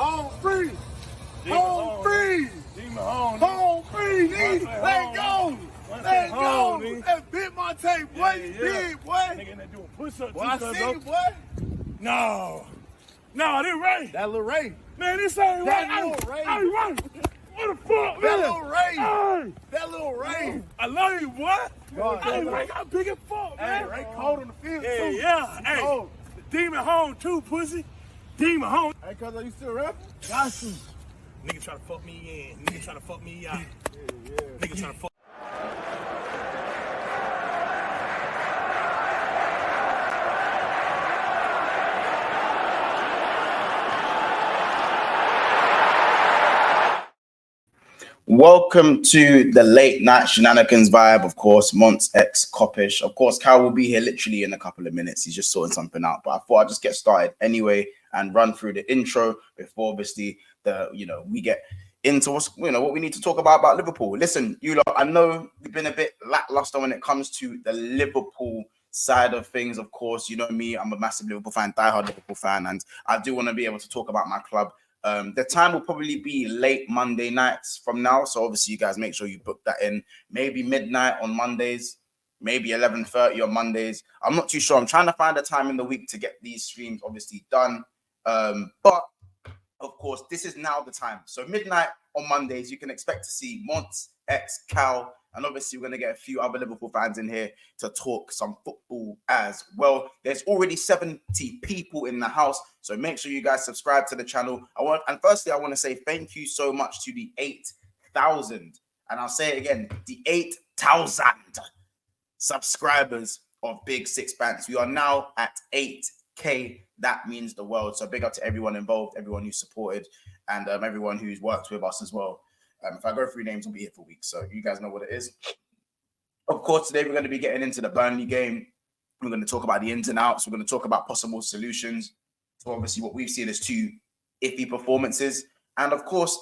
Home free. Demon Home free. Demon home. Home free. Let's go. Let's go. That's big Monte, boy. Yeah. Big, boy. Nigga, they doing push-ups. Boy, I see you, boy. No, this Ray. That little Ray. Man, this ain't That Ray. little Ray. Hey, Ray. What the fuck, man? That little Ray. Hey. That little Ray. I love you, boy. God, Hey, Ray got big as fuck, man. Hey, Ray cold on the field, Yeah, too. yeah. Hey, Cold. Demon home too, pussy. Demon home. Hey, cuz, are you still rapping? Got you. Nigga try to fuck me in. Nigga try to fuck me out. Yeah. Nigga try to fuck. Welcome to the late night shenanigans vibe. Of course, Monts X Coppish. Of course, Cal will be here literally in a couple of minutes. He's just sorting something out. But I thought I'd just get started anyway and run through the intro before obviously we get into what we need to talk about Liverpool. Listen, you lot, I know we've been a bit lackluster when it comes to the Liverpool side of things. Of course, you know me, I'm a massive Liverpool fan, diehard Liverpool fan, and I do want to be able to talk about my club. The time will probably be late Monday nights from now. So obviously you guys make sure you book that in. Maybe midnight on Mondays, maybe 11:30 on Mondays. I'm not too sure. I'm trying to find a time in the week to get these streams obviously done. But of course, this is now the time. So midnight on Mondays, you can expect to see Monts, X, Cal, and obviously we're going to get a few other Liverpool fans in here to talk some football as well. There's already 70 people in the house, so make sure you guys subscribe to the channel. Firstly, I want to say thank you so much to the 8,000, and I'll say it again, the 8,000 subscribers of Big Six Banks. We are now at 8K. That means the world. So big up to everyone involved, everyone who supported, and everyone who's worked with us as well. If I go through names, we'll be here for weeks. So you guys know what it is. Of course, today we're going to be getting into the Burnley game. We're going to talk about the ins and outs. We're going to talk about possible solutions to obviously what we've seen as two iffy performances. And of course,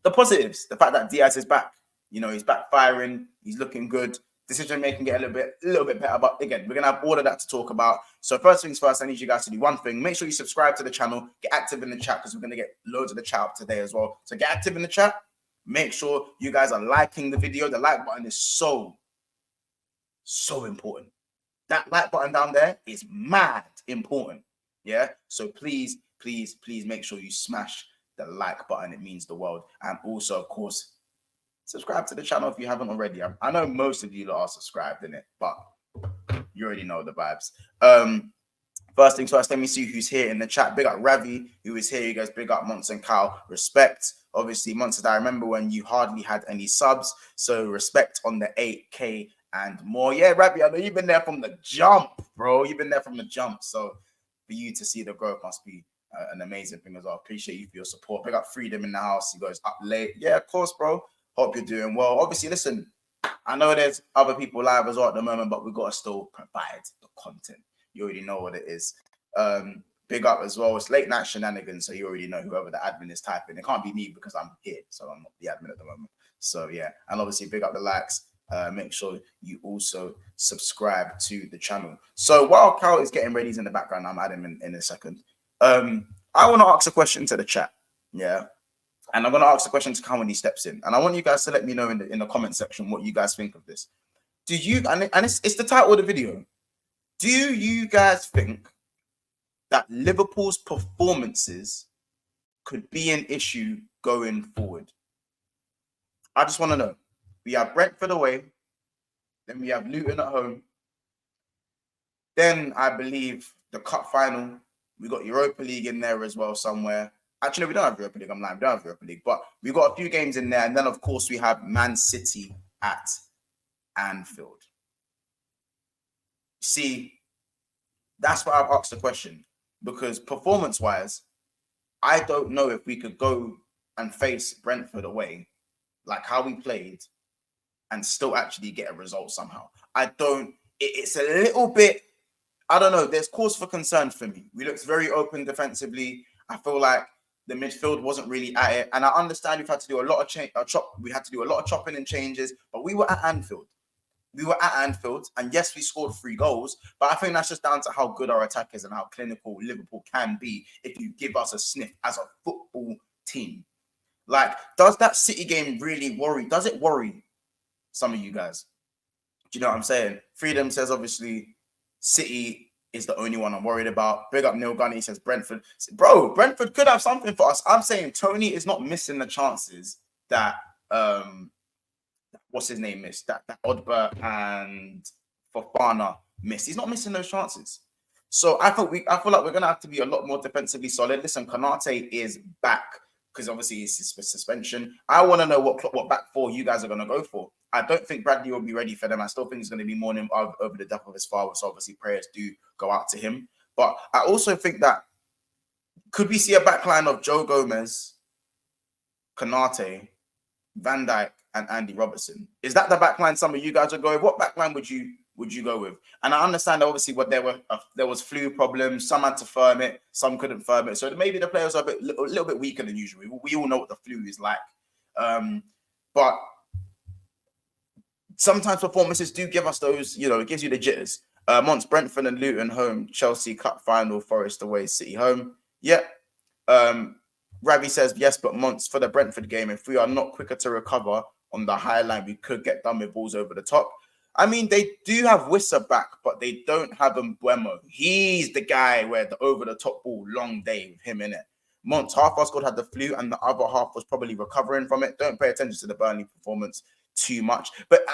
the positives. The fact that Diaz is back. You know, he's back firing. He's looking good. Decision making get a little bit better. But again, we're going to have all of that to talk about. So first things first, I need you guys to do one thing. Make sure you subscribe to the channel. Get active in the chat because we're going to get loads of the chat up today as well. So get active in the chat. Make sure you guys are liking the video. The like button is so important. That like button down there is mad important. Yeah. So please make sure you smash the like button. It means the world. And also, of course, subscribe to the channel if you haven't already. I know most of you are subscribed in it, but you already know the vibes. First things first, let me see who's here in the chat. Big up Ravi, who is here. You guys, big up Monts and Cal. Respect. Obviously, Monts, I remember when you hardly had any subs. So respect on the 8K and more. Yeah, Ravi, I know you've been there from the jump, bro. You've been there from the jump. So for you to see the growth must be an amazing thing as well. Appreciate you for your support. Big up Freedom in the house. He goes up late. Yeah, of course, bro. Hope you're doing well. Obviously, listen, I know there's other people live as well at the moment, but we've got to still provide the content. You already know what it is. Big up as well. It's late night shenanigans, so you already know whoever the admin is typing. It can't be me because I'm here, so I'm not the admin at the moment. So yeah, and obviously big up the likes. Make sure you also subscribe to the channel. So while Cal is getting ready, he's in the background. I'm adding in a second. I want to ask a question to the chat. Yeah. And I'm going to ask the question to Cal when he steps in. And I want you guys to let me know in the comment section what you guys think of this. Do you, and it's the title of the video. Do you guys think that Liverpool's performances could be an issue going forward? I just want to know. We have Brentford away. Then we have Luton at home. Then I believe the cup final. We got Europa League in there as well somewhere. Actually, we don't have Europa League. I'm lying. We don't have Europa League. But we've got a few games in there. And then, of course, we have Man City at Anfield. See, that's why I've asked the question. Because performance-wise, I don't know if we could go and face Brentford away, like how we played, and still actually get a result somehow. It's a little bit, I don't know, there's cause for concern for me. We looked very open defensively. I feel like the midfield wasn't really at it. And I understand we've had to do a lot of we had to do a lot of chopping and changes, but we were at Anfield. we were at Anfield, and yes, we scored 3 goals, but I think that's just down to how good our attack is and how clinical Liverpool can be if you give us a sniff as a football team. Like, does that City game really worry? Does it worry some of you guys? Do you know what I'm saying? Freedom says, obviously, City is the only one I'm worried about. Big up Neil Gunny, says Brentford. Bro, Brentford could have something for us. I'm saying Tony is not missing the chances that what's his name missed, that Oddbert and Fofana missed. He's not missing those chances. So I feel like we're gonna have to be a lot more defensively solid. Listen, Konate is back because obviously it's his suspension. I want to know what back four you guys are gonna go for. I don't think Bradley will be ready for them. I still think he's going to be mourning over the death of his father. So obviously prayers do go out to him. But I also think that could we see a backline of Joe Gomez, Konate, Van Dijk, and Andy Robertson? Is that the backline some of you guys are going? What backline would you go with? And I understand obviously what there was flu problems. Some had to firm it, some couldn't firm it. So maybe the players are a little bit weaker than usual. We all know what the flu is like. But sometimes performances do give us those, it gives you the jitters. Monts, Brentford and Luton home, Chelsea Cup final, Forest away, City home. Yeah. Ravi says, yes, but Monts, for the Brentford game, if we are not quicker to recover on the high line, we could get done with balls over the top. I mean, they do have Wissa back, but they don't have Mbuemo. He's the guy where the over-the-top ball, long day with him in it. Monts, half our squad had the flu and the other half was probably recovering from it. Don't pay attention to the Burnley performance too much, but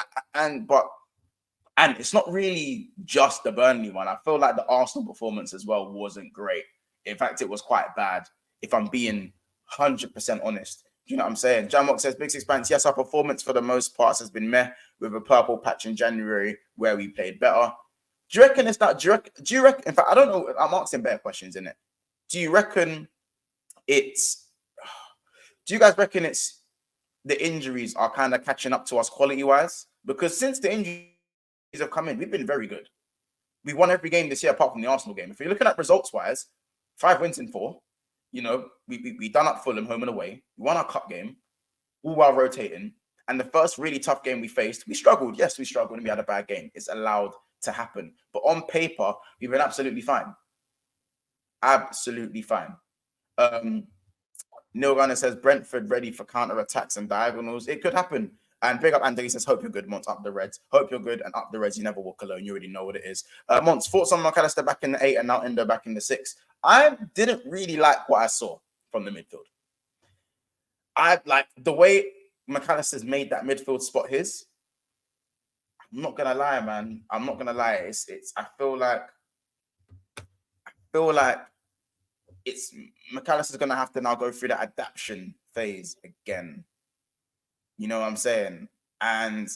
it's not really just the Burnley one. I feel like the Arsenal performance as well wasn't great. In fact, it was quite bad, if I'm being 100% honest. You know what I'm saying? Jamok says, Big Six Pants, yes, our performance for the most part has been meh, with a purple patch in January where we played better. Do you reckon it's not? Do you reckon? In fact, I don't know. I'm asking better questions in it. Do you reckon it's? Do you guys reckon it's? The injuries are kind of catching up to us quality-wise? Because since the injuries have come in, we've been very good. We won every game this year apart from the Arsenal game. If you're looking at results-wise, 5 wins in 4. We done up Fulham home and away. We won our cup game, all while rotating. And the first really tough game we faced, we struggled. Yes, we struggled and we had a bad game. It's allowed to happen. But on paper, we've been absolutely fine. Absolutely fine. Neil Gunner says, Brentford ready for counter-attacks and diagonals. It could happen. And big up Andy says, hope you're good, Monts, up the Reds. Hope you're good and up the Reds. You never walk alone. You already know what it is. Monts, thoughts on McAllister back in the 8 and now Endo back in the 6. I didn't really like what I saw from the midfield. I like the way McAllister's made that midfield spot his. I'm not going to lie, man. I'm not going to lie. I feel like it's McAllister's going to have to now go through that adaptation phase again. You know what I'm saying? And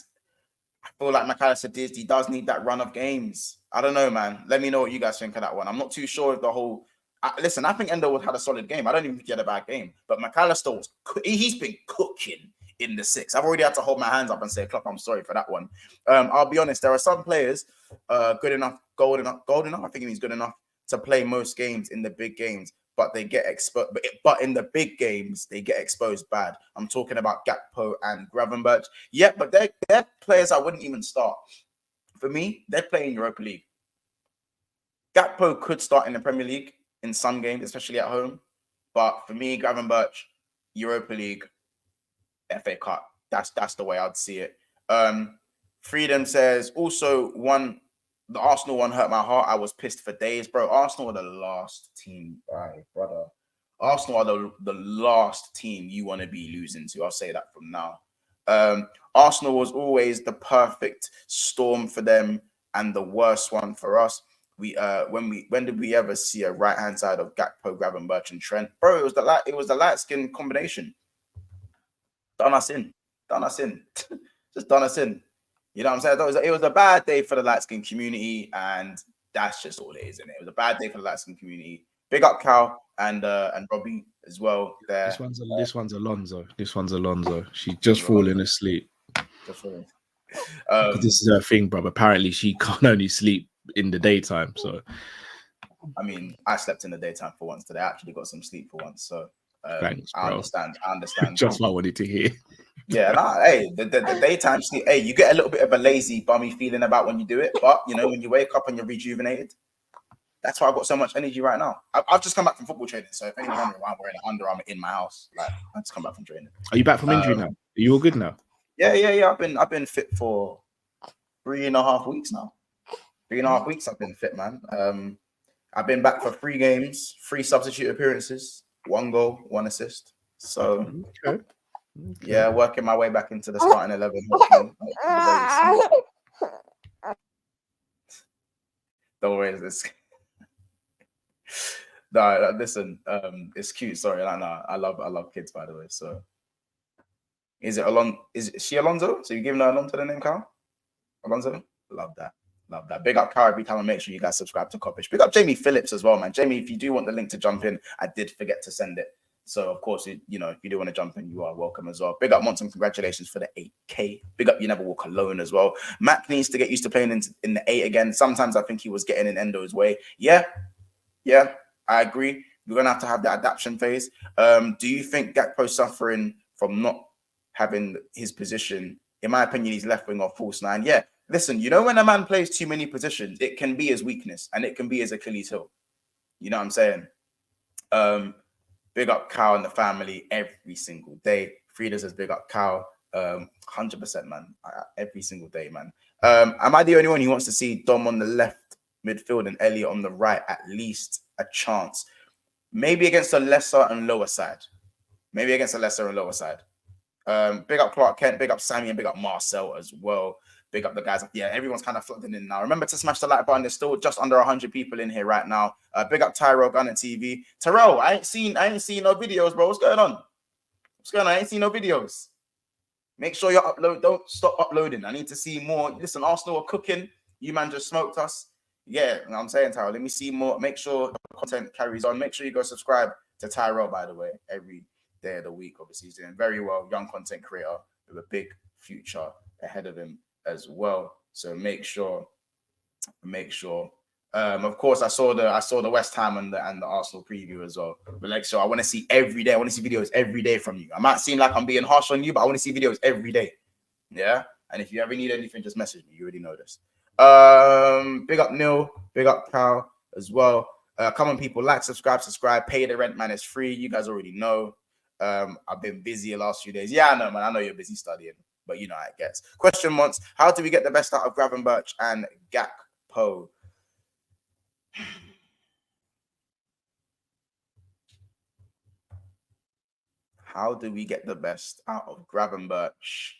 I feel like McAllister he does need that run of games. I don't know, man. Let me know what you guys think of that one. I'm not too sure if the whole... listen, I think Endo had a solid game. I don't even think he had a bad game. But McAllister he's been cooking in the 6. I've already had to hold my hands up and say, Klopp, I'm sorry for that one. I'll be honest. There are some players good enough, gold enough. I think he's good enough to play most games in the big games, but they get exposed. But in the big games, they get exposed bad. I'm talking about Gakpo and Gravenberch. Yeah, but they're players I wouldn't even start. For me, they're playing Europa League. Gakpo could start in the Premier League in some games, especially at home. But for me, Gravenberch, Europa League, FA Cup. That's the way I'd see it. Freedom says, also the Arsenal one hurt my heart. I was pissed for days, bro. Arsenal are the last team, brother. Arsenal are the last team you want to be losing to. I'll say that from now. Arsenal was always the perfect storm for them and the worst one for us. When did we ever see a right hand side of Gakpo, Gravenberch, and Trent? Bro, it was the light skin combination. Done us in. Just done us in. You know what I'm saying? It was a bad day for the light skin community, and that's just all it is, isn't it? It was a bad day for the light skin community. Big up Cal and Robbie as well. There. This one's Alonso. She's just falling asleep. This is her thing, bro. Apparently, she can't only sleep in the daytime. So, I mean, I slept in the daytime for once today. I actually got some sleep for once. So, thanks, bro. I understand. Just what I wanted to hear. Yeah, nah, hey, the daytime sleep, hey, you get a little bit of a lazy, bummy feeling about when you do it, but you know, when you wake up and you're rejuvenated, that's why I've got so much energy right now. I've just come back from football training, so if anyone's wondering why I'm wearing an Under Armour in my house, like I just come back from training. Are you back from injury now? Are you all good now? Yeah. I've been fit for 3.5 weeks now. 3.5 weeks I've been fit, man. I've been back for 3 games, 3 substitute appearances, 1 goal, 1 assist. So Okay. yeah, working my way back into the starting 11. Don't worry, this. No, listen, it's cute. Sorry, no, I love kids, by the way. So, is it Alon? Is she Alonso? So you giving her Alonso the name, Carl? Alonso, love that. Love that. Big up Carl every time, and make sure you guys subscribe to Coppish. Big up Jamie Phillips as well, man. Jamie, if you do want the link to jump in, I did forget to send it. So, of course, you know, if you do want to jump in, you are welcome as well. Big up Monson, congratulations for the 8K. Big up You Never Walk Alone as well. Mac needs to get used to playing in the 8 again. Sometimes I think he was getting in Endo's way. Yeah, I agree. We're going to have that adaptation phase. Do you think Gakpo's suffering from not having his position? In my opinion, he's left wing or false 9. Yeah. Listen, you know, when a man plays too many positions, it can be his weakness and it can be his Achilles heel. You know what I'm saying? Big up Cal and the family every single day. Frida says big up Cal. 100%, man. Every single day, man. Am I the only one who wants to see Dom on the left midfield and Elliot on the right, at least a chance? Maybe against a lesser and lower side. Big up Clark Kent, big up Sammy, and big up Marcel as well. Big up the guys. Yeah, everyone's kind of flooding in now. Remember to smash the like button. There's still just under 100 people in here right now. Big up Tyrell Gunner TV. Tyrell, I ain't seen no videos, bro. What's going on? I ain't seen no videos. Make sure you upload. Don't stop uploading. I need to see more. Listen, Arsenal are cooking. You man just smoked us. Yeah, I'm saying, Tyrell, let me see more. Make sure the content carries on. Make sure you go subscribe to Tyrell, by the way, every day of the week. Obviously, he's doing very well. Young content creator with a big future ahead of him as well. So make sure. Of course, I saw the West Ham and the Arsenal preview as well. But like, so I want to see every day. I want to see videos every day from you. I might seem like I'm being harsh on you, but I want to see videos every day. Yeah. And if you ever need anything, just message me. You already know this. Big up Neil, big up Cal as well. Come on, people, like, subscribe, pay the rent, man. It's free. You guys already know. I've been busy the last few days. Yeah, I know, man. I know you're busy studying, but you know how it gets. Question once: how do we get the best out of Gravenberch and Gakpo? How do we get the best out of Gravenberch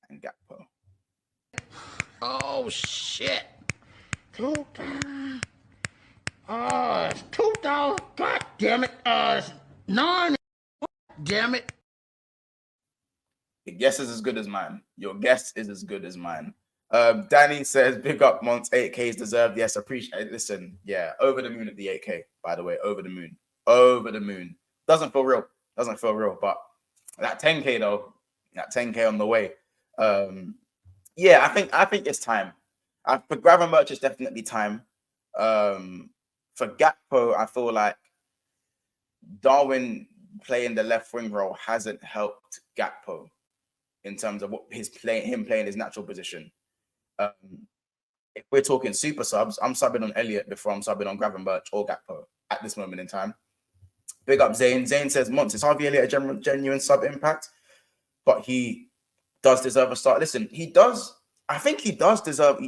and Gakpo? Oh shit! 2,000. Oh, it's 2,000. God damn it! It's 9. Damn it! Your guess is as good as mine. Danny says, big up, Mont. 8K is deserved. Yes, appreciate it. Listen, yeah, over the moon at the 8K, by the way. Over the moon. Doesn't feel real, but that 10K though, that 10K on the way. Yeah, I think it's time. For Gravenberch, it's definitely time. For Gakpo, I feel like Darwin playing the left wing role hasn't helped Gakpo in terms of what him playing his natural position. If we're talking super subs, I'm subbing on Elliot before I'm subbing on Gravenberch or Gakpo at this moment in time. Big up Zane. Zane says, Monts, is Harvey Elliott a genuine sub impact? But he does deserve a start. Listen, he does. I think he does deserve.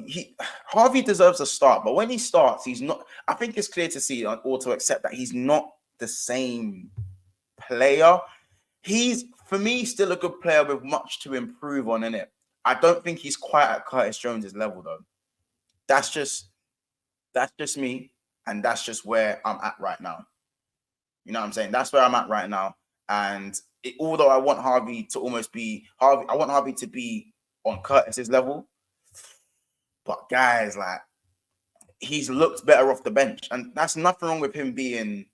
Harvey deserves a start, but when he starts, he's not. I think it's clear to see or to accept that he's not the same player. He's, for me, still a good player with much to improve on, innit? I don't think he's quite at Curtis Jones's level, though. That's just me, and that's just where I'm at right now. You know what I'm saying? That's where I'm at right now. And although I want Harvey to almost be Harvey, I want Harvey to be on Curtis's level. But guys, like, he's looked better off the bench, and that's nothing wrong with him being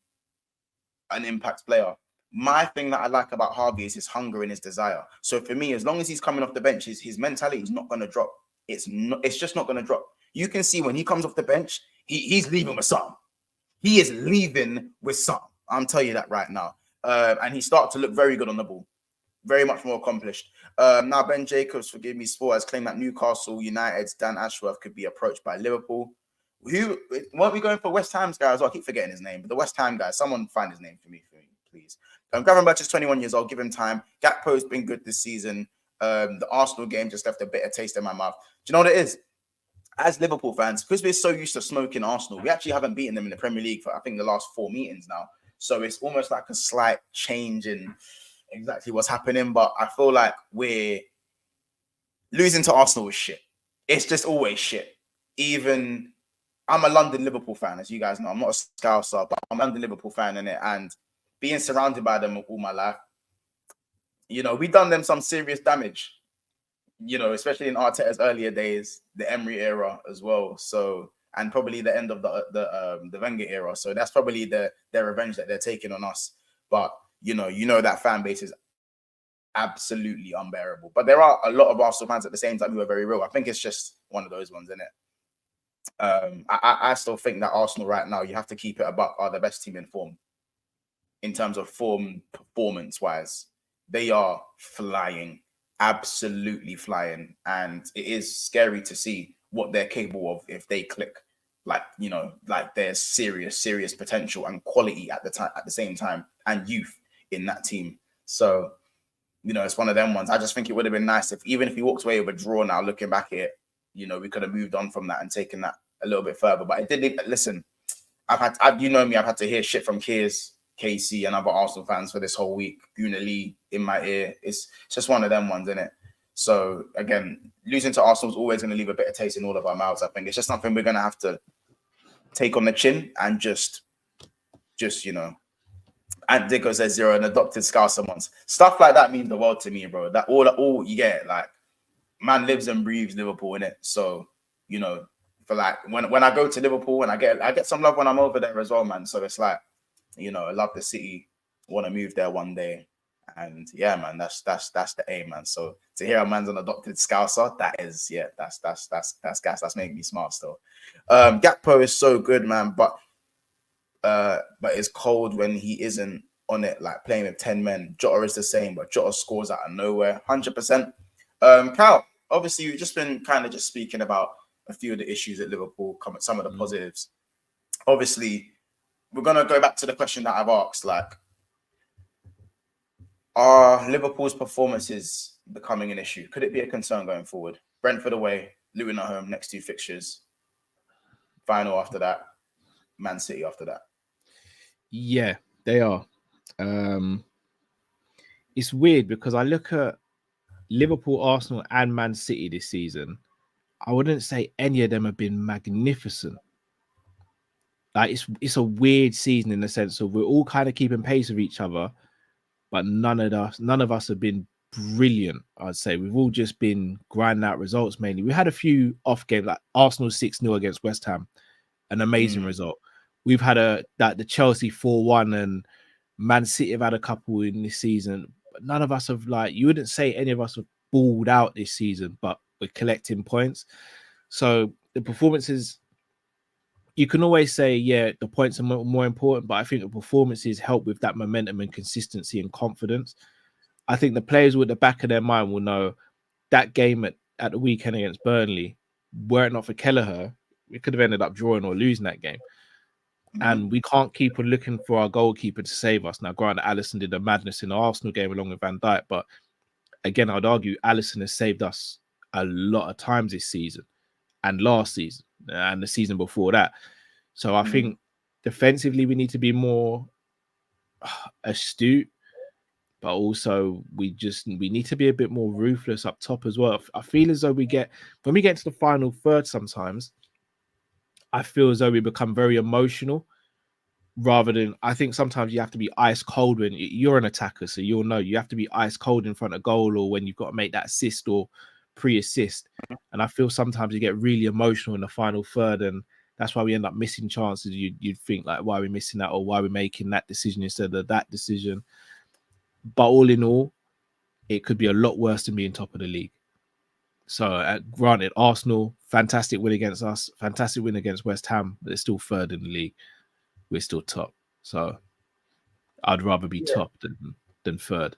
an impact player. My thing that I like about Harvey is his hunger and his desire. So for me, as long as he's coming off the bench, his mentality is not going to drop. It's just not going to drop. You can see when he comes off the bench, he's leaving with something. He is leaving with something. I'm telling you that right now. And he started to look very good on the ball. very much more accomplished. Now Ben Jacobs, forgive me, Sport has claimed that Newcastle United's Dan Ashworth could be approached by Liverpool. Who weren't we going for West Ham's guy as well? I keep forgetting his name, but the West Ham guy. Someone find his name for me, please. Gravenberch is 21 years old. Give him time. Gakpo's been good this season. The Arsenal game just left a bitter taste in my mouth. Do you know what it is? As Liverpool fans, because we're so used to smoking Arsenal, we actually haven't beaten them in the Premier League for I think the last 4 meetings now. So it's almost like a slight change in exactly what's happening. But I feel like we're losing to Arsenal is shit. It's just always shit. Even I'm a London Liverpool fan, as you guys know. I'm not a Scouser, but I'm a London Liverpool fan in it. And being surrounded by them all my life, you know, we done them some serious damage. You know, especially in Arteta's earlier days, the Emery era as well. So, and probably the end of the Wenger era. So that's probably their revenge that they're taking on us. But you know that fan base is absolutely unbearable. But there are a lot of Arsenal fans at the same time who are very real. I think it's just one of those ones, isn't it? I still think that Arsenal right now, you have to keep it about, are the best team in form. In terms of form, performance-wise, they are flying, absolutely flying. And it is scary to see what they're capable of if they click. Like, you know, like there's serious potential and quality at the same time, and youth in that team. So, you know, it's one of them ones. I just think it would have been nice if, even if he walked away with a draw now, looking back at it, you know, we could have moved on from that and taken that a little bit further. But it did. Listen, I've had to hear shit from Kears, KC, and other Arsenal fans for this whole week. Guna Lee in my ear. It's just one of them ones, isn't it? So again, losing to Arsenal is always going to leave a bitter taste in all of our mouths. I think it's just something we're going to have to take on the chin and just you know. And Dico says zero, an adopted Scouser once. Stuff like that means the world to me, bro. That all you get, like, man lives and breathes Liverpool, innit? So, you know, for like when I go to Liverpool and I get some love when I'm over there as well, man. So it's like, you know, I love the city, want to move there one day. And yeah, man, that's the aim, man. So to hear a man's an adopted Scouser, that's gas. That's making me smart still. Gakpo is so good, man, but it's cold when he isn't on it, like playing with 10 men. Jota is the same, but Jota scores out of nowhere, 100%. Cal, obviously you've just been kind of just speaking about a few of the issues at Liverpool, some of the positives. Obviously, we're going to go back to the question that I've asked, like, are Liverpool's performances becoming an issue? Could it be a concern going forward? Brentford away, Luton at home, next 2 fixtures. Final after that, Man City after that. Yeah, they are. It's weird because I look at Liverpool, Arsenal, and Man City this season. I wouldn't say any of them have been magnificent. Like it's a weird season in the sense of we're all kind of keeping pace with each other, but none of us have been brilliant. I'd say we've all just been grinding out results mainly. We had a few off games, like Arsenal 6-0 against West Ham, an amazing result. We've had the Chelsea 4-1, and Man City have had a couple in this season. But none of us have, like, you wouldn't say any of us have balled out this season, but we're collecting points. So the performances, you can always say, yeah, the points are more important, but I think the performances help with that momentum and consistency and confidence. I think the players with the back of their mind will know that game at the weekend against Burnley, were it not for Kelleher, we could have ended up drawing or losing that game. And we can't keep on looking for our goalkeeper to save us. Now, granted, Alisson did a madness in the Arsenal game along with Van Dijk, but again, I'd argue Alisson has saved us a lot of times this season and last season and the season before that. So I think defensively we need to be more astute, but also we need to be a bit more ruthless up top as well. I feel as though when we get to the final third sometimes, I feel as though we become very emotional rather than, I think sometimes you have to be ice cold when you're an attacker. So you'll know you have to be ice cold in front of goal or when you've got to make that assist or pre-assist. And I feel sometimes you get really emotional in the final third, and that's why we end up missing chances. You'd think, like, why are we missing that, or why are we making that decision instead of that decision? But all in all, it could be a lot worse than being top of the league. So granted, Arsenal, fantastic win against us, fantastic win against West Ham, but they're still third in the league. We're still top. So I'd rather be top than third.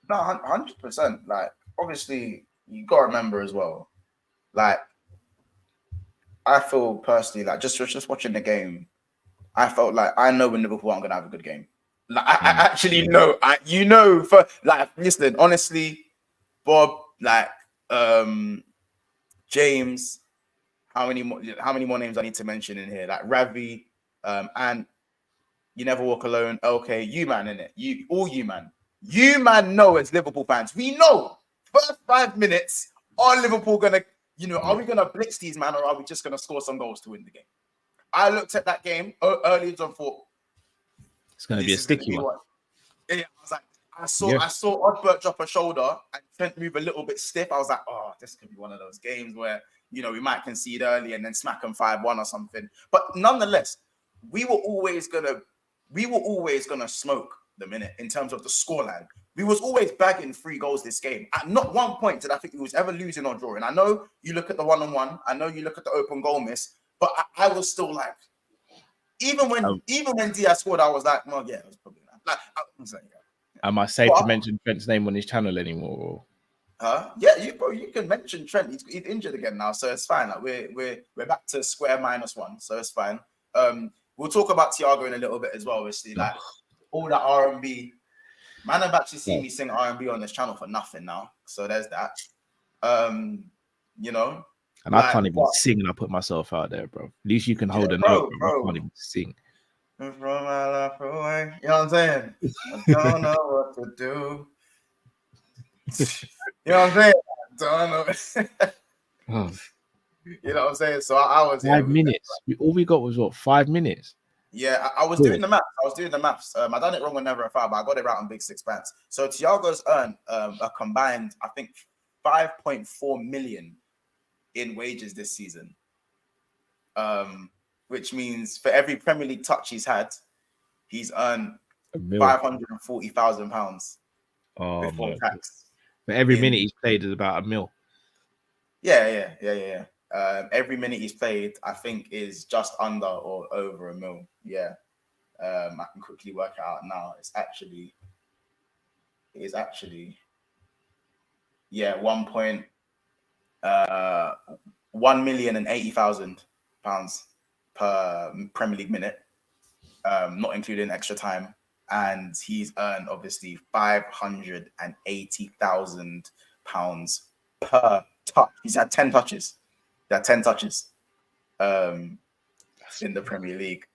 No, 100%. Like, obviously, you got to remember as well. Like, I feel personally like just watching the game, I felt like I know when Liverpool aren't gonna have a good game. Like, I actually know. For like, listen, honestly, Bob, like, James. How many more names I need to mention in here? Like Ravi, and You Never Walk Alone. Okay, you man, innit? You man. You man know as Liverpool fans. We know first 5 minutes, are Liverpool gonna, are we gonna blitz these man, or are we just gonna score some goals to win the game? I looked at that game early and thought it's gonna be a sticky one. Yeah, I was like, I saw Oddbert drop a shoulder and Trent move a little bit stiff. I was like, oh, this could be one of those games where we might concede early and then smack them 5-1 or something. But nonetheless, we were always gonna smoke them in terms of the scoreline. We was always bagging 3 goals this game. At not one point did I think we was ever losing or drawing. I know you look at the 1-on-1, I know you look at the open goal miss, but I was still like, even when Diaz scored, I was like, well, yeah, it was probably not. Like, I was like, yeah. Am I safe to mention Trent's name on his channel anymore? Yeah, you can mention Trent. He's injured again now, so it's fine. Like we're back to square -1, so it's fine. We'll talk about Thiago in a little bit as well. Obviously, like all that R&B. Man, I've actually seen me sing R&B on this channel for nothing now. So there's that. And I can't even sing, and I put myself out there, bro. At least you can hold a note, bro. I can't even sing. From my life away. You know what I'm saying? I don't know what to do. You know what I'm saying? I don't know. You know what I'm saying? So I was 5 minutes. All we got was what, 5 minutes? Yeah, I was doing the maths. I done it wrong with Never a Foul, but I got it right on Big Six Pants. So Thiago's earned a combined, I think, 5.4 million in wages this season. Which means for every Premier League touch he's had, he's earned £540,000 before tax. For every minute he's played is about £1 million. Yeah. Every minute he's played, I think, is just under or over £1 million. Yeah. I can quickly work it out now. It is actually 1,080,000 pounds per Premier League minute, not including extra time. And he's earned obviously £580,000 per touch. He's had 10 touches. There are 10 touches in the Premier League.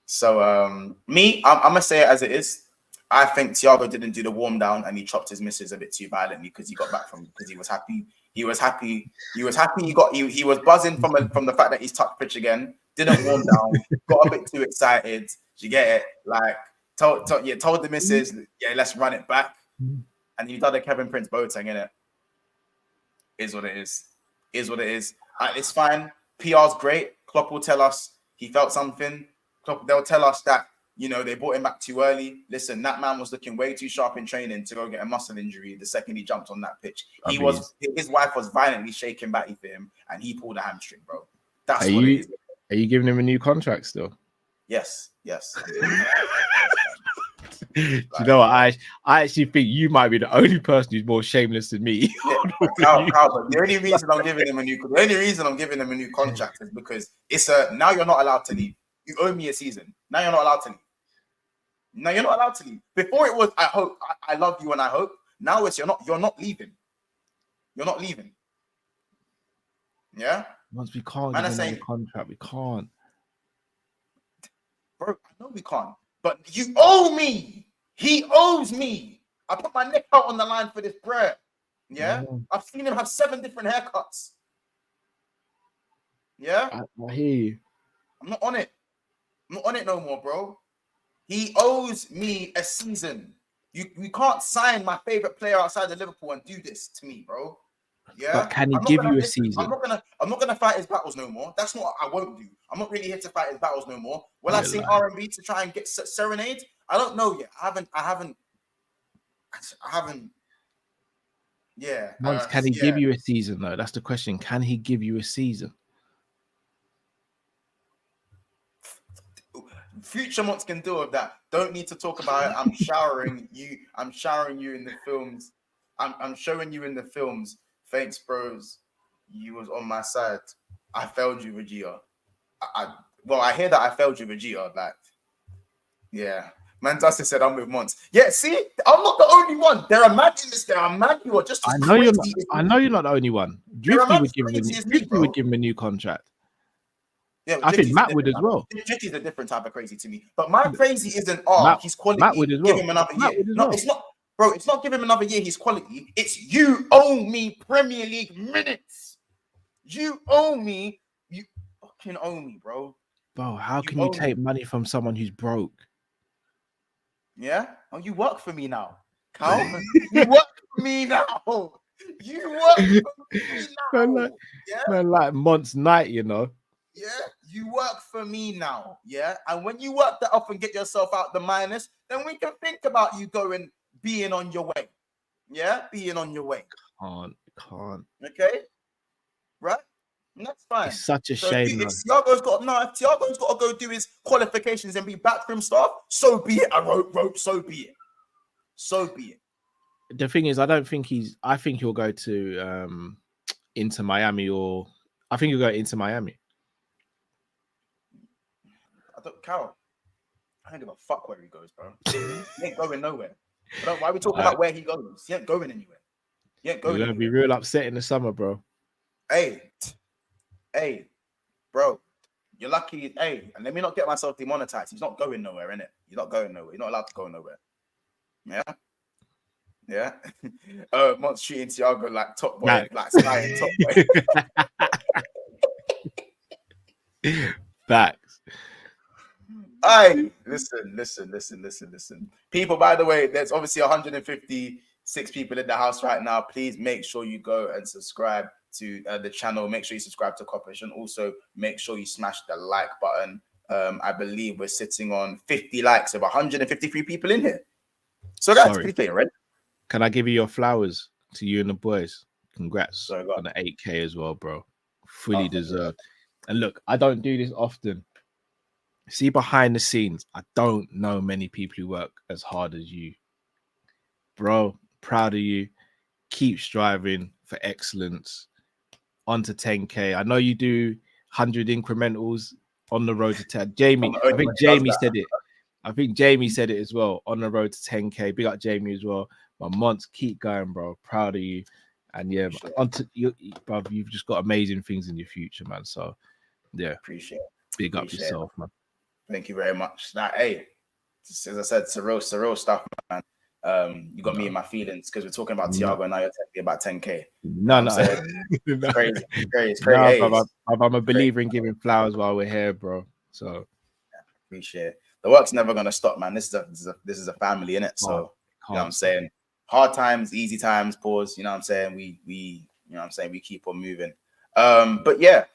So I'm gonna say it as it is. I think Thiago didn't do the warm down and he chopped his misses a bit too violently because he got back because he was happy. He was happy. He was buzzing from the fact that he's touched pitch again. Didn't warm down. Got a bit too excited. You get it? Like told the missus, yeah, let's run it back. And he done the Kevin Prince Boateng, innit? Is what it is. It's fine. PR's great. Klopp will tell us he felt something. They'll tell us that they brought him back too early. Listen, that man was looking way too sharp in training to go get a muscle injury the second he jumped on that pitch. His wife was violently shaking Batty for him, and he pulled a hamstring, bro. That's what it is. Are you giving him a new contract still? Yes. Do you know what? I actually think you might be the only person who's more shameless than me. The only reason I'm giving him a new contract is because it's now you're not allowed to leave. You owe me a season. Now you're not allowed to leave. Before it was I hope, I love you and I hope. Now it's you're not leaving. You're not leaving. Yeah? Once we can't get a contract, we can't. Bro, I know we can't. But you owe me. He owes me. I put my neck out on the line for this bread. Yeah? I've seen him have 7 different haircuts. Yeah? I hear you. I'm not on it no more, bro. He owes me a season. You can't sign my favorite player outside of Liverpool and do this to me, bro. Yeah. But can he give you a season? I'm not gonna fight his battles no more. That's not what I won't do. I'm not really here to fight his battles no more. Will I sing R&B to try and get serenade? I don't know yet. I haven't. Yeah. Can he give you a season though? That's the question. Can he give you a season? future months can deal with that. Don't need to talk about it. I'm showering you. I'm showering you in the films. I'm showing you in the films. Thanks, bros. You was on my side. I failed you, Vegeta. I hear that I failed you, Vegeta. Like, yeah. Man, Dustin said I'm with Monts. Yeah, see, I'm not the only one. There are mad in this. There are mad who are just. I know you're not. I know you're not the only one. Drifty would give him a new contract. Yeah, I think Matt would as well. Drifty's a different type of crazy to me. But my crazy isn't he's quality. Matt would as well. Give him another year. No, it's not, bro. It's not give him another year. He's quality. It's you owe me Premier League minutes. You owe me. You fucking owe me, bro. Bro, how can you take money from someone who's broke? Yeah. Oh, you work for me now. Cal. You work for me now. You work for me now. Like Month's night, you know. Yeah, you work for me now. Yeah, and when you work that up and get yourself out the minus, then we can think about you being on your way. Yeah, being on your way. Can't. Okay, right? And that's fine. It's such a shame. If Thiago's got to go do his qualifications and be backroom staff, so be it. I wrote, so be it. So be it. The thing is, I think he'll go to Inter Miami, or I think he'll go into Miami. Carol, I don't give a fuck where he goes, bro. He ain't going nowhere. Why are we talking about where he goes? He ain't going anywhere. He ain't going. You're gonna be real upset in the summer, bro. Hey, bro, you're lucky. Hey, and let me not get myself demonetized. He's not going nowhere, innit? He's not going nowhere. You're not allowed to go nowhere. Yeah. Monts treating Thiago like top boy, like Sky and top boy. Facts. Hey, listen. People, by the way, there's obviously 156 people in the house right now. Please make sure you go and subscribe to the channel. Make sure you subscribe to Coppish, and also make sure you smash the like button. I believe we're sitting on 50 likes of 153 people in here. So that's pretty clear, right? Can I give you your flowers to you and the boys? Congrats on the 8K as well, bro. Fully deserved. And look, I don't do this often. See, behind the scenes, I don't know many people who work as hard as you. Bro, proud of you. Keep striving for excellence. On to 10K. I know you do 100 incrementals on the road to 10. Jamie, I think Jamie said it. I think Jamie said it as well. On the road to 10K. Big up Jamie as well. My Monts, keep going, bro. Proud of you. And yeah, bro, you've just got amazing things in your future, man. So yeah, appreciate it. Big up yourself, man. Thank you very much. Now, hey, as I said, it's a real stuff, man. You got me in my feelings because we're talking about Thiago and now you're telling me about 10K. No. It's crazy. It's crazy. No, I'm a believer in giving flowers while we're here, bro. So appreciate it. The work's never gonna stop, man. This is a family, innit? So you know what I'm saying? Hard times, easy times, pause. You know what I'm saying? We we keep on moving. But yeah.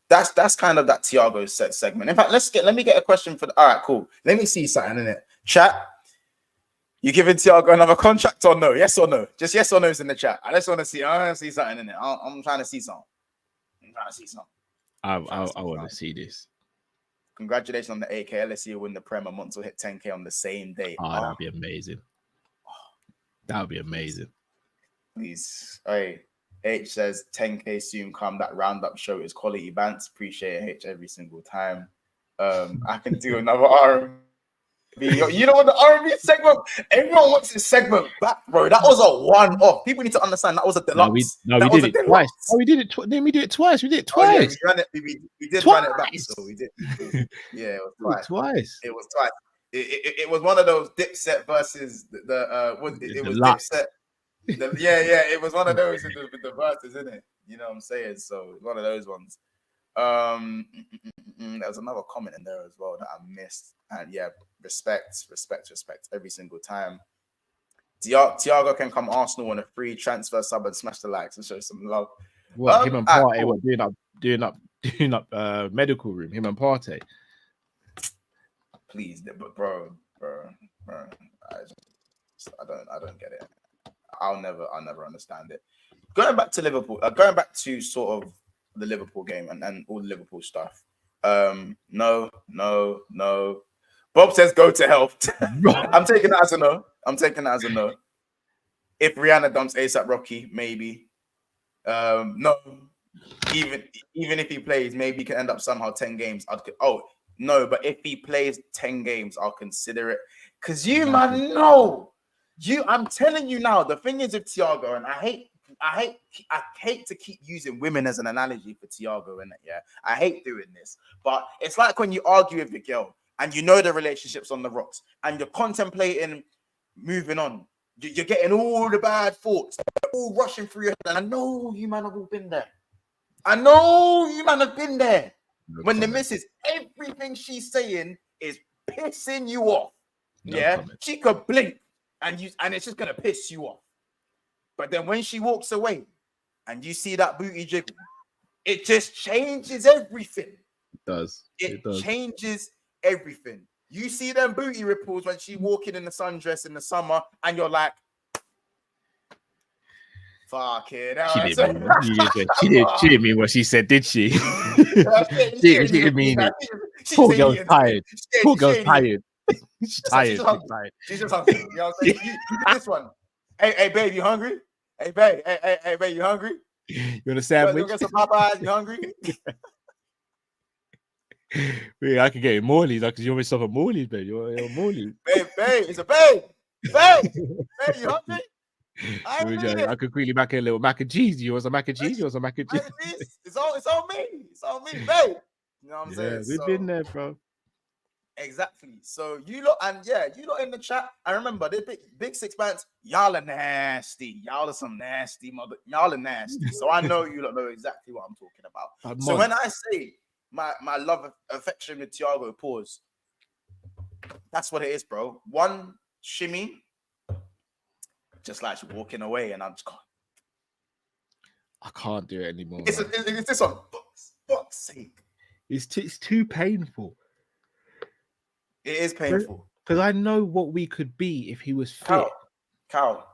That's kind of that Thiago segment. In fact, let me get a question for all right, cool. Let me see something in it. Chat. You giving Thiago another contract or no? Yes or no? Just yes or no's in the chat. I just want to see. I want to see something in it. I'm trying to see something. I want to see this. Congratulations on the 8K. LSU will win the Prem. Monts will hit 10K on the same day. Oh, that'd be amazing. That'd be amazing. Please. Hey. H says 10K soon come. That roundup show is quality bants. Appreciate H every single time. I can do another R&B. You know what, the R&B segment? Everyone wants this segment back, bro. That was a one-off. People need to understand that was a deluxe. We did it twice. Oh, we did it. Then we did it twice. We did it twice. Oh, yeah, we did run it back. So we did. Yeah, it was twice. It was twice. It was one of those Dipset versus it was Dipset. It was one of those with the verses, isn't it? You know what I'm saying? So one of those ones. There was another comment in there as well that I missed. And yeah, respect every single time. Thiago can come Arsenal on a free transfer sub and smash the likes and show some love. What him and Partey were doing up medical room. Him and Partey. Please, bro. I don't get it. I'll never understand it. Going back to Liverpool, going back to sort of the Liverpool game and all the Liverpool stuff. No. Bob says go to hell. Bro. I'm taking that as a no. I'm taking that as a no. If Rihanna dumps ASAP Rocky, maybe. No. Even if he plays, maybe he can end up somehow 10 games. No, but if he plays 10 games, I'll consider it. Because you, man, no. I'm telling you now, the thing is with Thiago, and I hate to keep using women as an analogy for Thiago, innit? Yeah. I hate doing this. But it's like when you argue with your girl and you know the relationship's on the rocks and you're contemplating moving on. You're getting all the bad thoughts, all rushing through your head. And I know you man have all been there. I know you man have been there. When the missus, everything she's saying is pissing you off. She could blink and it's just gonna piss you off. But then when she walks away and you see that booty jiggle, it just changes everything. It does. It changes everything. You see them booty ripples when she walking in the sundress in the summer, and you're like, fuck it. She didn't mean what she said, did she? She didn't mean it. Poor girl's tired. Poor girl's tired. She's tired. She's just hungry. You know what I'm saying? This one. Hey, babe, you hungry? Hey, babe, you hungry? You want a sandwich? You get some Popeyes? You hungry? Yeah, I could get in Morley's. I could you myself a Morley's, babe. You're Morley's. Babe, it's a babe. Babe, you hungry? I could quickly make a little mac and cheese. You want some mac and cheese? You want some mac and cheese? It's on me. It's on me, babe. You know what I'm saying? We've been there, bro. Exactly. So you lot in the chat. I remember the big six bands. Y'all are nasty. Y'all are some nasty mother. Y'all are nasty. So I know you lot know exactly what I'm talking about. So when I say my love affection with Thiago, pause. That's what it is, bro. One shimmy, just like walking away, and I'm just going. I can't do it anymore. It's this on fuck's sake. It's too painful. It is painful. Because I know what we could be if he was fit. Carl,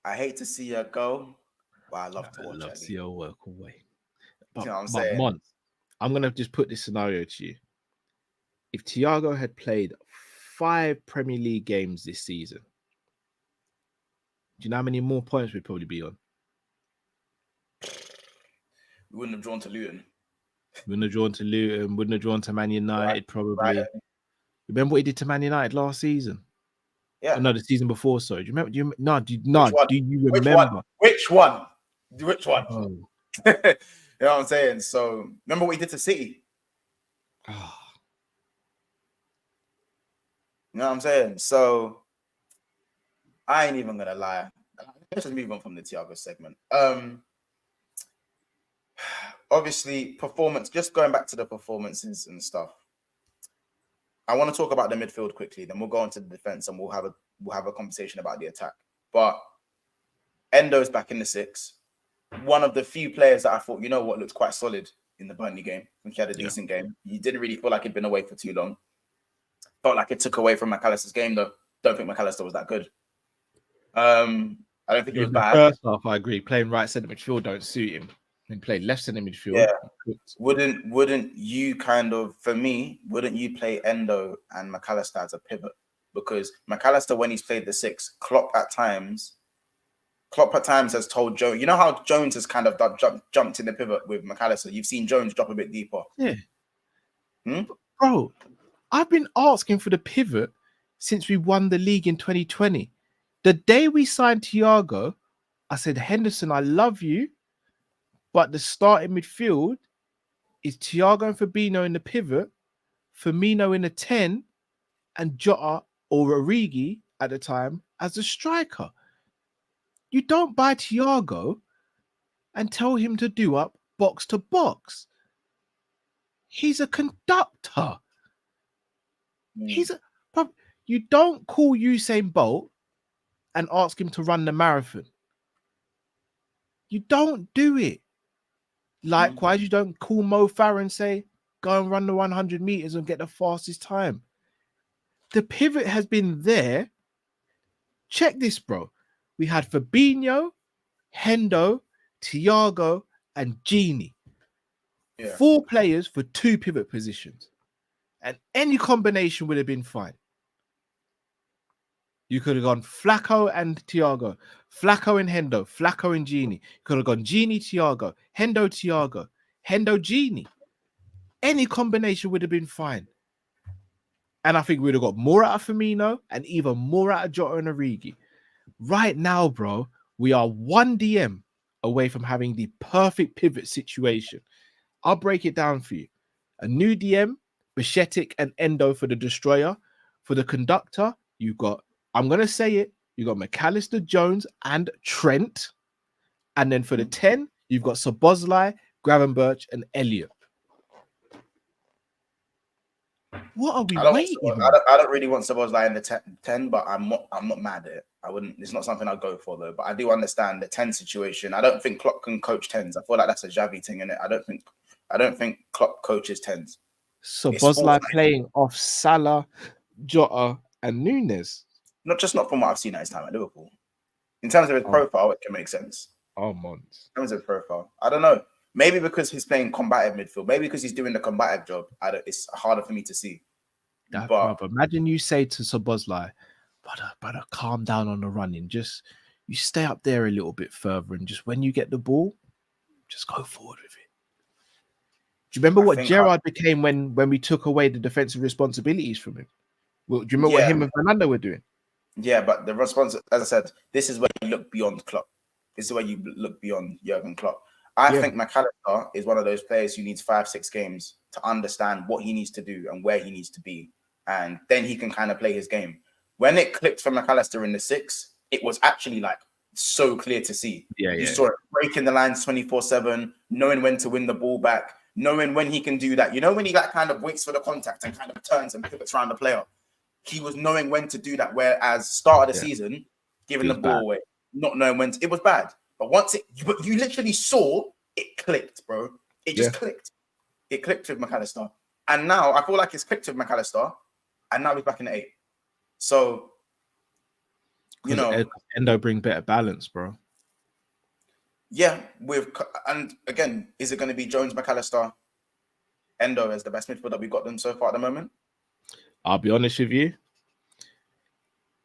I hate to see her go, but I love to watch her. I love to see her work away. But, you know what I'm saying? Mons, I'm going to just put this scenario to you. If Thiago had played 5 Premier League games this season, do you know how many more points we'd probably be on? We wouldn't have drawn to Luton. Wouldn't have drawn to Man United, probably. Right. Remember what he did to Man United last season? Yeah. Oh, no, the season before. Sorry. Do you remember? Do you remember? Which one? Oh. You know what I'm saying? So remember what he did to City? Oh. You know what I'm saying? So I ain't even gonna lie. Let's just move on from the Thiago segment. Obviously, performance. Just going back to the performances and stuff. I want to talk about the midfield quickly. Then we'll go on to the defense and we'll have a conversation about the attack. But Endo's back in the 6. One of the few players that I thought, you know what, looked quite solid in the Burnley game. I think he had a decent game. He didn't really feel like he'd been away for too long. Felt like it took away from McAllister's game, though. Don't think McAllister was that good. I don't think he was bad. First half, I agree. Playing right centre midfield don't suit him. He played left centre midfield. Yeah. Wouldn't you kind of, for me, wouldn't you play Endo and McAllister as a pivot? Because McAllister, when he's played the 6, Klopp at times has told Jones, you know how Jones has kind of jumped in the pivot with McAllister? You've seen Jones drop a bit deeper. Yeah. Bro, I've been asking for the pivot since we won the league in 2020. The day we signed Thiago, I said, Henderson, I love you, but the starting midfield is Thiago and Fabinho in the pivot, Firmino in the 10, and Jota or Origi at the time as a striker. You don't buy Thiago and tell him to do up box to box. He's a conductor. You don't call Usain Bolt and ask him to run the marathon. You don't do it. Likewise, you don't call Mo Farah and say, go and run the 100 meters and get the fastest time. The pivot has been there. Check this, bro. We had Fabinho, Hendo, Thiago, and Gini. Yeah. 4 players for 2 pivot positions. And any combination would have been fine. You could have gone Flacco and Thiago, Flacco and Hendo, Flacco and Genie. You could have gone Genie, Thiago, Thiago, Hendo, Genie. Any combination would have been fine. And I think we'd have got more out of Firmino and even more out of Jota and Origi. Right now, bro, we are one DM away from having the perfect pivot situation. I'll break it down for you. A new DM, Bichetic and Endo for the destroyer. For the conductor, you've got, I'm going to say it, you've got McAllister, Jones, and Trent. And then for the 10, you've got Szoboszlai, Gravenberch, and Elliott. What are we waiting on? I don't really want Szoboszlai in the 10, but I'm not mad at it. I wouldn't. It's not something I'd go for though. But I do understand the 10 situation. I don't think Klopp can coach 10s. I feel like that's a Xavi thing in it. I don't think Klopp coaches 10s. Szoboszlai playing off Salah, Jota, and Nunes. Not from what I've seen at his time at Liverpool. In terms of his profile, it can make sense. Oh, months. In terms of profile, I don't know. Maybe because he's playing combative midfield. Maybe because he's doing the combative job. It's harder for me to see. But imagine you say to Szoboszlai, brother, calm down on the running. Just you stay up there a little bit further, and just when you get the ball, just go forward with it. Do you remember what Gerrard became when we took away the defensive responsibilities from him? Well, do you remember what him and Fernando were doing? Yeah, but the response, as I said, this is where you look beyond Klopp. This is where you look beyond Jurgen Klopp. I think McAllister is one of those players who needs 5-6 games to understand what he needs to do and where he needs to be. And then he can kind of play his game. When it clicked for McAllister in the 6, it was actually like so clear to see. You saw it breaking the lines 24/7, knowing when to win the ball back, knowing when he can do that. You know, when he like kind of waits for the contact and kind of turns and pivots around the player. He was knowing when to do that. Whereas start of the season, giving the ball away, not knowing when to, it was bad. But once you literally saw it clicked, bro. It just clicked. It clicked with McAllister. And now I feel like it's clicked with McAllister. And now he's back in the 8. So, you know, Endo bring better balance, bro. Yeah, and again, is it going to be Jones, McAllister, Endo as the best midfield that we've got them so far at the moment? I'll be honest with you.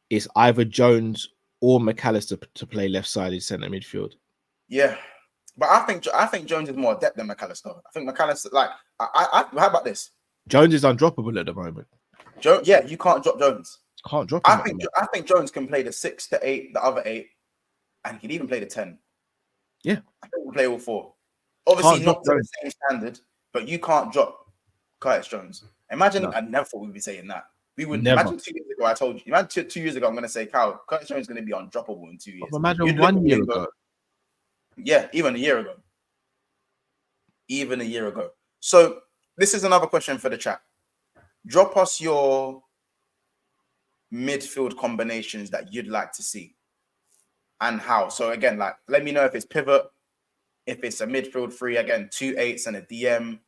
It's either Jones or McAllister to play left-sided centre midfield. Yeah, but I think Jones is more adept than McAllister. I think McAllister, like, how about this? Jones is undroppable at the moment. You can't drop Jones. Can't drop him. I think Jones can play the 6 to 8, the other 8, and he can even play the 10. Yeah, I think we'll play all 4. Obviously, not to the same standard, but you can't drop Curtis Jones. Imagine, I never thought we'd be saying that. We would never. Imagine 2 years ago, I told you. Imagine 2 years ago, I'm going to say, Curtis Jones is going to be undroppable in 2 years. Imagine 1 year ago. Yeah, even a year ago. So this is another question for the chat. Drop us your midfield combinations that you'd like to see and how. So again, like, let me know if it's pivot, if it's a midfield 3, again, 2 8s and a DM.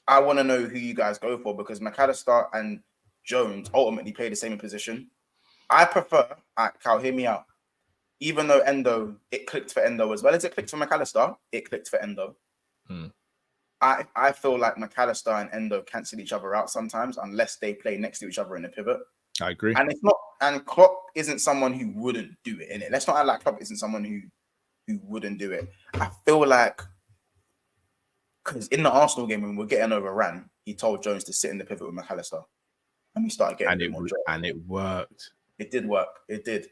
I want to know who you guys go for because McAllister and Jones ultimately play the same position. I prefer, Cal, hear me out. Even though it clicked for Endo as well as it clicked for McAllister, it clicked for Endo. I feel like McAllister and Endo cancel each other out sometimes unless they play next to each other in a pivot. I agree. And it's not, and Klopp isn't someone who wouldn't do it in it. Let's not act like Klopp isn't someone who wouldn't do it. I feel like because in the Arsenal game when we were getting overran, he told Jones to sit in the pivot with McAllister, and we started getting and it worked. It did work. It did,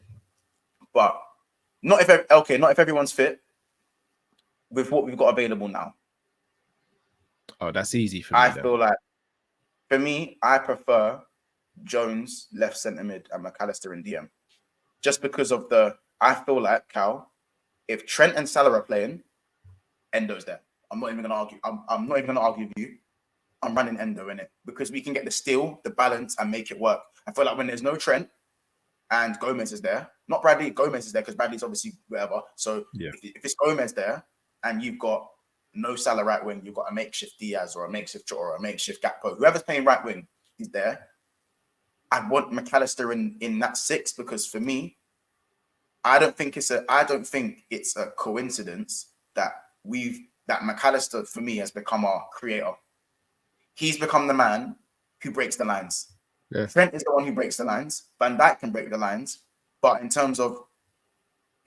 but not if everyone's fit with what we've got available now. Oh, that's easy for me. I feel like for me, I prefer Jones left centre mid and McAllister in DM, just because of I feel like Cal, if Trent and Salah are playing, Endo's there. I'm not even gonna argue. I'm not even gonna argue with you. I'm running Endo in it because we can get the steal, the balance, and make it work. I feel like when there's no Trent and Gomez is there, not Bradley, Gomez is there because Bradley's obviously whatever. So if it's Gomez there and you've got no Salah right wing, you've got a makeshift Diaz or a makeshift Jota or a makeshift Gakpo, whoever's playing right wing is there. I want McAllister in that 6 because for me, I don't think it's a coincidence that McAllister for me has become our creator. He's become the man who breaks the lines. Yeah. Trent is the one who breaks the lines. Van Dijk can break the lines. But in terms of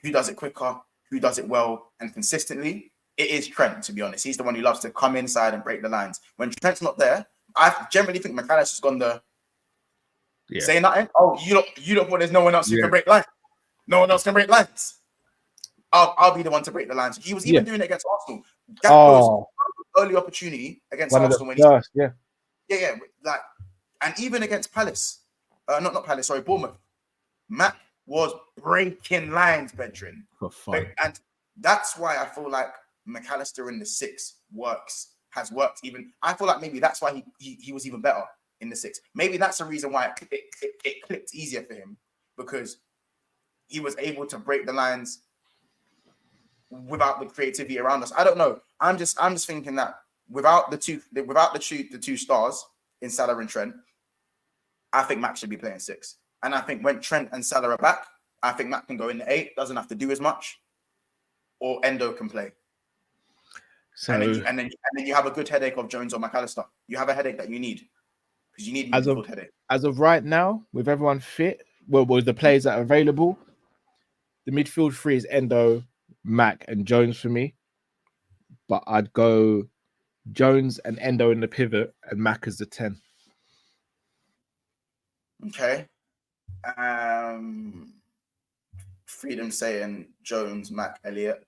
who does it quicker, who does it well and consistently, it is Trent, to be honest. He's the one who loves to come inside and break the lines. When Trent's not there, I generally think McAllister's gone the say nothing. Oh, you don't want there's no one else who can break lines. No one else can break lines. I'll be the one to break the lines. He was even doing it against Arsenal. Gakpo's early opportunity against Arsenal when yeah, like, and even against Palace, not Palace, sorry, Bournemouth. Matt was breaking lines, Bedrin. For fun. And that's why I feel like McAllister in the 6 has worked even. I feel like maybe that's why he was even better in the 6. Maybe that's the reason why it clicked easier for him, because he was able to break the lines without the creativity around us. I don't know. I'm just thinking that without the two stars in Salah and Trent, I think Matt should be playing 6. And I think when Trent and Salah are back, I think Matt can go in the 8, doesn't have to do as much, or Endo can play. So and then you have a good headache of Jones or McAllister. You have a headache that you need, because you need a headache. As of right now, with everyone fit, with the players that are available, the midfield 3 is Endo, Mac, and Jones for me. But I'd go Jones and Endo in the pivot and Mac as the 10. Okay. Freedom saying Jones, Mac, Elliott.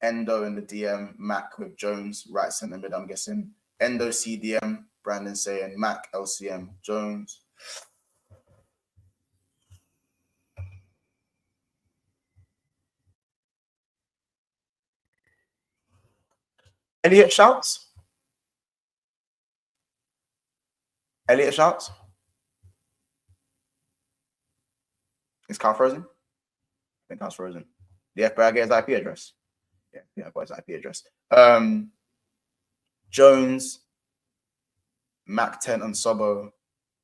Endo in the DM, Mac with Jones, right centre mid, I'm guessing. Endo CDM, Brandon saying Mac, LCM, Jones. Elliott shouts. Elliott shouts. Is Carl frozen? I think Carl's frozen. The FBI get his IP address. Yeah, I've got his IP address. Jones, Mac 10 and Sobo.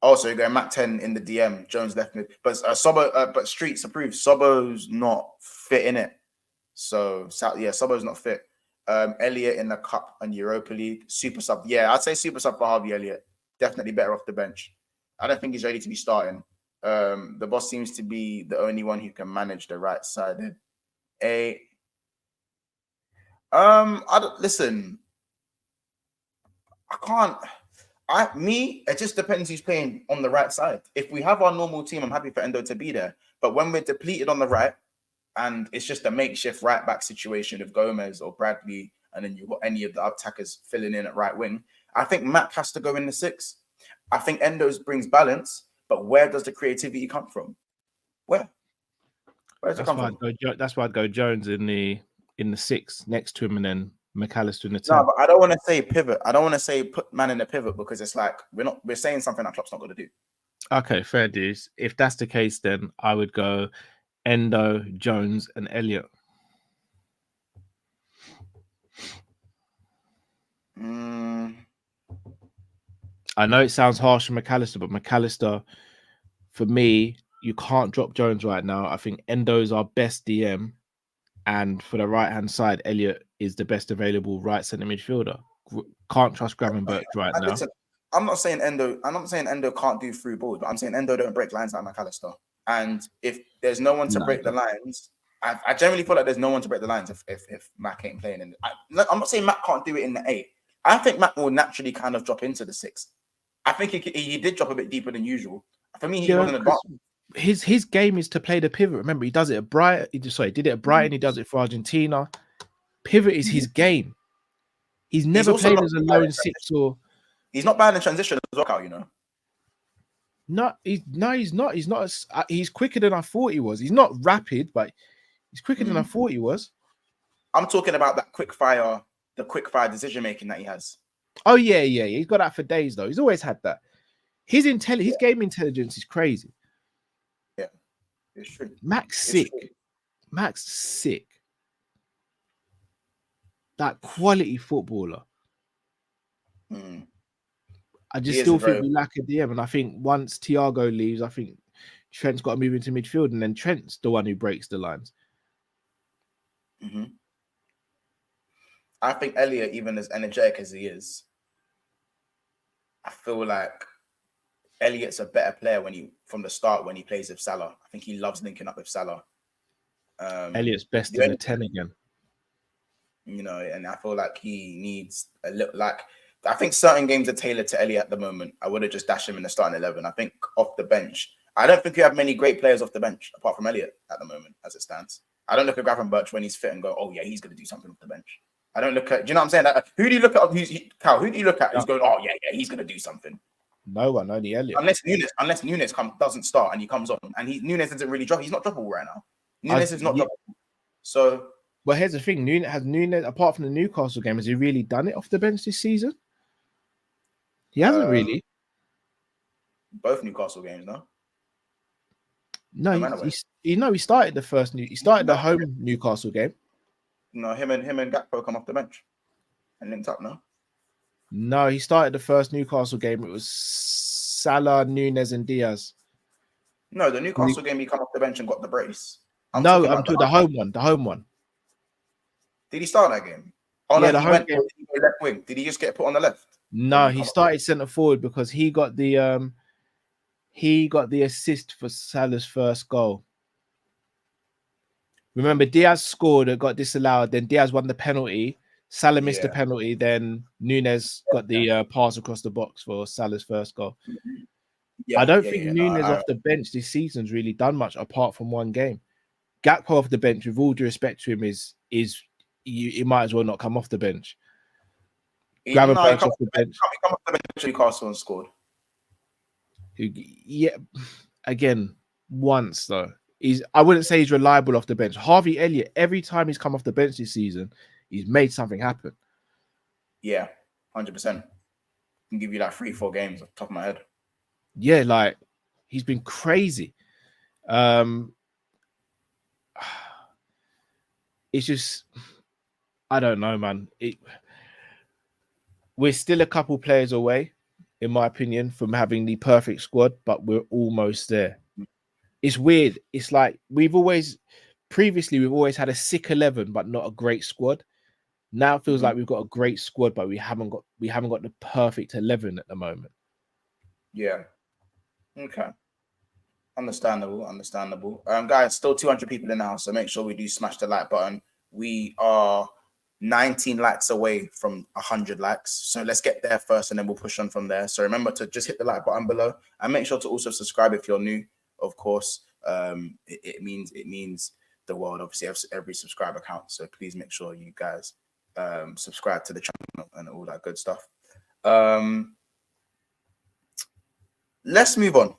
Also, you're going Mac 10 in the DM. Jones left mid. But Sobo, but Streets approved. Sobo's not fit in it. So yeah, Sobo's not fit. Elliott in the Cup and Europa League. Super sub. Yeah, I'd say super sub for Harvey Elliott. Definitely better off the bench. I don't think he's ready to be starting. The boss seems to be the only one who can manage the right side. Listen. I can't. It just depends who's playing on the right side. If we have our normal team, I'm happy for Endo to be there. But when we're depleted on the right, and it's just a makeshift right back situation of Gomez or Bradley, and then you've got any of the attackers filling in at right wing, I think Mac has to go in the 6. I think Endo's brings balance, but where does the creativity come from? Where does it come from? That's why I'd go Jones in the 6 next to him, and then McAllister in the 10. No, but I don't want to say pivot. I don't want to say put man in the pivot, because it's like we're saying something that Klopp's not going to do. Okay, fair dues. If that's the case, then I would go Endo, Jones, and Elliott. I know it sounds harsh on McAllister, but McAllister, for me, you can't drop Jones right now. I think Endo's our best DM, and for the right-hand side, Elliott is the best available right centre midfielder. Can't trust Gravenberch right now. Listen, I'm not saying Endo can't do through balls, but I'm saying Endo don't break lines like McAllister. And if there's no one to break the lines, I generally feel like there's no one to break the lines if Mac ain't playing. I'm not saying Mac can't do it in the 8. I think Mac will naturally kind of drop into the 6. I think he did drop a bit deeper than usual. For me, he wasn't advanced. His game is to play the pivot. Remember, he does it at Brighton. He did it at Brighton. He does it for Argentina. Pivot is his game. He's never played as a lone 6 or. He's not bad in transition as well, you know. He's not. He's quicker than I thought he was. He's not rapid, but he's quicker than I thought he was. I'm talking about that quick fire decision making that he has. Oh yeah. He's got that for days though. He's always had that. His game intelligence is crazy. Yeah, it's true. Mac's sick. That quality footballer. I just still think we lack a DM, and I think once Thiago leaves, I think Trent's got to move into midfield, and then Trent's the one who breaks the lines. I think Elliott, even as energetic as he is, I feel like Elliot's a better player from the start when he plays with Salah. I think he loves linking up with Salah. Elliot's best in the 10 again. You know, and I feel like he needs a little, like, I think certain games are tailored to Elliot at the moment. I would have just dashed him in the starting 11. I think off the bench, I don't think you have many great players off the bench apart from Elliot at the moment as it stands. I don't look at Gravenberch when he's fit and go, oh yeah, he's going to do something off the bench. I don't look at, do you know what I'm saying? Like, who do you look at? Cal, who do you look at who's going, oh yeah, he's going to do something? No one, only Elliot. Unless Nunes doesn't start and he comes on, and Nunes doesn't really drop. He's not droppable right now. Nunes is not droppable. So, well, here's the thing: Nunes, apart from the Newcastle game, has he really done it off the bench this season? He hasn't really. Both Newcastle games, no. No, he started the first. He started the home Newcastle game. No, him and Gakpo come off the bench and linked up. No, he started the first Newcastle game. It was Salah, Nunes, and Diaz. No, the Newcastle game he come off the bench and got the brace. I'm talking the home one. The home one. Did he start that game? Oh yeah, no, he went left wing. Did he just get put on the left? No, he started centre forward because he got the assist for Salah's first goal. Remember, Diaz scored, it got disallowed. Then Diaz won the penalty. Salah missed the penalty. Then Nunes got the pass across the box for Salah's first goal. I don't think Nunes off the bench this season's really done much apart from one game. Gakpo off the bench, with all due respect to him, is you might as well not come off the bench. Gravenberch off the bench. He come off the bench. Newcastle and scored. Yeah, again, once though. I wouldn't say he's reliable off the bench. Harvey Elliott, every time he's come off the bench this season, he's made something happen. Yeah, 100%. Can give you like 3-4 games off the top of my head. Yeah, like he's been crazy. It's just, I don't know, man. We're still a couple players away, in my opinion, from having the perfect squad, but we're almost there. It's weird. It's like we've always had a sick 11, but not a great squad. Now it feels like we've got a great squad, but we haven't got the perfect 11 at the moment. Yeah. Okay. Understandable. Guys, still 200 people in the house, so make sure we do smash the like button. We are 19 likes away from 100 likes, so let's get there first, and then we'll push on from there. So remember to just hit the like button below, and make sure to also subscribe if you're new. Of course, it means the world. Obviously, every subscriber counts, so please make sure you guys subscribe to the channel and all that good stuff. Let's move on.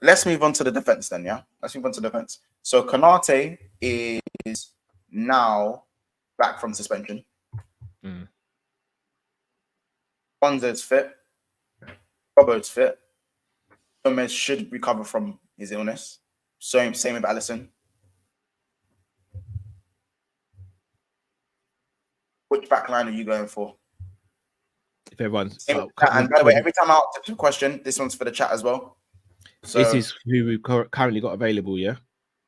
Let's move on to the defense then, yeah? Let's move on to defense. So Konate is now back from suspension. Bonzo's fit. Robbo's fit. Gomez should recover from his illness. Same with Alisson. Which back line are you going for? If everyone's... and by the way, every time I ask a question, this one's for the chat as well. So, this is who we've currently got available, yeah?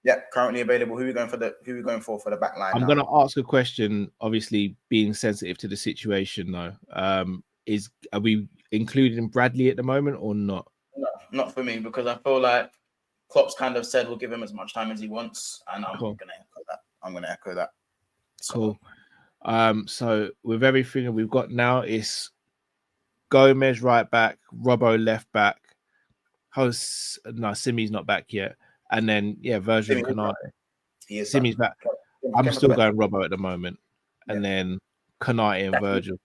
Yeah, currently available. Who are we going for the back line? I'm going to ask a question, obviously being sensitive to the situation though. Are we including Bradley at the moment or not? No, not for me, because I feel like Klopp's kind of said we'll give him as much time as he wants, and I'm going to echo that. Cool. So with everything we've got now, it's Gomez right back, Robbo left back. Simi's not back yet, and then Virgil Konate. Simi's back. I'm still going Robbo at the moment, and then Konate and Virgil.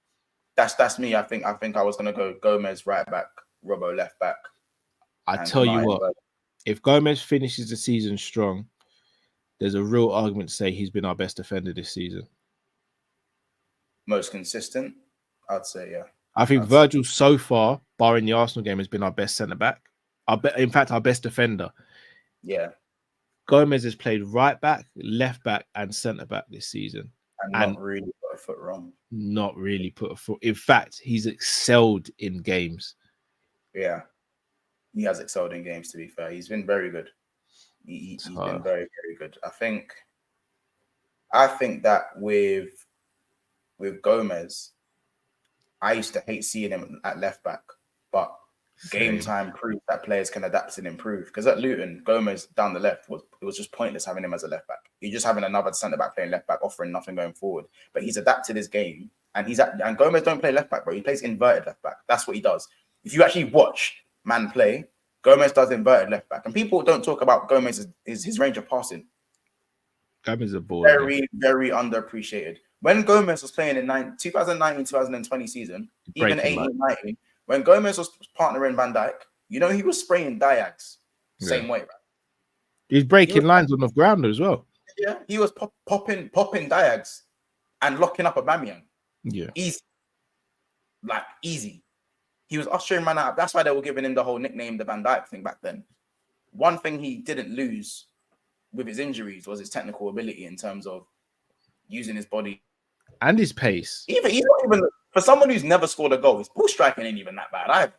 That's me. I think I was gonna go Gomez right back, Robbo left back. I tell you what, if Gomez finishes the season strong, there's a real argument to say he's been our best defender this season. Most consistent, I'd say, yeah. I think Virgil so far, barring the Arsenal game, has been our best centre back. In fact, our best defender. Yeah. Gomez has played right back, left back, and centre back this season, and not really put a foot wrong. Not really put a foot. In fact, he's excelled in games. Yeah, he has excelled in games. To be fair, he's been very good. He's been very, very good. I think that with Gomez, I used to hate seeing him at left back, but game time proof that players can adapt and improve. Because at Luton, Gomez down the left was just pointless having him as a left back. You're just having another centre back playing left back, offering nothing going forward. But he's adapted his game, and and Gomez don't play left back, bro. He plays inverted left back. That's what he does. If you actually watch man play, Gomez does inverted left back, and people don't talk about Gomez his range of passing. Gomez is a ball. Very, very underappreciated. When Gomez was playing in 2019-2020 season, even 18-19, when Gomez was partnering Van Dijk, you know he was spraying diags same way, right? He's breaking lines on the ground as well. Yeah, he was popping diags and locking up Aubameyang. Yeah, easy. He was ushering man out. That's why they were giving him the whole nickname, the Van Dijk thing back then. One thing he didn't lose with his injuries was his technical ability in terms of using his body and his pace. He's not even, for someone who's never scored a goal, his ball striking ain't even that bad either.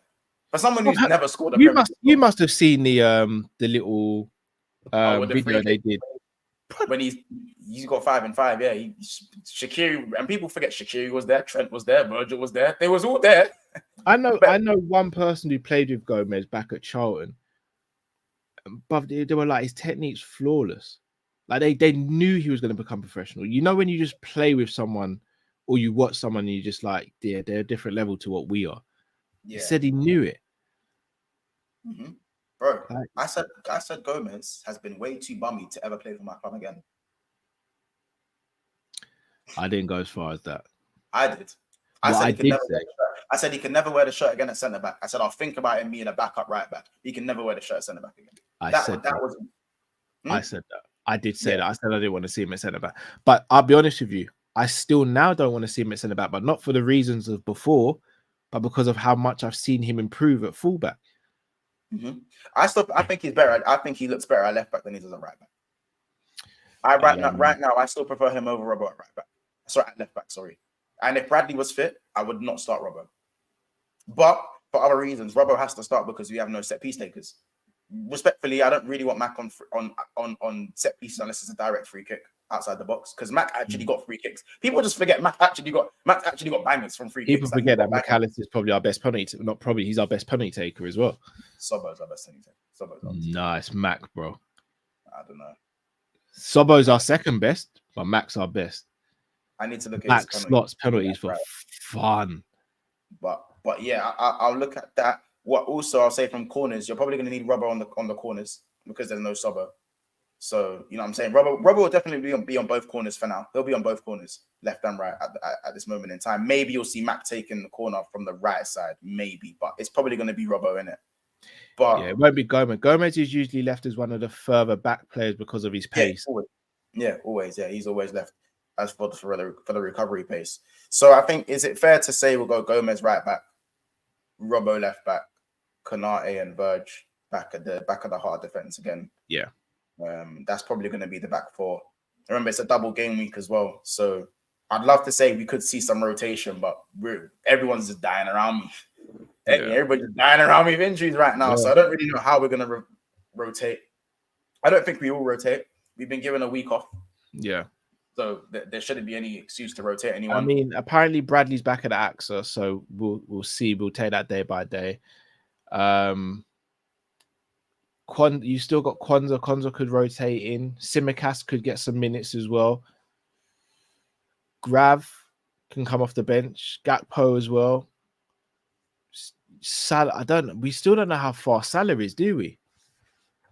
For someone who's never scored a goal, you must have seen the little video they did when he's got 5 and 5. Yeah, Shaqiri, and people forget Shaqiri was there, Trent was there, Virgil was there. They was all there. I know one person who played with Gomez back at Charlton, but they were like, his technique's flawless. Like they knew he was going to become professional. You know, when you just play with someone or you watch someone and you just like, they're a different level to what we are. Yeah. He said he knew it. Mm-hmm. Bro, I said Gomez has been way too bummy to ever play for my club again. I didn't go as far as that. I did. I said he can never wear the shirt again at centre back. I said I'll think about him being a backup right back. He can never wear the shirt at centre back again. I said that. I did say that. I said I didn't want to see him at centre back. But I'll be honest with you, I still now don't want to see him at centre back, but not for the reasons of before, but because of how much I've seen him improve at fullback. Mm-hmm. I think he's better. I think he looks better at left back than he does at right back. Right now, I still prefer him over Robbo at right back. Sorry, at left back. Sorry. And if Bradley was fit, I would not start Robbo. But for other reasons, Robbo has to start because we have no set piece takers. Respectfully, I don't really want Mac on set pieces unless it's a direct free kick outside the box, because Mac actually got free kicks. People just forget Mac actually got bangers from free kicks. People forget that McAllister is probably our best penalty. Not probably, he's our best penalty taker as well. Sobbo's our best penalty taker. Nice, Mac, bro. I don't know. Sobbo's our second best, but Mac's our best. I need to look at Mac slots penalties for fun. But yeah, I'll look at that. What also I'll say from corners, you're probably going to need Robbo on the corners because there's no Sobbo. So you know what I'm saying. Robbo will definitely be on both corners for now. He'll be on both corners, left and right at this moment in time. Maybe you'll see Mac taking the corner from the right side, maybe, but it's probably going to be Robbo in it. But yeah, it won't be Gomez. Gomez is usually left as one of the further back players because of his pace. Always. Yeah, he's always left as for the recovery pace. So I think, is it fair to say we'll go Gomez right back, Robbo left back, Konate and Verge back at the hard defense again? Yeah. That's probably going to be the back four. Remember, it's a double game week as well. So I'd love to say we could see some rotation, but everyone's just dying around me. Yeah. Everybody's dying around me with injuries right now. Yeah. So I don't really know how we're going to rotate. I don't think we will rotate. We've been given a week off. Yeah. So there shouldn't be any excuse to rotate anyone. I mean, apparently Bradley's back at the AXA, so we'll see. We'll take that day by day. You still got Kwanzaa. Kwanzaa could rotate in. Simicast could get some minutes as well. Grav can come off the bench. Gakpo as well. Salah, we still don't know how far Salah is, do we?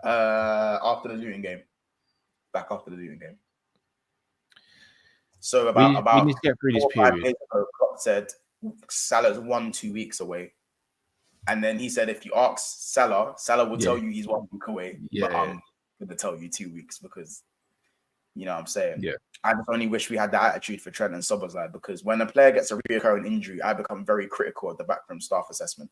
After the Luton game. Back after the Luton game. So we need to get through this period. Days ago, Klopp said Salah's 1-2 weeks away. And then he said, if you ask Salah will tell you he's 1 week away. Yeah, but I'm going to tell you 2 weeks because, you know what I'm saying? Yeah. I just only wish we had that attitude for Trent and Szoboszlai, because when a player gets a recurring injury, I become very critical of the backroom staff assessment.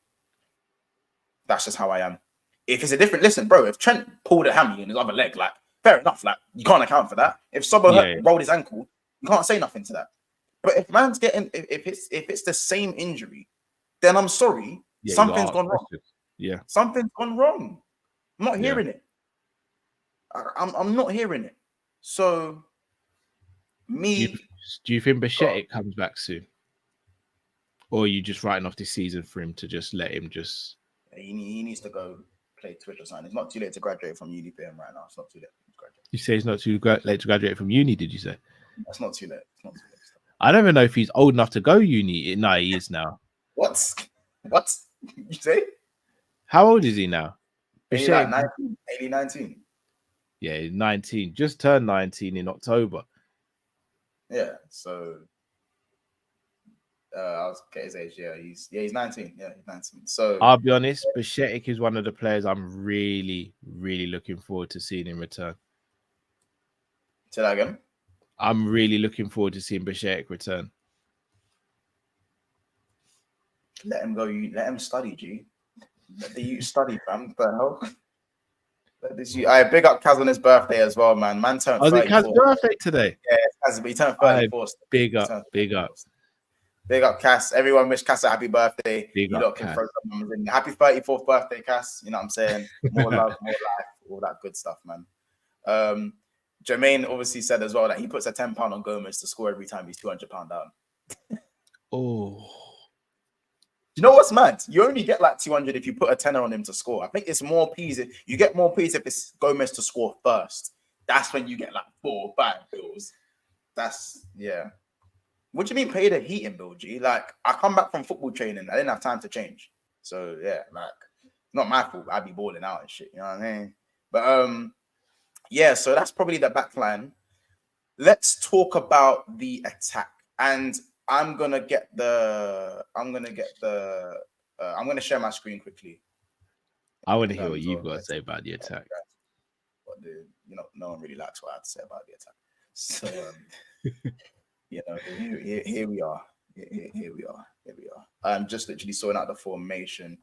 That's just how I am. If it's a different, listen, bro, if Trent pulled a hammy in his other leg, like, fair enough, like, you can't account for that. If Szoboszlai rolled his ankle, you can't say nothing to that. But if man's getting, if it's the same injury, then I'm sorry. Yeah, something's gone wrong. Yeah, something's gone wrong. I'm not hearing it. I'm not hearing it. So, do you think Bichetti comes back soon, or are you just writing off this season for him to just let him just? he needs to go play Twitch or something. It's not too late to graduate from uni for him right now. It's not too late to graduate. You say it's not too late to graduate from uni, did you say? It's not too late. It's not too late. I don't even know if he's old enough to go uni. No, he is now. What? You say? How old is he now? He's like 19. 19. Yeah, he's 19. Just turned 19 in October. Yeah, so I was get his age. Yeah, he's 19. Yeah, he's 19. So I'll be honest, Bashetic is one of the players I'm really, really looking forward to seeing in return. Say that again. I'm really looking forward to seeing Bashetic return. Let him go. Let him study, G. Let the youth study, fam. The hell. I big up Kaz on his birthday as well, man. Man turned 34. Oh, is it Kaz's birthday today? Yeah, Kaz, he turned 34. Big up. Big up, Cass. Everyone wish Cass a happy birthday. Big up, Cass. Happy 34th birthday, Cass. You know what I'm saying? More love, more life, all that good stuff, man. Jermaine obviously said as well that he puts a £10 on Gomez to score every time he's £200 down. Oh. You know what's mad? You only get like 200 if you put a tenner on him to score. I think it's more P's. You get more P's if it's Gomez to score first. That's when you get like 4 or 5 bills. That's, yeah. What do you mean pay the heating bill, G? Like, I come back from football training. I didn't have time to change. So, yeah, like, it's not my fault. I'd be balling out and shit. You know what I mean? But, yeah, so that's probably the back line. Let's talk about the attack. And I'm going to share my screen quickly. I want to hear what you've got to say about the attack. But no one really likes what I have to say about the attack. So, here we are. Here we are. I'm just literally sorting out the formation.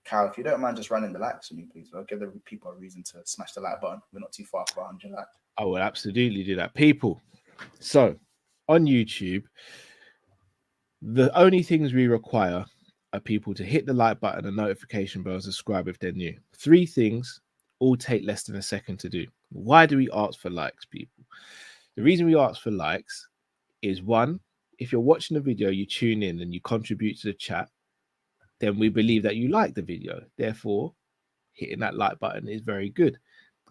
Cal, if you don't mind just running the likes for me, please. I'll give the people a reason to smash the like button. We're not too far from 100 likes. I will absolutely do that. People, so on YouTube, the only things we require are people to hit the like button and notification bell and subscribe if they're new. 3 things all take less than a second to do. Why do we ask for likes, people? The reason we ask for likes is, 1, if you're watching the video, you tune in and you contribute to the chat, then we believe that you like the video. Therefore, hitting that like button is very good.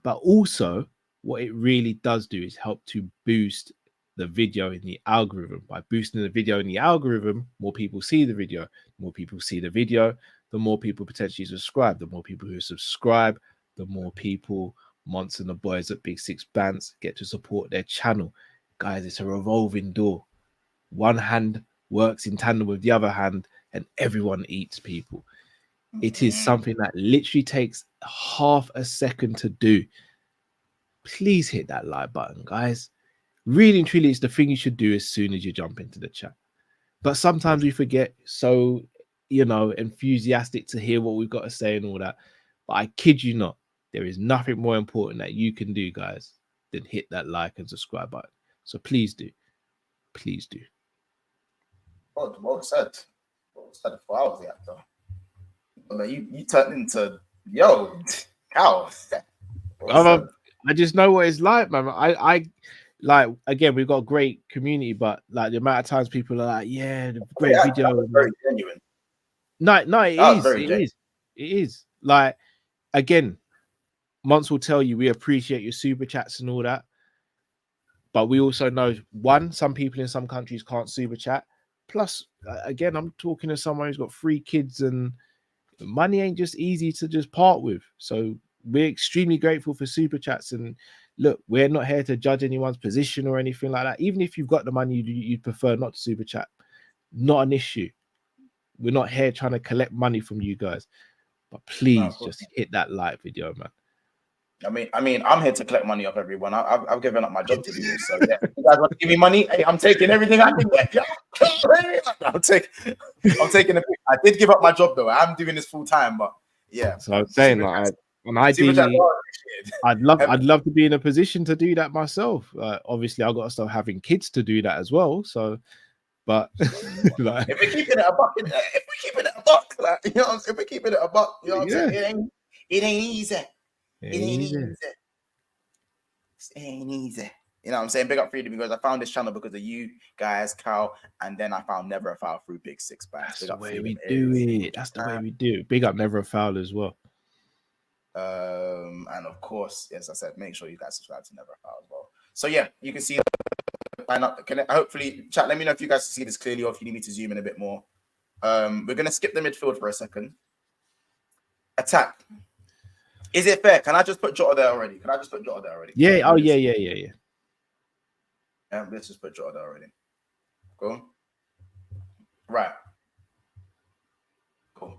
But also, what it really does do is help to boost the video in the algorithm. By boosting the video in the algorithm, more people see the video. The more people see the video, the more people potentially subscribe. The more people who subscribe, the more people Monts and the boys at Big Six Bands get to support their channel. Guys, it's a revolving door. One hand works in tandem with the other hand, and everyone eats, people. It is something that literally takes half a second to do. Please hit that like button, guys. Really and truly, it's the thing you should do as soon as you jump into the chat. But sometimes we forget, so, enthusiastic to hear what we've got to say and all that. But I kid you not, there is nothing more important that you can do, guys, than hit that like and subscribe button. So please do. Please do. Well said. Well said before I was the actor. Well, you turned into, how? I just know what it's like, man. I like, again, we've got a great community, but like the amount of times people are like, yeah, the great video. That was very genuine. No, it is. Like, again, Monts will tell you we appreciate your super chats and all that. But we also know, 1, some people in some countries can't super chat. Plus, again, I'm talking to someone who's got 3 kids and money ain't just easy to just part with. So we're extremely grateful for super chats. And look, we're not here to judge anyone's position or anything like that. Even if you've got the money, you'd prefer not to super chat. Not an issue. We're not here trying to collect money from you guys. But please just hit that like video, man. I mean, I'm here to collect money off everyone. I've given up my job to do this. So yeah, if you guys want to give me money, hey, I'm taking everything I can get. I'm taking a. I did give up my job though. I'm doing this full time, but yeah. So I'm saying, like, ideally, I'd love to be in a position to do that myself. Obviously, I've got to start having kids to do that as well. So, but like, if we're keeping it a buck, like, if we're keeping it a buck, you know what I'm saying? It ain't easy. It ain't easy. You know what I'm saying? Big up Freedom because I found this channel because of you guys, Cal, and then I found Never a Foul through Big Six Bands. That's Big the up way Freedom we do it. That's the way we do it. Big up Never a Foul as well. And of course, as I said, make sure you guys subscribe to Never a Foul as well. So yeah, you can see. Hopefully, chat. Let me know if you guys see this clearly, or if you need me to zoom in a bit more. We're gonna skip the midfield for a second. Attack. Is it fair? Can I just put Jota there already? Yeah. Oh yeah. Yeah, let's just put Jota there already. Cool. Right. Cool.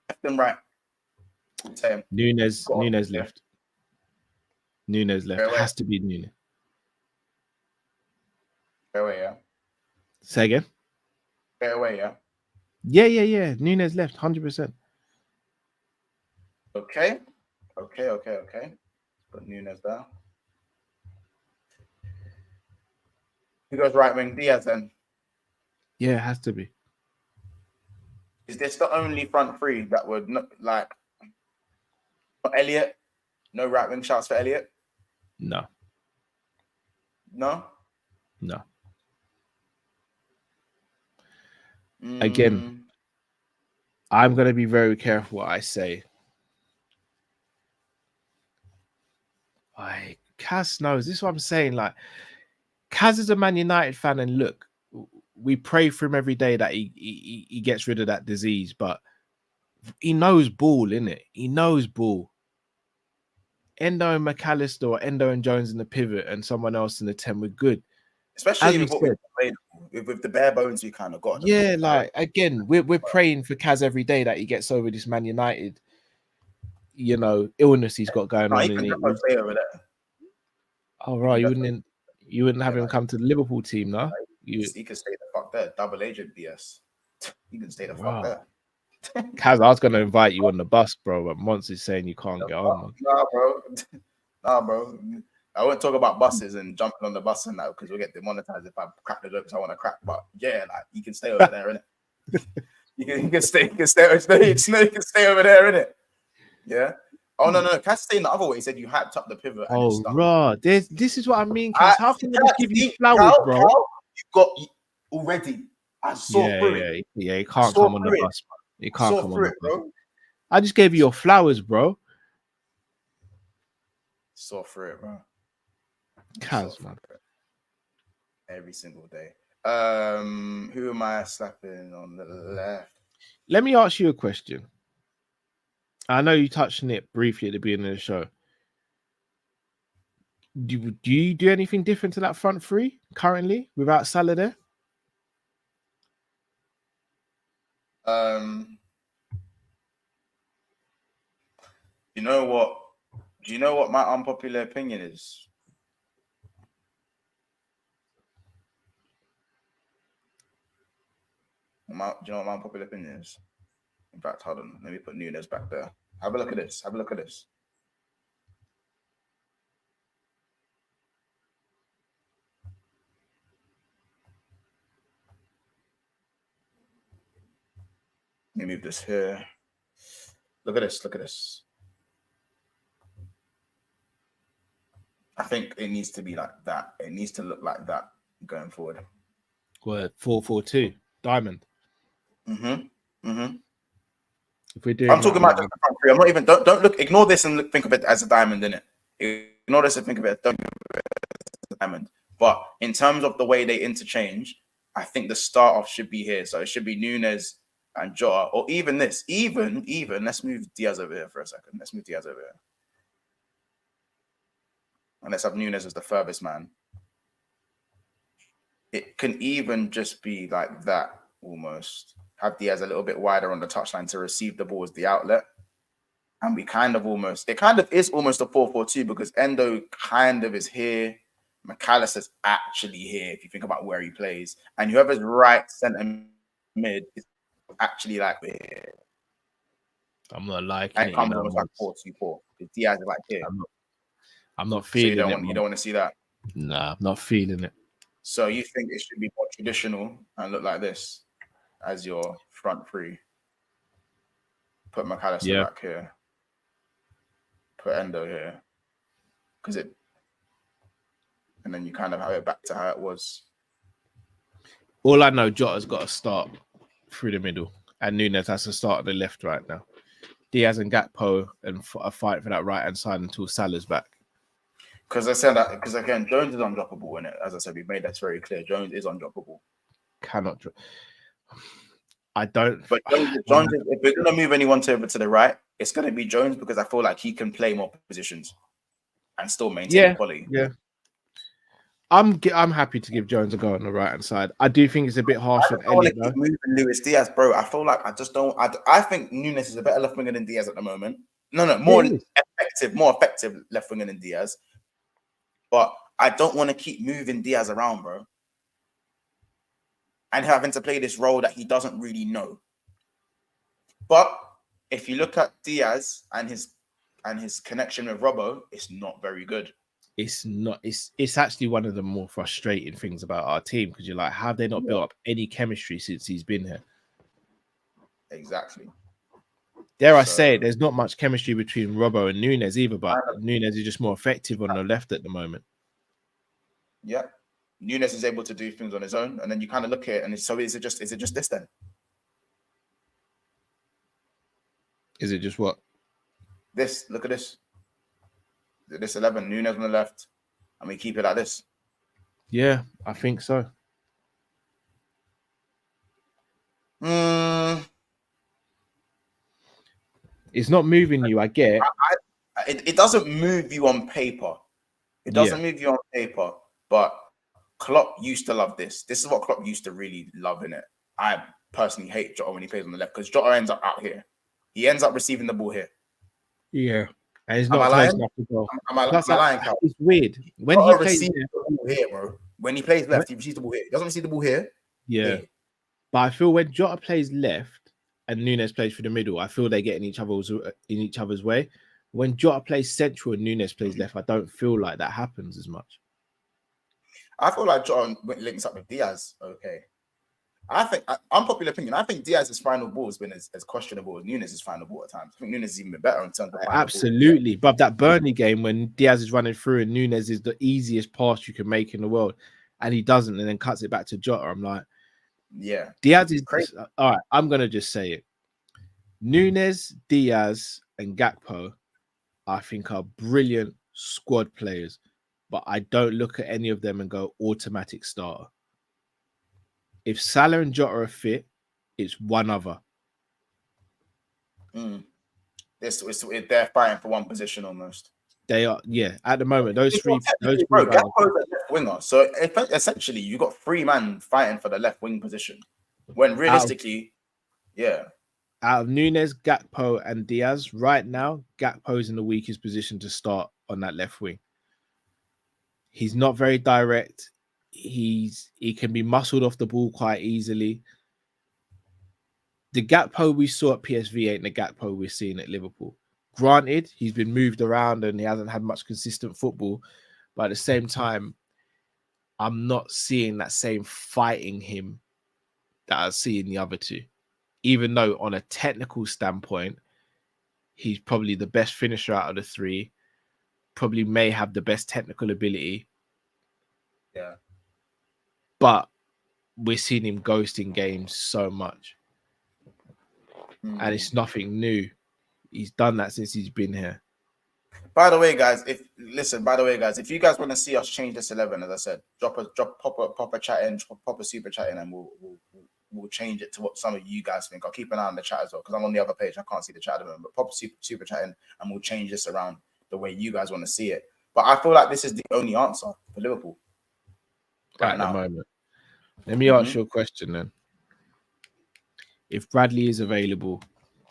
Left and right. Same. Nunes left. Nunes left. Fairway. Has to be Nunes. Fairway, yeah. Say again. Fairway, yeah. Yeah. Nunes left, 100%. Okay. Put Nunes there. Who goes right wing? Diaz then. Yeah, it has to be. Is this the only front three that would not like not Elliot? No right wing shots for Elliot? No. Again, I'm gonna be very careful what I say. Like Kaz knows this is what I'm saying. Like Kaz is a Man United fan, and look, we pray for him every day that he gets rid of that disease, but he knows ball, innit? He knows ball. Endo and McAllister or Endo and Jones in the pivot and someone else in the 10 were good. Especially with what we played with the bare bones we kind of got. Yeah, like again, we're praying for Kaz every day that he gets over this Man United, illness he's got going on. He can play over there. Oh right, you wouldn't have him come to the Liverpool team, no? He can stay the fuck there. Double agent BS. He can stay the fuck there. Kaz, I was gonna invite you on the bus, bro, but Mons is saying you can't get on. Nah, bro. I won't talk about buses and jumping on the bus and that because we'll get demonetized if I crack the jokes I want to crack. But yeah, like you can stay over there, innit? You can stay over there, innit? Yeah. Oh no, Kaz staying the other way. He said you hyped up the pivot. Oh, raw. This is what I mean, Kaz. How can I just give you flowers, bro? You got already. I saw through it. Yeah, he can't come on the bus. He can't come on the bus. Bro. I just gave you your flowers, bro. Saw through it, bro. Kaz, man. Every single day. Who am I slapping on the left? Let me ask you a question. I know you touched on it briefly at the beginning of the show. Do you do anything different to that front three currently without Salah there? You know what? Do you know what my unpopular opinion is? Do you know what my unpopular opinion is? In fact, hold on. Let me put Nunes back there. Have a look at this. Let me move this here. Look at this. I think it needs to be like that. It needs to look like that going forward. What, 4-4-2 diamond? If we're doing, I'm talking about just the front three. I'm not even. Don't look. Ignore this and think of it as a diamond, innit? Ignore this and think of it. Don't think of it as a diamond. But in terms of the way they interchange, I think the start off should be here. So it should be Nunes and Jota, or even this. Even. Let's move Diaz over here for a second. And let's have Nunes as the furthest man. It can even just be like that almost. Have Diaz a little bit wider on the touchline to receive the ball as the outlet. And it kind of is almost a 4-4-2 because Endo kind of is here. McAllister's actually here if you think about where he plays. And whoever's right centre mid is actually like here. I'm not liking and it. Comes almost like 4-2-4. Diaz is like here. I'm not feeling it. You don't want to see that? Nah, I'm not feeling it. So you think it should be more traditional and look like this as your front three? Put McAllister back here. Put Endo here. Because and then you kind of have it back to how it was. All I know, Jota's got to start through the middle, and Nunes has to start on the left right now. Diaz and Gakpo and a fight for that right hand side until Salah's back. Because I said that because again, Jones is undroppable in it. As I said, we made that very clear. Jones is undroppable. Cannot drop. I don't. But Jones if we're gonna move anyone over to the right, it's gonna be Jones because I feel like he can play more positions and still maintain quality. Yeah. I'm happy to give Jones a go on the right hand side. I do think it's a bit harsh on Elliot. Keep moving Luis Diaz, bro. I feel like I just don't. I think Nunes is a better left winger than Diaz at the moment. No, more effective left winger than Diaz. But I don't want to keep moving Diaz around, bro, and having to play this role that he doesn't really know. But if you look at Diaz and his connection with Robbo, it's not very good. It's not. It's actually one of the more frustrating things about our team because you're like, how have they not built up any chemistry since he's been here? Exactly. Dare I say it, there's not much chemistry between Robbo and Nunes either, but Nunes is just more effective on the left at the moment. Yeah. Nunes is able to do things on his own, and then you kind of look at it, and so is it just this then? Is it just what? This, look at this. This 11, Nunes on the left, and we keep it like this. Yeah, I think so. It's not moving you, I get. It doesn't move you on paper. It doesn't move you on paper, but Klopp used to love this. This is what Klopp used to really love in it. I personally hate Jota when he plays on the left because Jota ends up out here. He ends up receiving the ball here. Yeah. And he's not close enough to go. Am I lying, Cal? It's weird. When he plays the ball here, bro. When he plays left, he receives the ball here. He doesn't receive the ball here. Yeah. Here. But I feel when Jota plays left and Nunes plays through the middle, I feel they get in each other's way. When Jota plays central and Nunes plays left, I don't feel like that happens as much. I feel like Jota links up with Diaz. Okay. I think, unpopular opinion, I think Diaz's final ball has been as questionable as Nunes' final ball at times. I think Nunes is even better in terms of absolutely. But that Burnley game when Diaz is running through and Nunes is the easiest pass you can make in the world, and he doesn't, and then cuts it back to Jota, I'm like, yeah, Diaz is crazy. All right, I'm gonna just say it. Nunes, Diaz, and Gakpo, I think are brilliant squad players, but I don't look at any of them and go automatic starter. If Salah and Jota are fit, it's one other. They're fighting for one position almost. They are, yeah. At the moment, those three bro, Gakpo's a left winger, so essentially you got three men fighting for the left wing position. When realistically, out of Nunes, Gakpo, and Diaz, right now, Gakpo's in the weakest position to start on that left wing. He's not very direct. He can be muscled off the ball quite easily. The Gakpo we saw at PSV ain't the Gakpo we're seeing at Liverpool. Granted, he's been moved around and he hasn't had much consistent football, but at the same time, I'm not seeing that same fighting him that I see in the other two. Even though on a technical standpoint, he's probably the best finisher out of the three, probably may have the best technical ability. Yeah. But we're seeing him ghosting games so much. And it's nothing new. He's done that since he's been here. By the way, guys, if you guys want to see us change this 11, as I said, pop a chat in, pop a super chat in, and we'll change it to what some of you guys think. I'll keep an eye on the chat as well because I'm on the other page. I can't see the chat at the moment, but pop a super chat in, and we'll change this around the way you guys want to see it. But I feel like this is the only answer for Liverpool at the moment. Let me ask you a question then. If Bradley is available,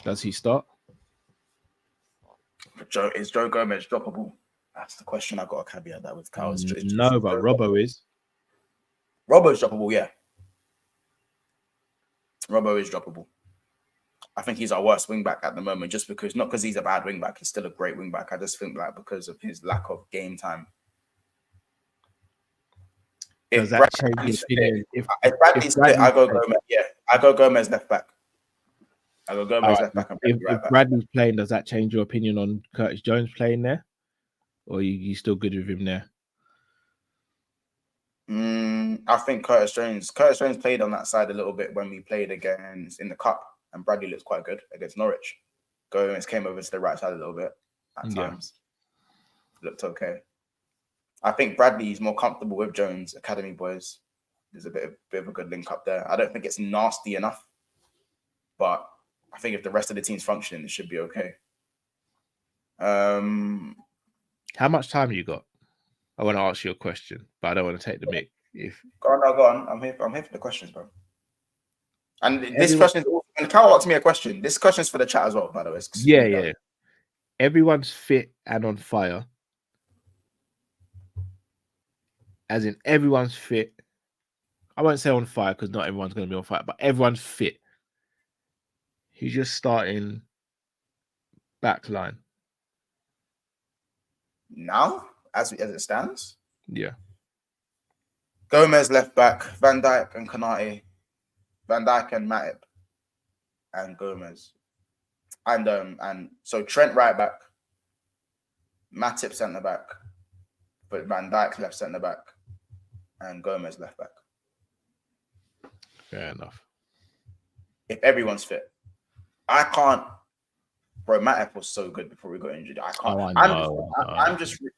does he start? Is Joe Gomez droppable? That's the question. I got to caveat that with Carl. No, but Robbo is. Robbo's droppable, yeah. Robbo is droppable. I think he's our worst wing back at the moment, just because, not because he's a bad wing back, he's still a great wing back. I just think like because of his lack of game time. If Bradley's fit, I go Gomez. Yeah, I go Gomez left back. I go Gomez left back. If Bradley's playing, does that change your opinion on Curtis Jones playing there, or are you still good with him there? I think Curtis Jones. Curtis Jones played on that side a little bit when we played against in the cup, and Bradley looked quite good against Norwich. Gomez came over to the right side a little bit at times. Looked okay. I think Bradley's more comfortable with Jones, academy boys. There's a bit of a good link up there. I don't think it's nasty enough, but I think if the rest of the team's functioning, it should be okay. How much time you got? I want to ask you a question, but I don't want to take the mic. Go on. I'm here for the questions, bro. And this question is also, and Carl asked me a question. This question is for the chat as well, by the way. Yeah. Everyone's fit and on fire. As in, everyone's fit. I won't say on fire because not everyone's going to be on fire, but everyone's fit. He's just starting back line. Now, as it stands? Yeah. Gomez left back, Van Dijk and Konate, Van Dijk and Matip, and Gomez. And so Trent right back, Matip centre back, but Van Dijk left centre back, and Gomez left back. Fair enough. If everyone's fit, I can't. Bro, Matip was so good before we got injured. I can't.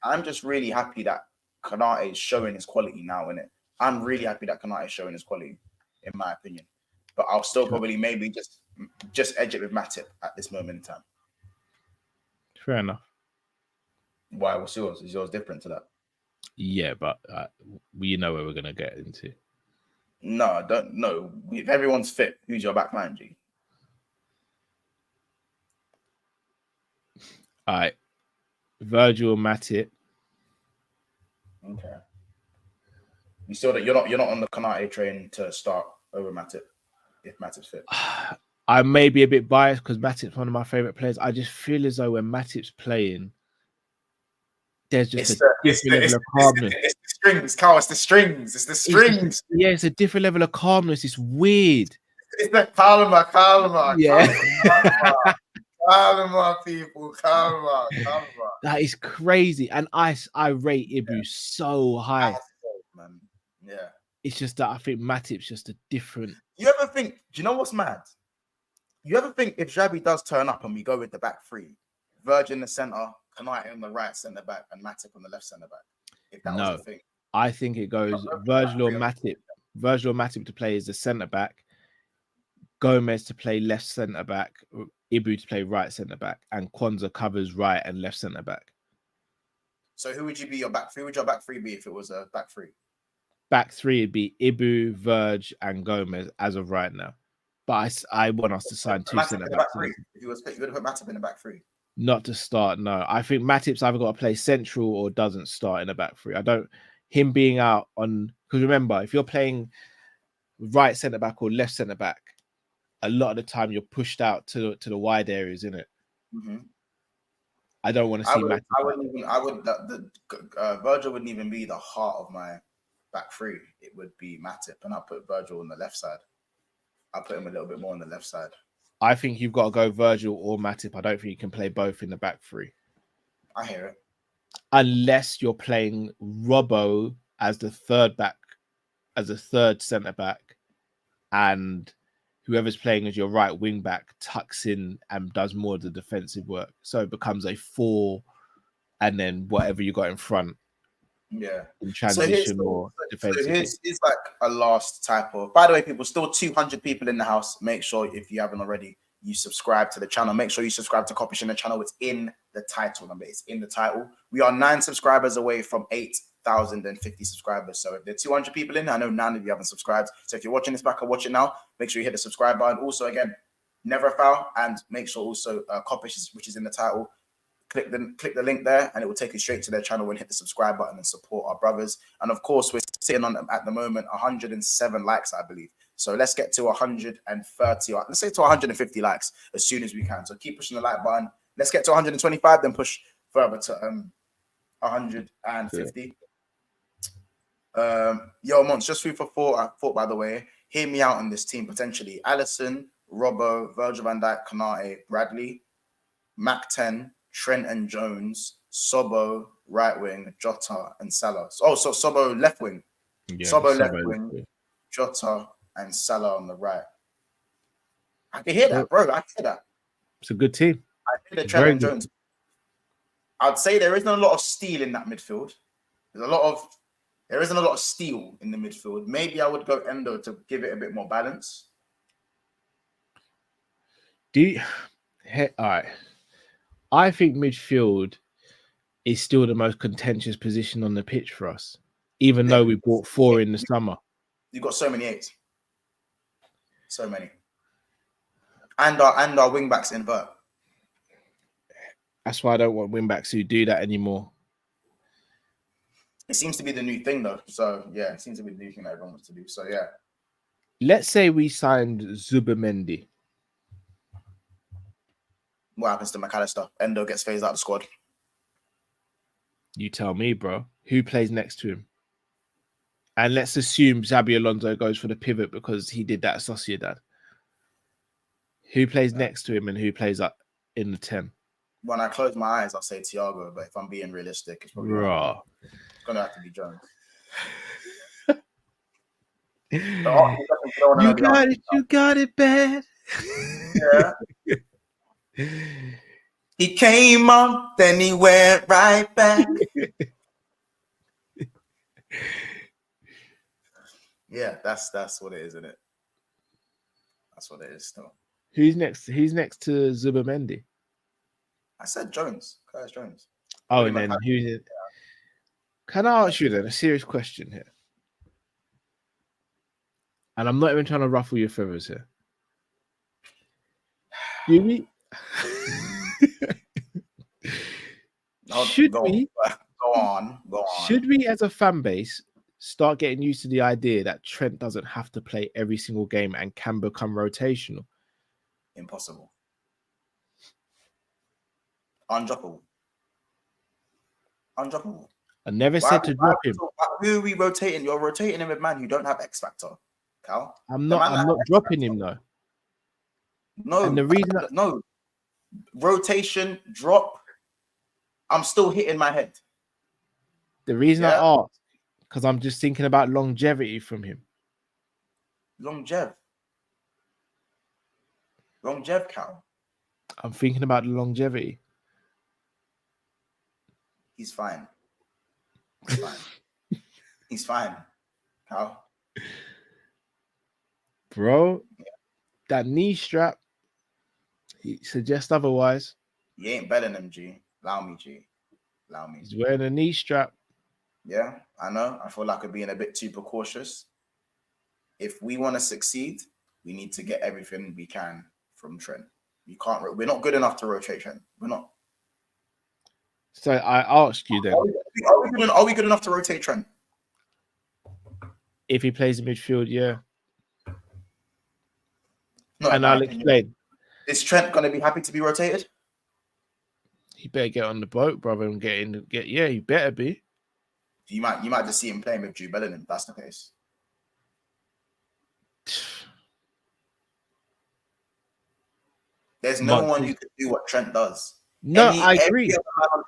I'm just really happy that Konate is showing his quality now, innit? I'm really happy that Konate is showing his quality, in my opinion. But I'll still probably maybe just edge it with Matip at this moment in time. Fair enough. Why? What's yours? Is yours different to that? Yeah, but we know where we're gonna get into. No, I don't know. If everyone's fit, who's your back line, G? All right, Virgil, Matip. Okay. You still that you're not on the Konate train to start over Matip if Matip's fit. I may be a bit biased because Matip's one of my favorite players. I just feel as though when Matip's playing, there's just a different level of calmness. It's the strings, Carl. It's the strings. It's the strings. It's a different level of calmness. It's weird. It's the calma. Yeah. Calma, people. Calma. That is crazy. And I rate Ibu so high. Man. Yeah. It's just that I think Matip's just a different. You ever think, do you know what's mad? You ever think if Xabi does turn up and we go with the back three, Virgin in the centre, Konate on the right centre back, and Matip on the left centre back? If that was the thing. I think it goes Virgil or Matip to play as the centre back, Gomez to play left centre back, Ibu to play right centre back, and Kwanzaa covers right and left centre back. So who would you be your back three? Who would your back three be if it was a back three? Back three would be Ibu, Verge, and Gomez as of right now. But I want us to sign two centre backs. If you was fit, you would have put Matip in the back three. Not to start, no. I think Matip's either got to play central or doesn't start in the back three. Him being out on, because remember, if you're playing right centre back or left centre back, a lot of the time you're pushed out to the wide areas, isn't it? Mm-hmm. I don't want to see Matip. Virgil wouldn't even be the heart of my back three. It would be Matip, and I'll put Virgil on the left side. I'll put him a little bit more on the left side. I think you've got to go Virgil or Matip. I don't think you can play both in the back three. I hear it. Unless you're playing Robbo as the third back, as a third centre back, and whoever's playing as your right wing back tucks in and does more of the defensive work. So it becomes a 4, and then whatever you got in front. Yeah. In transition or defensive. So here's like a last type of. By the way, people, still 200 people in the house. Make sure if you haven't already, you subscribe to the channel. Make sure you subscribe to Coppish in the channel. It's in the title number. It's in the title. We are 9 subscribers away from 8,050 subscribers. So if there are 200 people in, I know none of you haven't subscribed. So if you're watching this back or watch it now, make sure you hit the subscribe button. Also, again, never a foul, and make sure also Coppish, which is in the title. Click the link there, and it will take you straight to their channel and hit the subscribe button and support our brothers. And of course, we're sitting on at the moment 107 likes, I believe. So let's get to 130, or let's say to 150 likes as soon as we can. So keep pushing the like button. Let's get to 125, then push further to 150. Yo, Mons, just food for thought, by the way. Hear me out on this team potentially. Alisson, Robbo, Virgil van Dijk, Konate, Bradley, Mac 10, Trent and Jones, Sobo, right wing, Jota and Salah. Oh, so Sobo, left wing. Yeah, Sobo left Sobo. wing, Jota and Salah on the right. I can hear that, bro. I hear that. It's a good team. I hear the Trent Very and good. Jones. I'd say there isn't a lot of steel in that midfield. There isn't a lot of steel in the midfield. Maybe I would go Endo to give it a bit more balance. All right. I think midfield is still the most contentious position on the pitch for us, even though we bought 4 in the summer. You've got so many 8s. So many. And our wing backs invert. That's why I don't want wing backs who do that anymore. It seems to be the new thing, though. So, yeah, it seems to be the new thing that everyone wants to do. So, yeah. Let's say we signed Zubimendi. What happens to McAllister? Endo gets phased out of the squad. You tell me, bro. Who plays next to him? And let's assume Xabi Alonso goes for the pivot because he did that at Sociedad. Who plays next to him and who plays up in the 10? When I close my eyes, I'll say Thiago. But if I'm being realistic, it's probably going to have to be Jones. You got it bad. Yeah. He came on, then he went right back. Yeah, that's what it is, isn't it? That's what it is still. Who's next? Who's next to Zubimendi? I said Jones. Curtis Jones. Oh, and then who's it? Can I ask you then a serious question here? And I'm not even trying to ruffle your feathers here. Do we? Go on. Should we, as a fan base, start getting used to the idea that Trent doesn't have to play every single game and can become rotational? Impossible. Undroppable. I never said to drop him. Who are we rotating? You're rotating him with man who don't have X factor, Cal. I'm not dropping him though. No, and the reason no rotation drop. I'm still hitting my head. The reason I asked, because I'm just thinking about longevity from him. Longev, Cal. I'm thinking about the longevity. He's fine. He's fine, Cal. Bro, that knee strap, he suggests otherwise. He ain't better than him, G. Allow me. He's wearing a knee strap. Yeah, I know. I feel like we're being a bit too precautious. If we want to succeed, we need to get everything we can from Trent. We're not good enough to rotate Trent. We're not. So I ask you then. Are we good enough to rotate Trent? If he plays in midfield, yeah. No, and I'll explain. Is Trent going to be happy to be rotated? He better get on the boat, brother, and yeah, he better be. You might just see him playing with Jude Bellingham if that's the case. There's no one who could do what Trent does. No, I agree.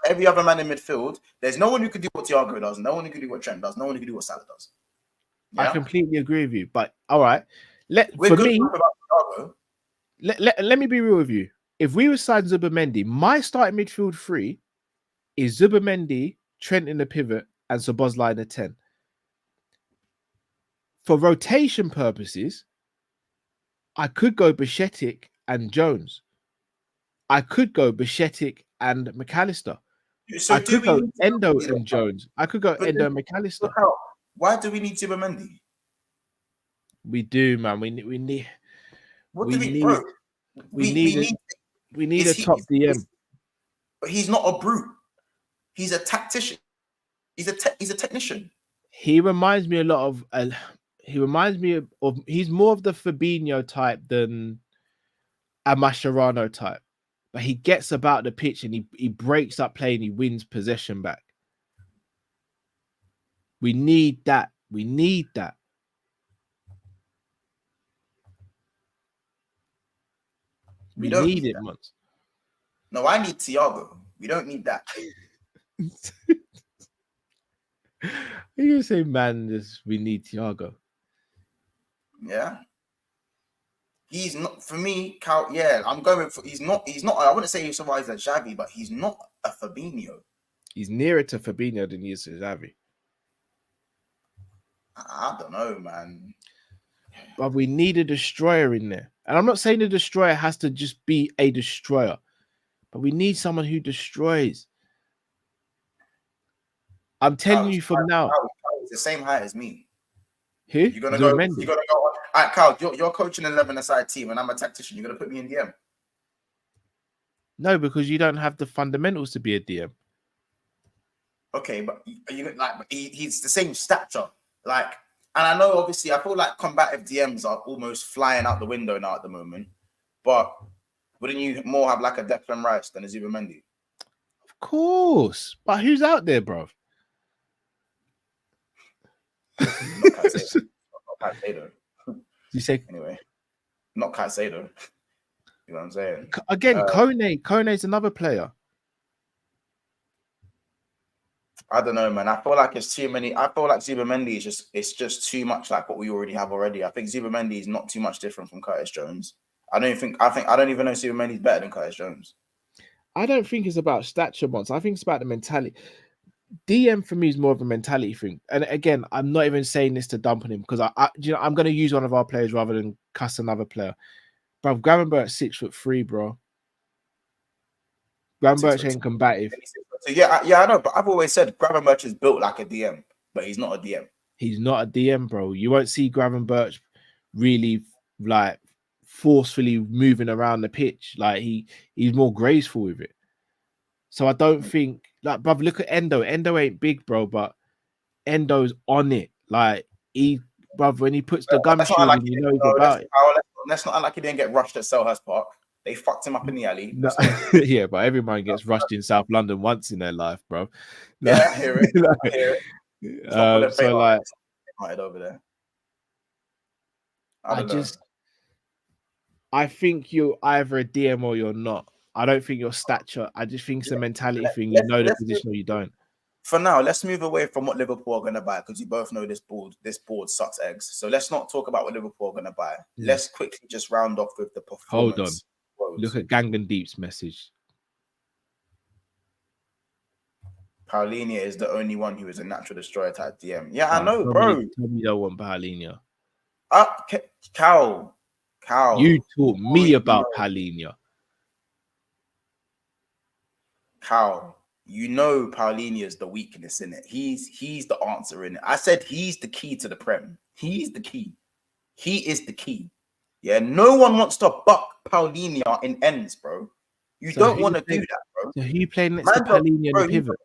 Every other man in midfield, there's no one who could do what Thiago does. No one who could do what Trent does. No one who could do what Salah does. Yeah? I completely agree with you. But all right, let me be real with you. If we were signed Zubimendi, my starting midfield 3 is Zubimendi, Trent in the pivot, and Szoboszlai in the 10. For rotation purposes, I could go Bajcetic and Jones. I could go Bajcetic and McAllister. So I could go Endo and Jones. I could go Endo and McAllister. Why do we need Zubimendi? We do, man. We need. What do we need? We need a top DM. But he's not a brute. He's a tactician. He's a technician. He reminds me a lot of. He's more of the Fabinho type than a Mascherano type. But he gets about the pitch and he breaks up play and he wins possession back. We need that. We need that. We don't need it, Mons. No, I need Thiago. We don't need that. You say, man, we need Thiago. Yeah. He's not for me, Cal. Yeah, I'm going for. He's not. I wouldn't say he's survives as Xavi, but he's not a Fabinho. He's nearer to Fabinho than he is to Xavi. I don't know, man. But we need a destroyer in there. And I'm not saying the destroyer has to just be a destroyer, but we need someone who destroys. I'm telling you from now. Cal is the same height as me. Who? You're gonna go. You're gonna go. All right, Cal. You're coaching an 11-a-side team, and I'm a tactician. You're gonna put me in DM. No, because you don't have the fundamentals to be a DM. Okay, but he's the same stature. Like, and I know obviously I feel like combative DMs are almost flying out the window now at the moment. But wouldn't you more have like a Declan Rice than a Zubamendi? Of course. But who's out there, bro? Not Caicedo. You say Anyway, not Caicedo. You know what I'm saying? Again, Kone's another player. I don't know, man. I feel like it's too many. I feel like Zubamendi is just too much like what we already have already. I think Zubamendi is not too much different from Curtis Jones. I don't even know Zubamendi is better than Curtis Jones. I don't think it's about stature, Mons. I think it's about the mentality. DM for me is more of a mentality thing. And again, I'm not even saying this to dump on him because I'm going to use one of our players rather than cuss another player. Bro, Gravenberch 6'3", bro. Gravenberch ain't combative. So yeah, I know, but I've always said Gravenberch is built like a DM, but he's not a DM. He's not a DM, bro. You won't see Gravenberch really like forcefully moving around the pitch. Like he's more graceful with it. So I don't think like, brother, look at Endo. Endo ain't big, bro, but Endo's on it. Like brother, when he puts the gum shield in, you know he's about it. Let's not act like he didn't get rushed at Selhurst Park. They fucked him up in the alley. No, yeah, but every man gets rushed in South London once in their life, bro. No. Yeah, I hear it. I hear it. So like, over there. I think you're either a DM or you're not. I don't think your stature. I just think it's a mentality thing. You know the position or you don't. For now, let's move away from what Liverpool are going to buy because you both know this board sucks eggs. So let's not talk about what Liverpool are going to buy. Let's quickly just round off with the performance. Hold on. Look at Gangan Deep's message. Paulinho is the only one who is a natural destroyer type DM. Yeah, I know, bro. Tell me you don't want Paulinho. Cal. You taught me about Paulinho. Cal, you know Paulinho is the weakness in it. He's the answer in it. I said he's the key to the Prem. He's the key. He is the key. Yeah, no one wants to buck Paulinho in ends, bro. You don't want to do that, bro. So who played next to Paulinho in the pivot?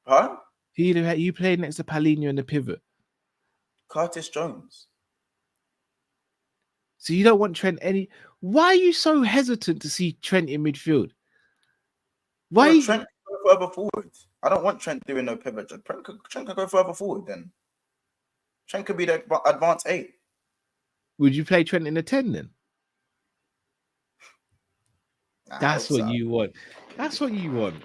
Huh? You played next to Paulinho in the pivot? Curtis Jones. So you don't want Trent any... Why are you so hesitant to see Trent in midfield? Why? Well, Trent can go further forward. I don't want Trent doing no pivot. Trent can go further forward then. Trent could be the advanced 8. Would you play Trent in the 10 then? That's what you want. That's what you want.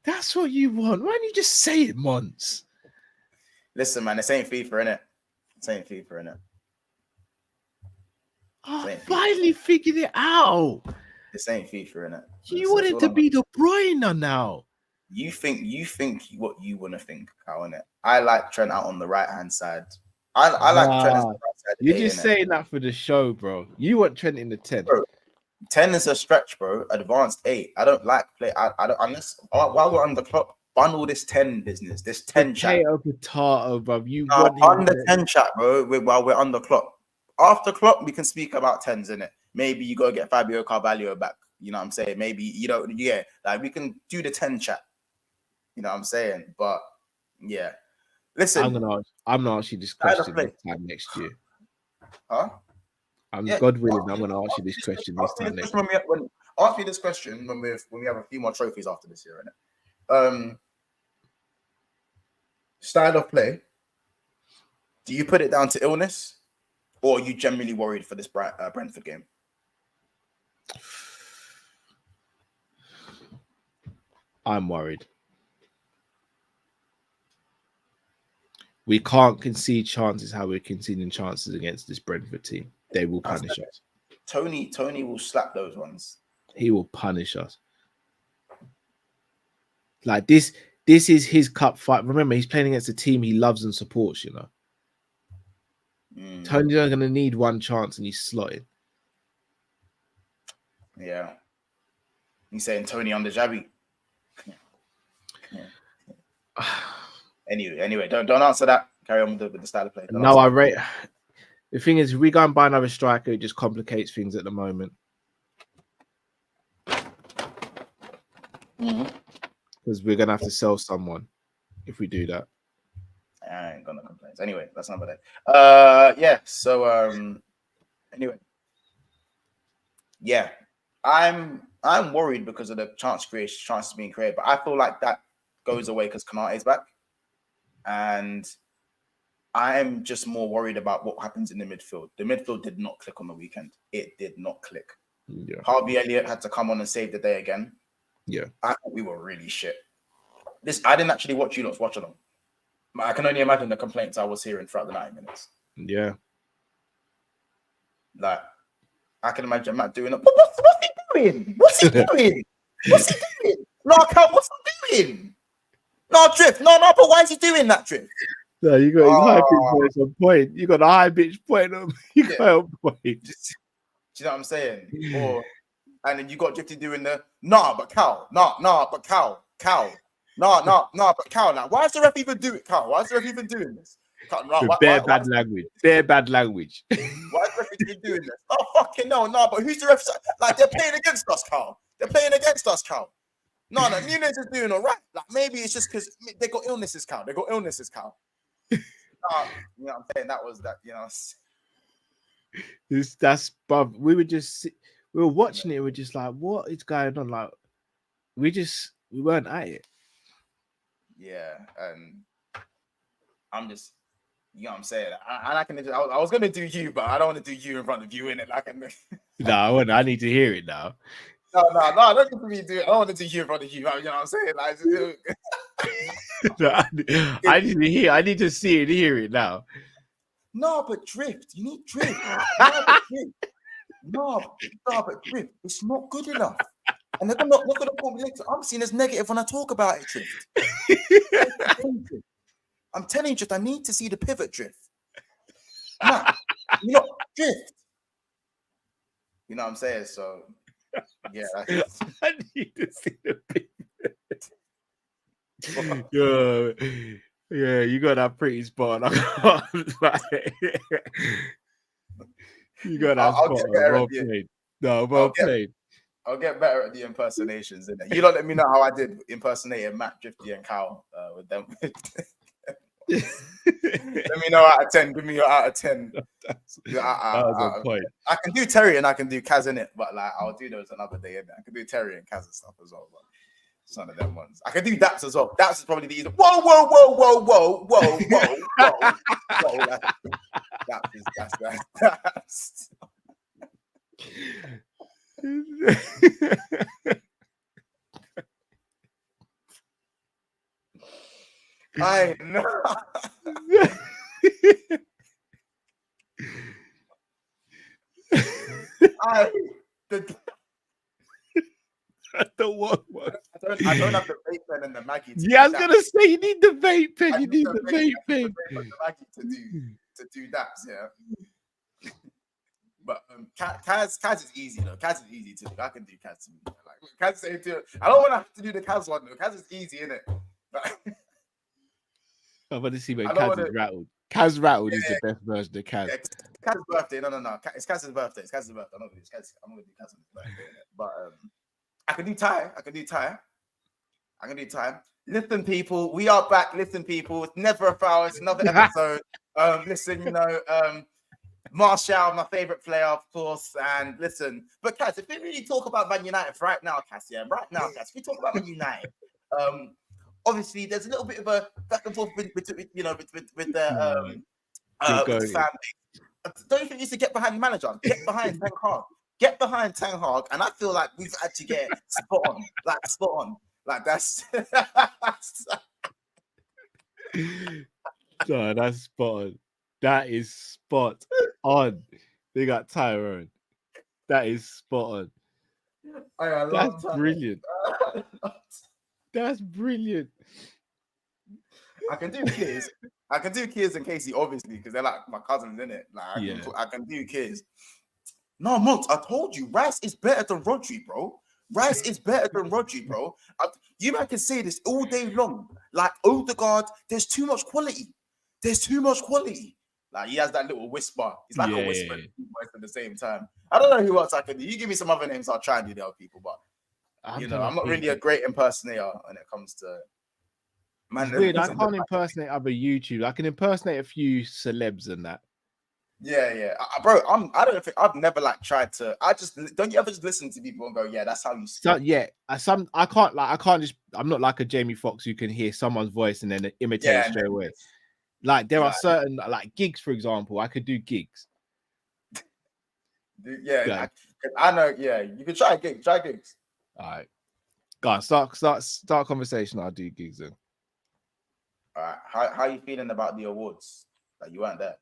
That's what you want. Why don't you just say it, Mons? Listen, man, this ain't FIFA, innit? This ain't FIFA, innit? I finally figured it out. This ain't FIFA, innit? You want it to be De Bruyne now. You think what you want to think, Cal, innit? I like Trent out on the right-hand side. I like Trent as the right side. You're just saying that for the show, bro. You want Trent in the 10. Bro, 10 is a stretch, bro. Advanced 8. I don't like play. I don't unless while we're on the clock, bundle this 10 business. This 10 chat. Potato, bro. You want on the 10 chat, bro. While we're on the clock. After clock, we can speak about 10s, innit? Maybe you go get Fabio Carvalho back. You know what I'm saying? Maybe you don't. Yeah, like we can do the 10 chat. You know what I'm saying? But yeah, listen. I'm gonna ask you this question this time next year. Huh? God willing, I'm gonna ask you this question this time next year. Ask me this question when we have a few more trophies after this year, innit? Style of play. Do you put it down to illness, or are you generally worried for this Brentford game? I'm worried. We can't concede chances how we're conceding chances against this Brentford team. They will punish us. Tony will slap those ones. He will punish us. Like this is his cup fight. Remember, he's playing against a team he loves and supports, you know. Tony's only going to need one chance and he's slotting. Yeah. He's saying Tony on the Xabi. Anyway, don't answer that. Carry on with the style of play. No, I rate. The thing is, if we go and buy another striker, it just complicates things at the moment. Because we're gonna have to sell someone if we do that. I ain't gonna complain. Anyway, that's not about that. Yeah. So anyway, yeah, I'm worried because of the chances being created, but I feel like that goes away because Kanate is back, and I'm just more worried about what happens in the midfield. The midfield did not click on the weekend. It did not click. Yeah. Harvey Elliott had to come on and save the day again. Yeah. I thought we were really shit. I didn't actually watch you lot's watch along. I can only imagine the complaints I was hearing throughout the 90 minutes. Yeah. Like, I can imagine Matt doing it. What's he doing? What's he doing? What's he doing? No, what's he doing? No, Drift. No, but why is he doing that, Drift? No, you got his high pitch voice on point. You got a high pitch point on. You got on point. Do you know what I'm saying? And then you got Drifty doing the but Cal. But Cal. But Cal. Now, why is the ref even doing it, Cal? Why is the ref even doing this? Bad language. Bare bad language. Why is the ref even doing this? Oh, fucking no. But who's the ref? Like, they're playing against us, Cal. No, Nunes is doing all right. Like, maybe it's just because they got illnesses, Cal. You know what I'm saying? That was that, you know. But we were watching it. We're just like, what is going on? Like, we weren't at it. Yeah, and I'm just, you know what I'm saying. I was gonna do you, but I don't want to do you in front of you, innit? No, I need to hear it now. No, don't give me do it. I don't want to do you in front of you. You know what I'm saying? I need to hear. I need to see it, hear it now. No, but Drift. You need Drift. No, but Drift. It's not good enough. And they're not going to call me. I'm seen as negative when I talk about it, Drift. I'm telling you, Drift, I need to see the pivot, Drift. No, Drift. You know what I'm saying? So, yeah. I need to see the pivot. Yeah, you got that pretty spot. You got that spot. Well played. No, well played. I'll get better at the impersonations. Innit? You don't let me know how I did impersonating Matt, Drifty, and Cal with them. Let me know out of 10. Give me your out of 10. That was a point. I can do Terry and I can do Kaz in it, but like I'll do those another day. I can do Terry and Kaz and stuff as well. But it's none of them ones. I can do Daps as well. Daps is probably the easiest. Whoa. That's. I know. I don't want one. I don't have the vape pen and the Maggie. Yeah, I was gonna say you need the vape pen. You need the vape pen. To do that, yeah. But Kaz is easy though. Kaz is easy to do. I can do Kaz. Like Kaz say to. I don't want to have to do the Kaz one though. Kaz is easy, innit? I want to see when Kaz is rattled. Kaz rattled is the best version of Kaz. Yeah, Kaz's birthday. No. It's Kaz's birthday. I'm not gonna do Kaz. I'm gonna do Kaz's birthday. But I can do Ty. Listen, people, we are back. Listen, people, it's never a foul. It's another episode. Listen, Martial, my favorite player, of course. And listen, but Kaz, if we really talk about Man United right now, Kaz, if we talk about Man United, obviously there's a little bit of a back and forth with the fan base. Don't you think you should get behind the manager? Get behind Ten Hag. Get behind Ten Hag, and I feel like we've had to get spot on. Like that's No, that's spot on. That is spot on. They got Tyrone. That is spot on. I love That's Tyrone. brilliant. That's brilliant. I can do kids. I can do kids and Casey, obviously, because they're like my cousins, innit? Like I can do kids. No, Monks, I told you, Rice is better than Rodri, bro. Rice is better than Rodri, bro. You man can say this all day long. Like Odegaard, there's too much quality. There's too much quality. Like he has that little whisper. He's like a whisper and voice at the same time. I don't know who else I can do. You give me some other names, I'll try and do the other people. But I'm not really a great impersonator when it comes to. Man, it's weird. I can't impersonate other YouTube. I can impersonate a few celebs and that. Yeah. Bro, I don't think I've never like tried to. Don't you ever just listen to people and go, yeah, that's how you speak? So, yeah, I can't just. I'm not like a Jamie Foxx who can hear someone's voice and then imitate it straight away. Like there are certain like gigs, for example. I could do gigs. Yeah, I know. Yeah, you can try gigs. Try gigs. All right, go on. Start conversation. I'll do gigs then. All right. How are you feeling about the awards? Like you weren't there.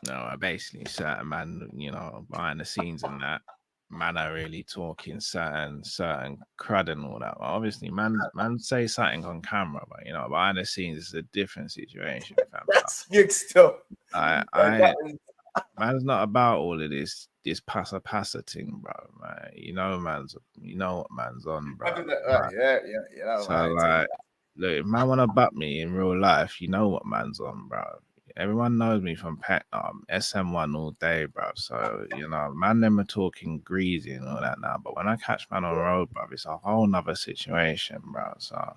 No, I basically certain man, behind the scenes and that man are really talking certain crud and all that. Well, obviously, man say something on camera, but behind the scenes it's a different situation. Fam. That's big still. Man's not about all of this passa thing, bro. Man. What man's on, bro. Yeah. So like, look, if man wanna butt me in real life, you know what man's on, bro. Everyone knows me from SM1 all day, bro. So, man, them are talking greasy and all that now. But when I catch man on road, bro, it's a whole nother situation, bro. So,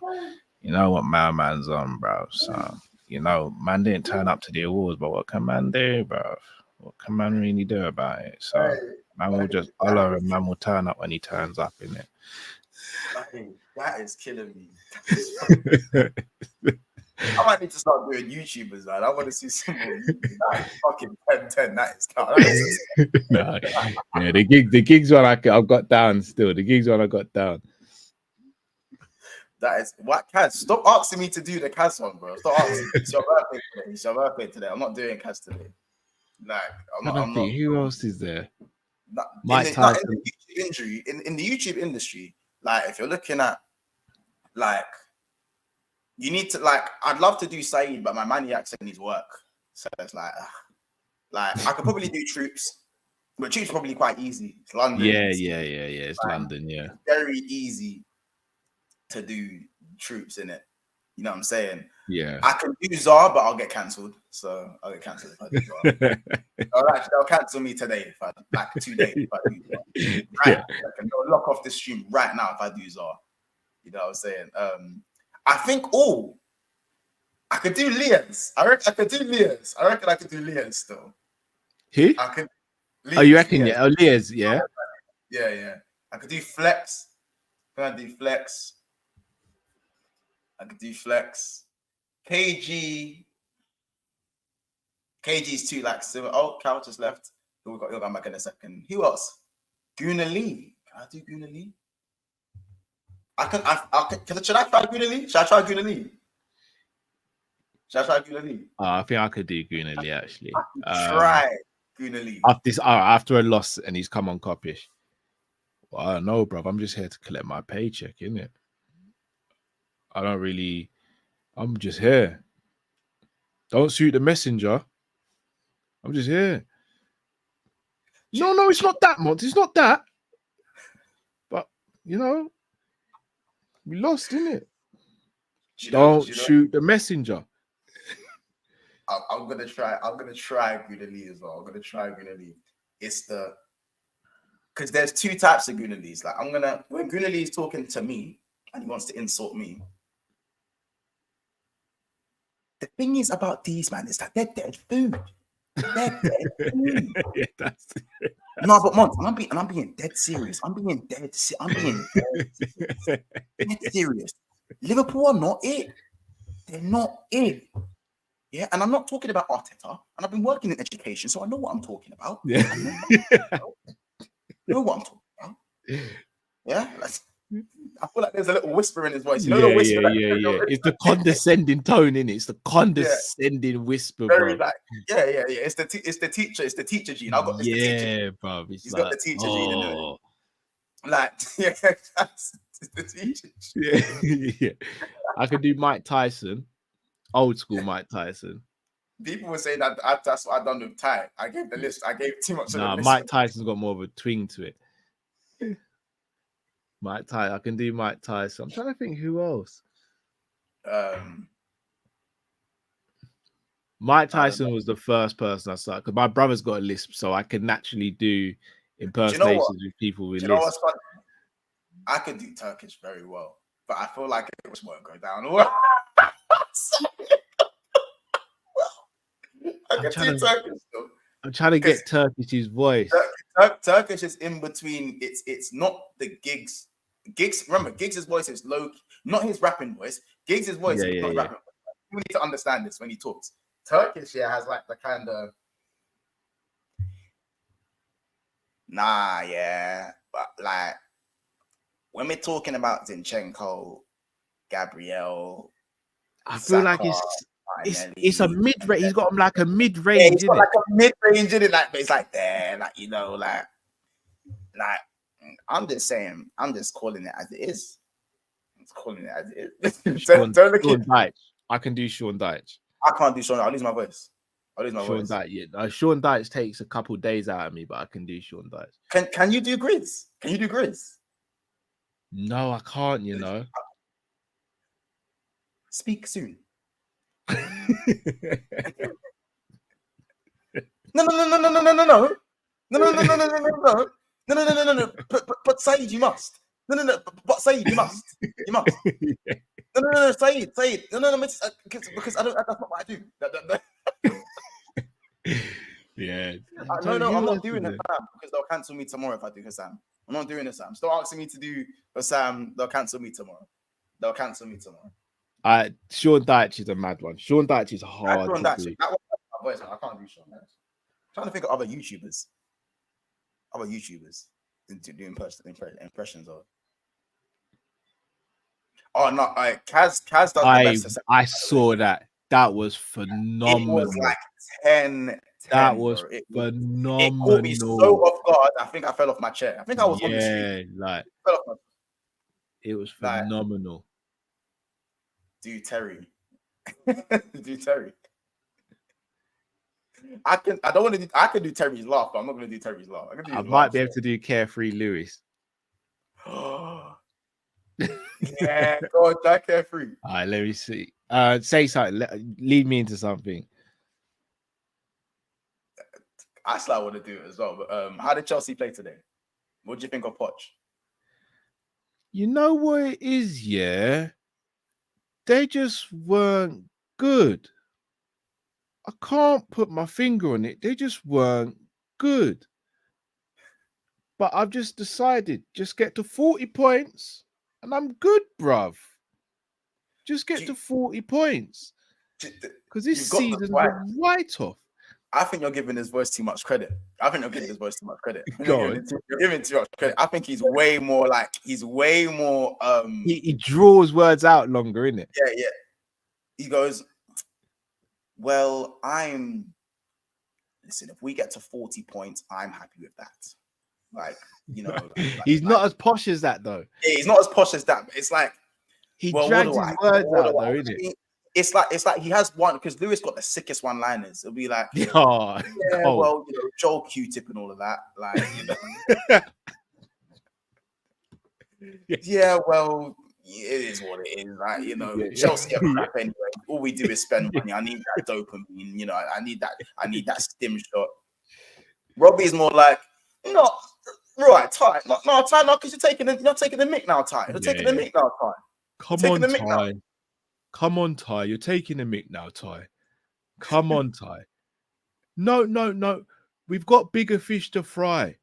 you know what man's on, bro. So, man didn't turn up to the awards, but what can man do, bro? What can man really do about it? So, man will just holler and man will turn up when he turns up, innit? That is killing me. I might need to start doing YouTubers, man. I want to see some more fucking 10. That is no, yeah, the gigs one I've got down still. The gigs one I got down. That is what Kaz. Stop asking me to do the Kaz one, bro. Stop asking. It's your birthday today. It's your birthday today. I'm not doing Kaz today. Like I'm not. Who else is there? Mike Tyson. In the YouTube industry, like if you're looking at like. You need to I'd love to do Saeed, but my Mani accent needs work. So it's like I could probably do Troops, but Troops probably quite easy. It's London. Yeah. It's London, yeah. It's very easy to do Troops in it. You know what I'm saying? Yeah. I can do Zar, but I'll get cancelled. So I'll get cancelled if I do Zar. They'll cancel me today if I 2 days if I do Zar. Right. They'll lock off the stream right now if I do Zar. You know what I'm saying? I think I could do Leah's. I reckon I could do Leah's. I reckon I could do Leah's still. Who? I could. Leah's, you reckon? Yeah. Oh, Leah's. Yeah. Yeah. I could do Flex. I could do Flex. KG. KG's too similar. Oh, Cal just left. He'll come back in a second. Who else? Guna Lee. Can I do Guna Lee? I can. Should I try Guna Lee? Should I try Guna Lee? I think I could do Guna Lee actually. Try Guna Lee. After a loss and he's come on Coppish. Well, I don't know, bro. I'm just here to collect my paycheck, innit? I'm just here. Don't shoot the messenger. I'm just here. No, it's not that, Mont. It's not that. But, we lost, innit? Don't shoot the messenger. I'm gonna try Guna Lee as well. I'm gonna try Guna Lee. It's because there's two types of Guna Lees. Like when Guna Lee is talking to me and he wants to insult me. The thing is about these man is that they're dead food. They're dead food. Yeah, that's no, but Mont, I'm being dead serious. I'm being dead serious. Liverpool are not it. They're not it. Yeah, and I'm not talking about Arteta. And I've been working in education, so I know what I'm talking about. Yeah. I know what I'm talking about. Yeah, I feel like there's a little whisper in his voice. You know the whisper. Yeah. It's the condescending tone, in it. It's the condescending whisper, very bro. like, yeah. It's the teacher gene. I've got this. The teacher. Bro. He's Got the teacher gene in it. Like, that's the teacher gene. Yeah. I could do Mike Tyson, old school Mike Tyson. People were saying that that's what I done with Ty. I gave the list. I gave too much. Nah, Mike Tyson's got more of a twang to it. Mike Tyson. I can do Mike Tyson. I'm trying to think who else. Mike Tyson was the first person I saw because my brother's got a lisp, so I can naturally do impersonations with people with lisp. I could do Turkish very well, but I feel like it just won't go down well. I'm trying to get Turkish's voice. Turkish is in between. It's not the Giggs. Remember, Giggs' voice is low, not his rapping voice. Giggs' voice is not rapping. You need to understand this when he talks. Turkish has like the kind of but like when we're talking about Zinchenko, Gabriel, I feel like it's a mid-range. He's got like a mid-range. He's got like a mid-range in it, like, but it's like there, like, you know, like I'm just saying, I'm just calling it as it is. I'm calling it as it is. Sean Dyche. I can do Sean Dyche. I can't do Sean. I'll lose my voice. Sean Dyche, Sean Dyche takes a couple days out of me, but I can do Sean Dyche. Can you do Grizz? Can you do Grizz? No, I can't. You know. Speak soon. No. But Saeed, you must. No. But Saeed, you must. You must. No, Saeed. No, because I don't. That's not what I do. Yeah. No, I'm not doing Hassan because they'll cancel me tomorrow if I do Hassan. I'm not doing Hassan. Stop asking me to do Hassan. They'll cancel me tomorrow. Sean Dyche is a mad one. Sean Dyche is hard to do. That was my voice, man. I can't do Sean Dyche. I'm trying to think of other YouTubers. Do impressions of. Oh no! Kaz does the best. I saw that. That was phenomenal. It was like 10. That was phenomenal. It caught me so off guard. I think I fell off my chair. I think I was on the street. It was phenomenal. Do Terry. I can do Terry's laugh, but I'm not gonna do Terry's laugh. I might be able to do Carefree Lewis. Yeah, go on, that Carefree. All right, let me see. Say something. Lead me into something. I still want to do it as well. But how did Chelsea play today? What do you think of Poch? You know what it is, yeah? They just weren't good. I can't put my finger on it. They just weren't good. But I've just decided, just get to 40 points and I'm good, bruv. Just get to 40 points. Because this season's a write-off. I think you're giving his voice too much credit. Go on. You're giving too much credit. I think he's way more. He draws words out longer, innit? Yeah. He goes, well, listen, if we get to 40 points, I'm happy with that. Like, you know. He's not as posh as that, though. Yeah, he's not as posh as that, but it's like, he drags his words out, though, isn't it? It's like he has one because Lewis got the sickest one-liners. It'll be like, well, Joel Q-tip and all of that. Like, yeah, well, it is what it is. Like, Chelsea are crap anyway. All we do is spend money. I need that dopamine. I need that stim shot. Robbie's more like, no, right, Ty. No, Ty, no, because you're taking the mic now, Ty. You're taking the mic now, Ty. Come on, Ty. You're taking the mic now, Ty. Come on, Ty. No. We've got bigger fish to fry.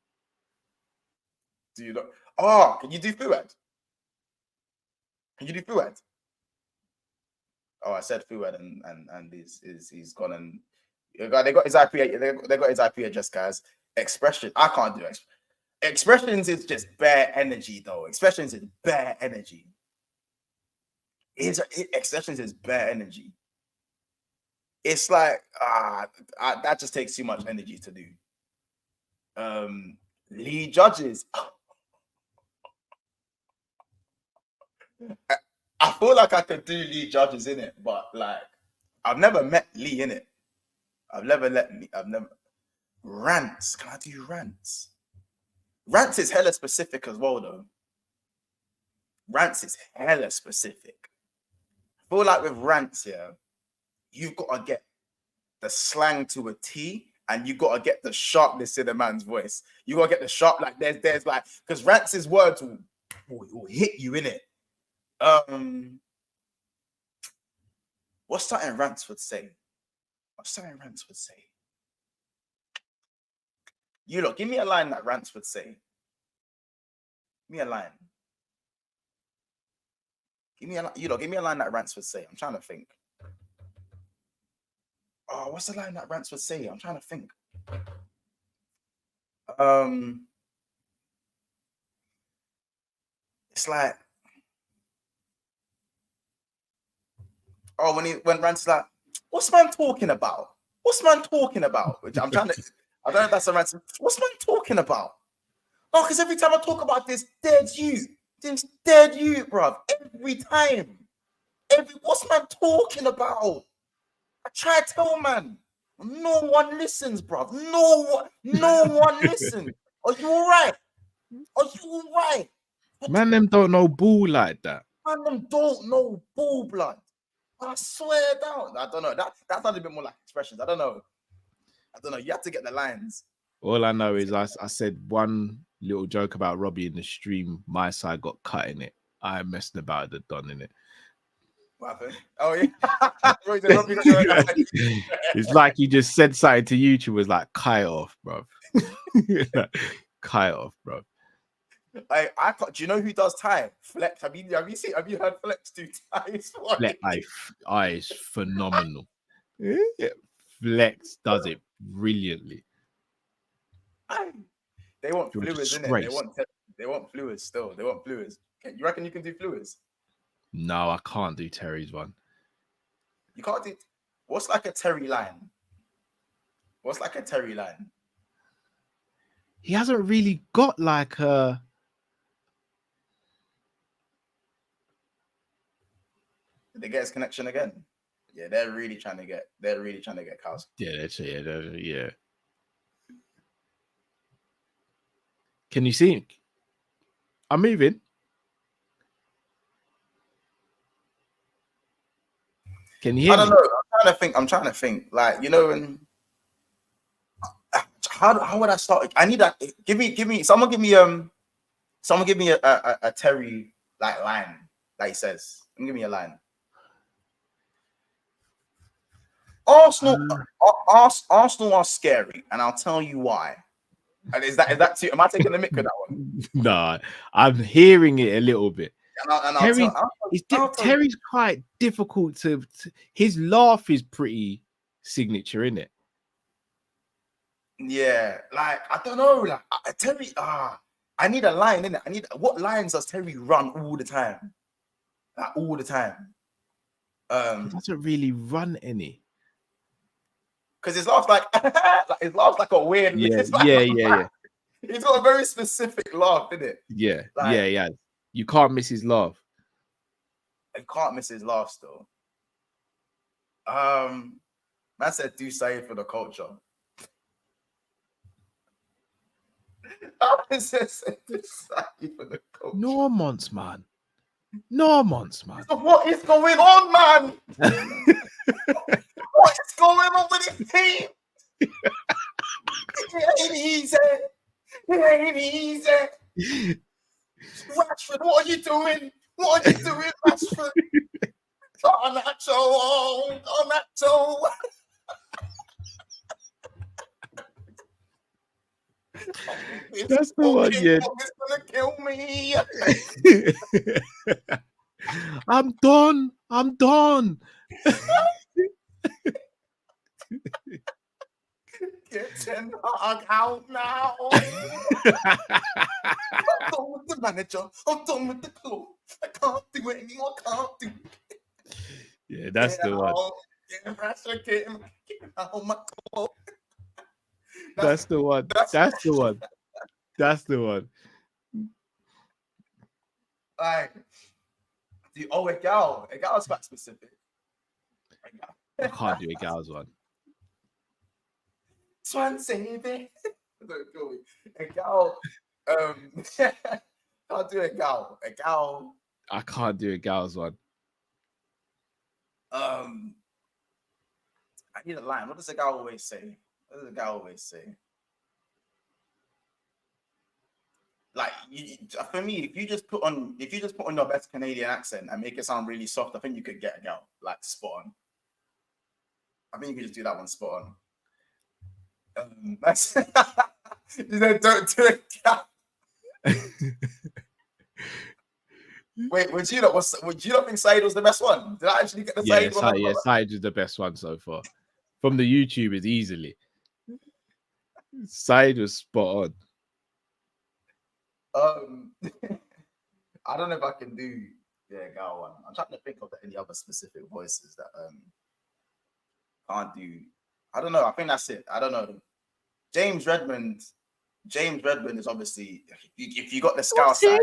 Do you know? Oh, can you do Fuad? Oh, I said Fuad and he's gone and they got his IP. They got his IP address, guys. Expression. I can't do expression. Expressions is just bare energy, though. Expressions is bare energy. Expressions is bare energy. It's like that just takes too much energy to do. Lee Judges. I feel like I could do Lee Judges in it, but like I've never met Lee in it. I've never rants. Can I do rants? Rants is hella specific as well, though. Rants is hella specific. I feel like with rants, yeah, you've got to get the slang to a T, and you got to get the sharpness in a man's voice. You got to get the sharp, like there's like, because rants' words will hit you in it. What's something Rants would say? What's something Rants would say? You look, give me a line that Rants would say. Give me a line. Give me a line that Rants would say. I'm trying to think. Oh, what's the line that Rants would say? I'm trying to think. It's like, oh, when Rants is like, what's man talking about? What's man talking about? Which I'm trying to, I don't know if that's a Rants. What's man talking about? Oh, because every time I talk about this, there's you, bruv. Every time. What's man talking about? I try to tell man. No one listens, bruv. No one listens. Are you all right? Are you all right? Man, them don't know ball like that. Man, them don't know ball, blood. I swear down. I don't know. That sounds a bit more like expressions. I don't know. You have to get the lines. All I know is I said one little joke about Robbie in the stream. My side got cut in it. I messed about the Don in it. What happened? Oh yeah. It's like you just said something to YouTube, was like, cut it off, bro. Cut it off, bro. Do you know who does Thai? Flex. Have you heard Flex do Thai? Flex is phenomenal. Flex does it brilliantly. They want fluids, innit? They want fluids still. They want fluids. You reckon you can do fluids? No, I can't do Terry's one. You can't do. What's like a Terry line? He hasn't really got like a. Did they get his connection again? Yeah, they're really trying to get cows. Yeah. Can you see him? I'm moving. Can you hear me? I don't know. I'm trying to think. Like, you know, when how would I start? I need that. Give me. Someone give me a Terry like line that he says. Give me a line. Arsenal are scary, and I'll tell you why. And is that too? Am I taking the mick with that one? No, I'm hearing it a little bit. Terry's quite difficult to. His laugh is pretty signature, isn't it? Yeah, like I don't know, like Terry. I need a line in it. What lines does Terry run all the time? Like all the time. He doesn't really run any. Because his laugh's like, his laugh's like a weird. Yeah. He's got a very specific laugh, isn't it? Yeah, like, yeah. You can't miss his laugh. You can't miss his laugh still. Man said, "Do say for the culture." I said, "Do say for the culture." Normans, man. So what is going on, man? What is going on with his team? It ain't easy. Rashford, what are you doing? Rashford? Garnacho. That's the one, yeah. It's gonna kill me. I'm done. Get Ten Hag out now. I'm done with the manager. I'm done with the club. I can't do it anymore. I can't do it. Yeah, that's the one. That's the one. That's the one. That's the one. Like, dude, oh, a gal is quite specific. I can't do a gal's one. Swansea, baby. Don't kill me. A gal. Can't do a gal. A gal. I can't do a gal's one. I need a line. What does a gal always say? What does a gal always say? Like, for me, if you just put on your best Canadian accent and make it sound really soft, I think you could get a gal like spot on. I think you could just do that one spot on. That's you said don't do it, gal. Wait, would you not think Said was the best one? Did I actually get the Said one? Yeah, Said is the best one so far. From the YouTubers, easily. Said was spot on. I don't know if I can do gal one. I'm trying to think of any other specific voices that can't do. I don't know. I think that's it. I don't know. James Redmond is obviously if you got the scout side. I'm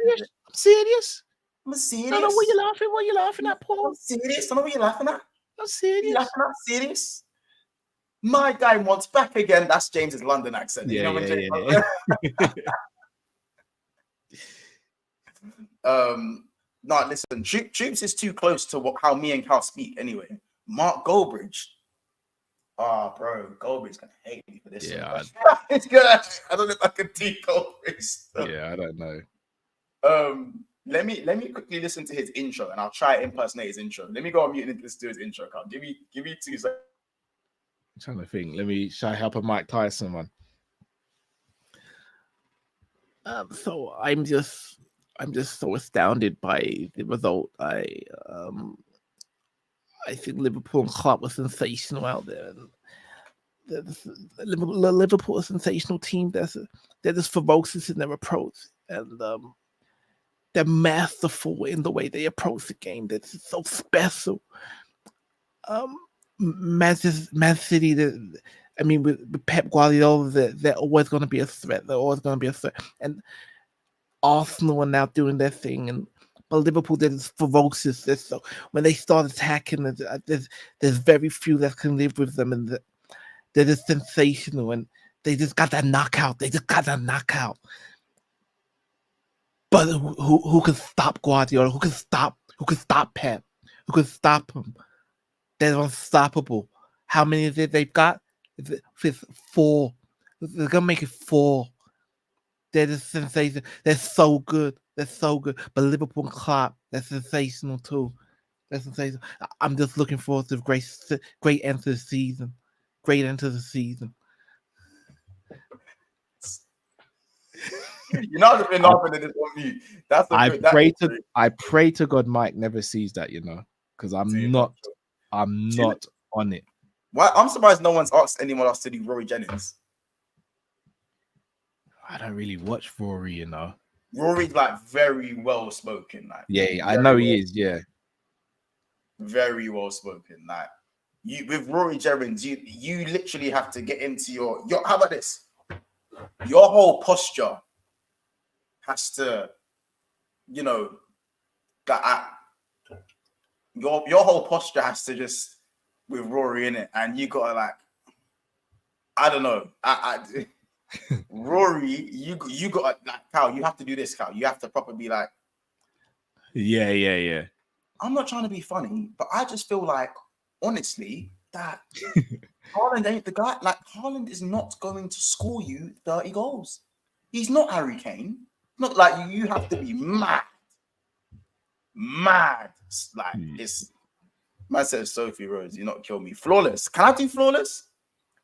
serious. I'm serious. I don't know what you're laughing. What you laughing at, Paul? I'm serious. I don't know what you're laughing at. I'm serious. You're laughing at serious. My guy wants back again. That's James's London accent. Yeah, you know No, listen. Troops is too close to how me and Cal speak anyway. Mark Goldbridge. Oh, bro, Goldbridge's gonna hate me for this. Yeah, it's gonna. I don't know if I can do Goldbridge. So. Yeah, I don't know. Let me quickly listen to his intro, and I'll try to impersonate his intro. Let me go on mute and listen to his intro. Carl. Give me 2 seconds. I'm trying to think. Shall I help a Mike Tyson one? So I'm just so astounded by the result. I think Liverpool and Klopp were sensational out there. The Liverpool is a sensational team. They're just ferocious in their approach, and they're masterful in the way they approach the game. They're just so special. Man City, with Pep Guardiola, they're always going to be a threat. And Arsenal are now doing their thing, but Liverpool, they're just ferocious. So when they start attacking, there's very few that can live with them, and they're just sensational, and they just got that knockout. But who can stop Guardiola? Who can stop Pep? Who can stop him? They're unstoppable. How many they've got? It's 4. They're gonna make it 4. They're just sensational. They're so good. But Liverpool and Klopp, they're sensational too. They're sensational. I'm just looking forward to a great end to the season. Great end to the season. You're not been laughing at this on me. I pray to God Mike never sees that, because I'm not on it. Why? I'm surprised no one's asked anyone else to do Rory Jennings. I don't really watch Rory, Rory's like very well spoken. Like, yeah, I know he is. Yeah, very well spoken. Like, with Rory Jennings, you literally have to get into your. How about this? Your whole posture has to, your whole posture has to just with Rory in it, and you gotta like, I don't know, Rory, you got like Cal. You have to do this, Cal. You have to properly be like, yeah. I'm not trying to be funny, but I just feel like, honestly, that Haaland ain't the guy. Like, Haaland is not going to score you 30 goals. He's not Harry Kane. Not like you have to be mad. Like it's. Man says Sophie Rose, you not kill me. Flawless. Can I do flawless?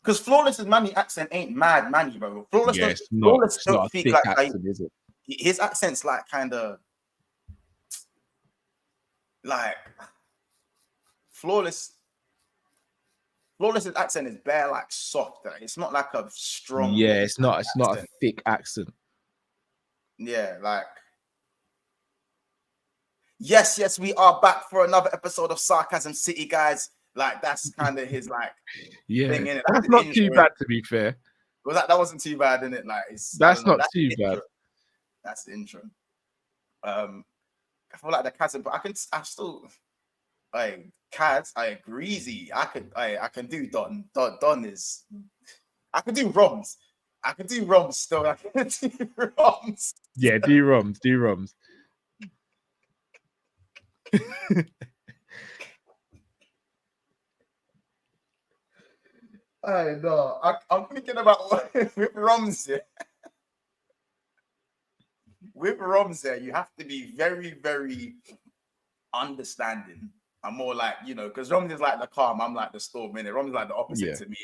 Because flawless' Manny accent ain't mad Manny, bro. Flawless, yeah, flawless it's don't not speak like accent, is it? His accent's like kind of like flawless Flawless's accent is bare like soft. It's not like a strong. Yeah, it's not a accent. thick accent. Yeah, like. Yes, we are back for another episode of Sarcasm City, guys. Like that's kind of his like thing in it. That's not too bad, to be fair. Was that wasn't too bad, in it? Like that's not too bad. That's the intro. I feel like the Kaz, but I still like Kaz. Greasy. I can do Don. Don is. I can do Roms. I can do Roms still. I can do Roms. Yeah, do Roms. I know. I'm thinking about with Roms here. With Roms there, you have to be very, very understanding. I'm more like, because Roms is like the calm, I'm like the storm, innit? Roms is like the opposite to me.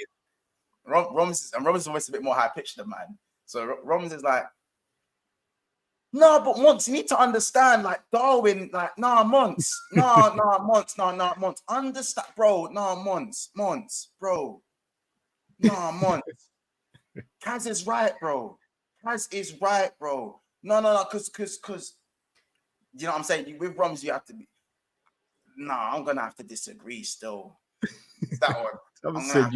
Roms is always a bit more high pitched than mine. So Roms is like, no, but Monts, you need to understand, like Darwin, like, Monts, Monts, understand, bro, Monts, bro, Monts. Kaz is right, bro. No, because, you know what I'm saying? With Roms, you have to be, I'm going to have to disagree still. That one.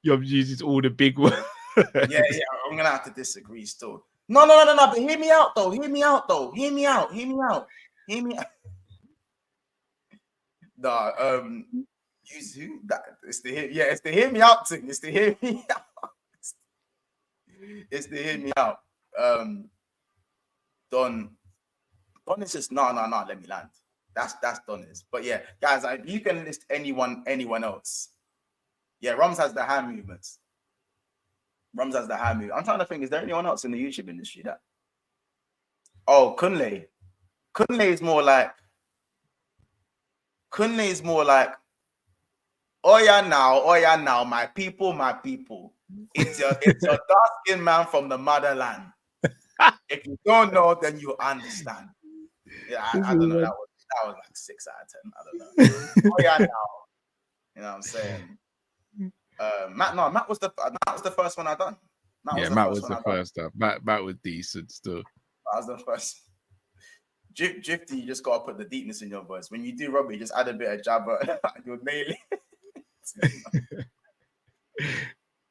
You're using all the big words. Yeah, I'm going to have to disagree still. No, but hear me out, though. Hear me out. Nah, use who? It's the hear me out thing. It's the hear me out. It's the hear me out. Don is just no, let me land. That's Don is. But yeah, guys, if you can list anyone else. Yeah, Rums has the hand movements. I'm trying to think, is there anyone else in the YouTube industry that? Oh, Kunle. Kunle is more like, oh yeah now, my people. It's your dark-skinned man from the motherland. If you don't know, then you understand. Yeah, I don't know. That was like 6 out of 10. I don't know. Oh yeah now. You know what I'm saying? Matt was the first one I done. Matt was the first time. Matt was decent still. That was the first. Drifty, you just gotta put the deepness in your voice. When you do rugby, just add a bit of jabber. You'll nail it.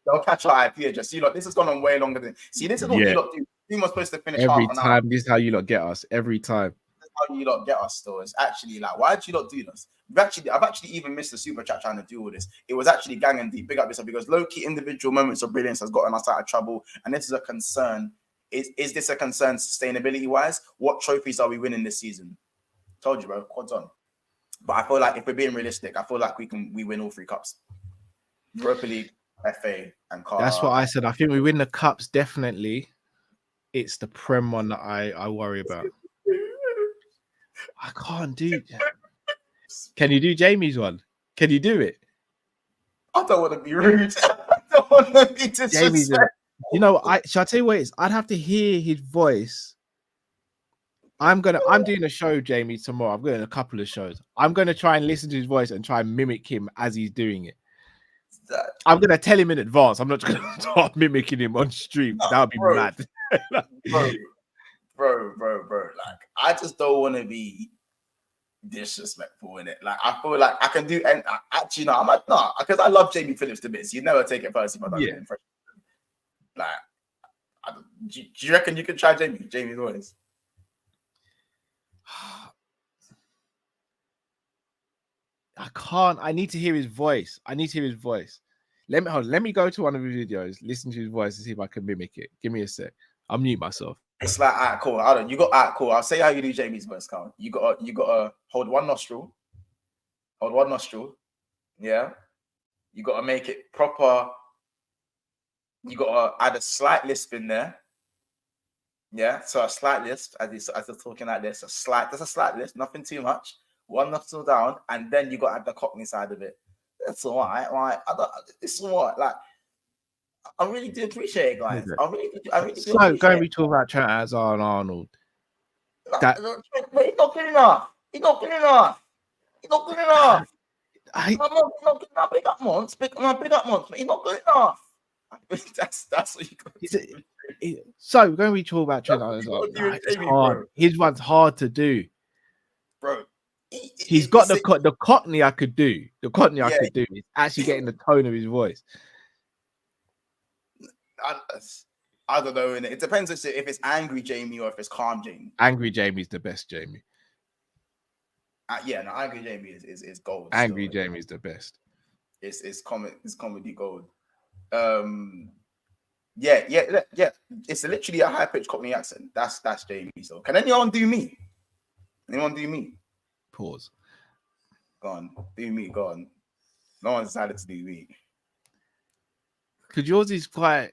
They'll catch our IP address. See, look, this has gone on way longer than. See, this is what you lot do. We were supposed to finish every half an time. hour. This is how you lot get us. Every time. This is how you lot get us. Still, it's actually like, why did you lot do this? I've actually even missed the super chat trying to do all this. It was actually gang and deep. Big up yourself, because low-key individual moments of brilliance has gotten us out of trouble, and this is a concern. Is this a concern sustainability-wise? What trophies are we winning this season? Told you, bro. Quads on. But I feel like if we're being realistic, I feel like we win all 3 cups. Europa League, FA, and Carl. That's what I said. I think we win the cups definitely. It's the Prem one that I worry about. I can't do. Can you do Jamie's one? Can you do it? I don't want to be rude. I don't want to be disrespectful. Shall I tell you what it is? I'd have to hear his voice. I'm doing a show, Jamie, tomorrow. I'm doing a couple of shows. I'm gonna try and listen to his voice and try and mimic him as he's doing it. I'm gonna tell him in advance. I'm not just gonna start mimicking him on stream. That would be mad. bro. Like, I just don't want to be disrespectful in it. Like, I feel like I can do, and actually, no, I'm like, no, because I love Jamie Phillips to bits. You never take it personally, but yeah. Like, do you reckon you can try Jamie's voice? I can't. I need to hear his voice. Let me go to one of his videos, listen to his voice, and see if I can mimic it. Give me a sec. I'll mute myself. It's like, all right, cool. I don't. You got cool. I'll say how you do Jamie's voice, Carl. You gotta hold one nostril. Yeah. You gotta make it proper. You gotta add a slight lisp in there. Yeah. So a slight lisp, as you're talking like this, there's a slight lisp, nothing too much. One nostril down, and then you got to add the Cockney side of it. That's all right. Like, it's all right. Like, I really do appreciate it, guys. I really do. So, going to be talking about Trent Alexander-Arnold. But he's not good enough. He's not good enough. up Monts. Big up Monts. But he's not good enough. That's what you got. So when we talk about Trent Alexander, it's hard. His one's hard to do, bro. He's got the Cockney I could do. The Cockney I could do is actually getting the tone of his voice. I don't know. It depends if it's angry Jamie or if it's calm Jamie. Angry Jamie's the best Jamie. Angry Jamie is gold. Angry Jamie's the best. It's comedy gold. Yeah. It's literally a high pitched Cockney accent. That's Jamie. So can anyone do me? Pause. Go on, do me. Go on. No one decided to do me. Because yours is quite.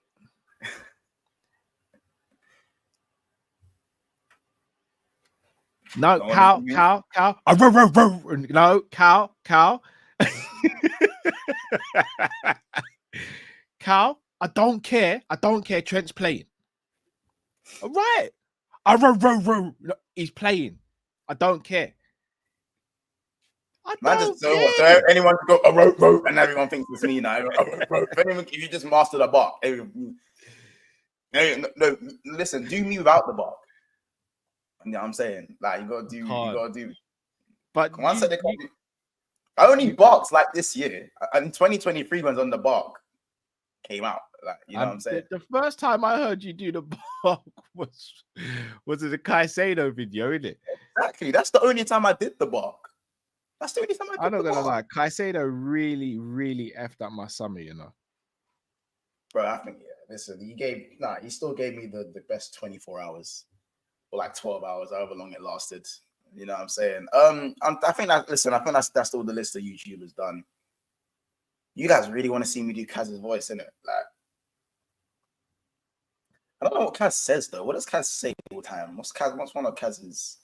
No, cow. No, cow. Cow, I don't care. Trent's playing. All right. No, he's playing. I don't care. So anyone can go and everyone thinks it's me now. If you just master the bark, no, listen, do me without the bark. You know what I'm saying? Like you gotta do. But once I only barks like this year. And 2023 when on the bark came out. Like you know what I'm saying? The first time I heard you do the bark was in the Caicedo video, isn't it? Exactly. That's the only time I did the bark. That's the only time I did I'm not the gonna bark. lie, Caicedo really, really effed up my summer, you know. Bro, I think listen, he still gave me the best 24 hours. Or like 12 hours, however long it lasted. You know what I'm saying? I think that's all the list of YouTubers done. You guys really want to see me do Kaz's voice, innit? Like, I don't know what Kaz says though. What does Kaz say all the time? What's one of Kaz's?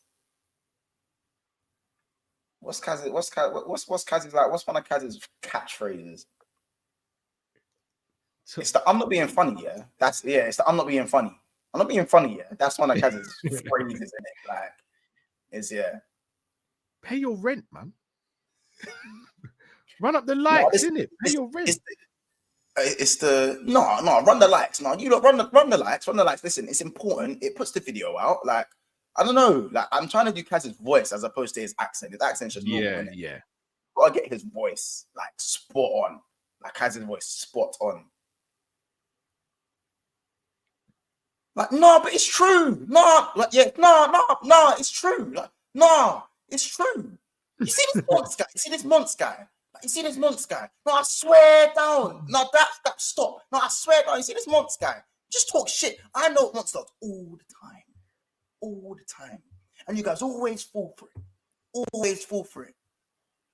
What's Kaz's like? What's one of Kaz's catchphrases? It's the I'm not being funny, yeah. It's the I'm not being funny. I'm not being funny, yeah. That's one of Kaz's phrases in it. Like, pay your rent, man. Run up the lights, innit? Pay your rent. Run the likes. No, you don't run the likes. Run the likes. Listen, it's important. It puts the video out. Like, I don't know. Like, I'm trying to do Kaz's voice as opposed to his accent. His accent's just normal. Yeah. Gotta get his voice like spot on. Like Kaz's voice spot on. Like, no, but it's true. No, it's true. Like, no, it's true. You see this Monts guy? You see this Monts guy? No, I swear down. No, that stop. No, I swear down. You see this Monts guy? Just talk shit. I know Monts does all the time. And you guys always fall for it.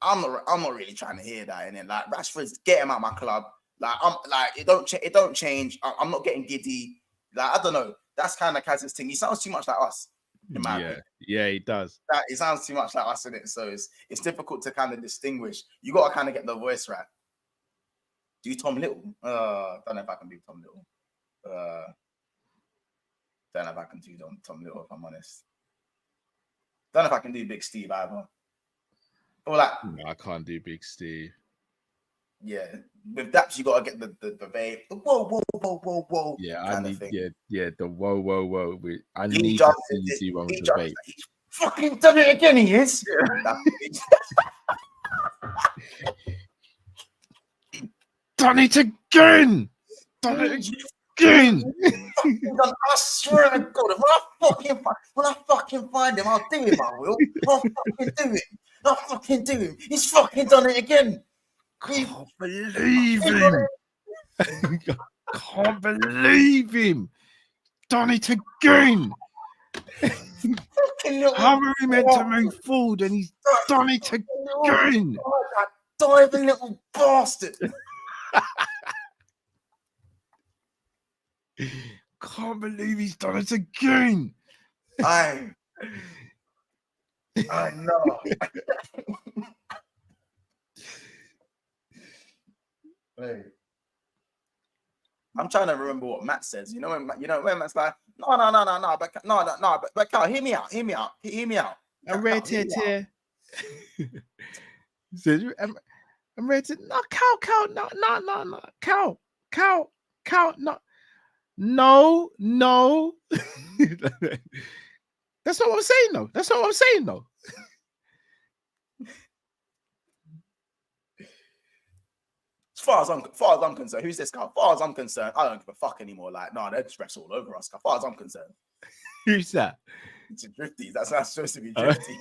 I'm not really trying to hear that. And then like Rashford's get him out of my club. Like it don't change. I'm not getting giddy. Like, I don't know. That's kind of Kaz's thing. He sounds too much like us. Yeah, he does. He sounds too much like us in it. So it's difficult to kind of distinguish. You got to kind of get the voice right. Do Tom Little? Don't know if I can do Tom Little. Don't know if I can do Tom Little, if I'm honest. Don't know if I can do Big Steve either. Or like, no, I can't do Big Steve. Yeah, with Daps you gotta get the whoa. Yeah, I need the whoa. I need to see you do one with the vape. He's fucking done it again. He is. Done it again. I swear to God, when I fucking find him, I'll do him. I will. I'll fucking do him. He's fucking done it again. Can't believe him. Can't believe him. Done it again. How are we meant to move forward and he's done it again? That diving little bastard. Can't believe he's done it again. I know. Hey. I'm trying to remember what Matt says. You know when Matt's like, but Carl, hear me out. A rare tear. Says, I'm ready to cow, no, cow, no. That's not what I'm saying, though. That's not what I'm saying, though. As far as I'm concerned, who's this guy? As far as I'm concerned, I don't give a fuck anymore. Like, no, they're just all over us. As far as I'm concerned, Who's that? it's a drifty. That's not supposed to be drifty.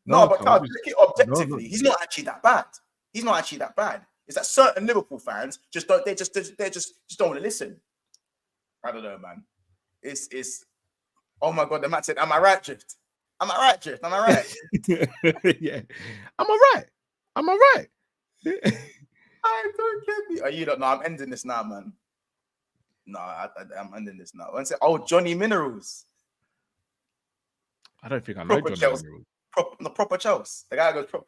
No, but Carl, look at it objectively. No. He's not actually that bad. He's not actually that bad. It's that certain Liverpool fans just don't don't want to listen. I don't know, man. It's oh my god, the man said, am I right, Drift? Am I right, Drift? Am I right? Yeah. Am I right? Am I right? I don't get me. Oh, you don't know. I'm ending this now, man. No, I'm ending this now. Oh, Johnny Minerals. I don't think I know Proper Johnny Chelsea. Minerals. Proper Chelsea. The guy goes proper.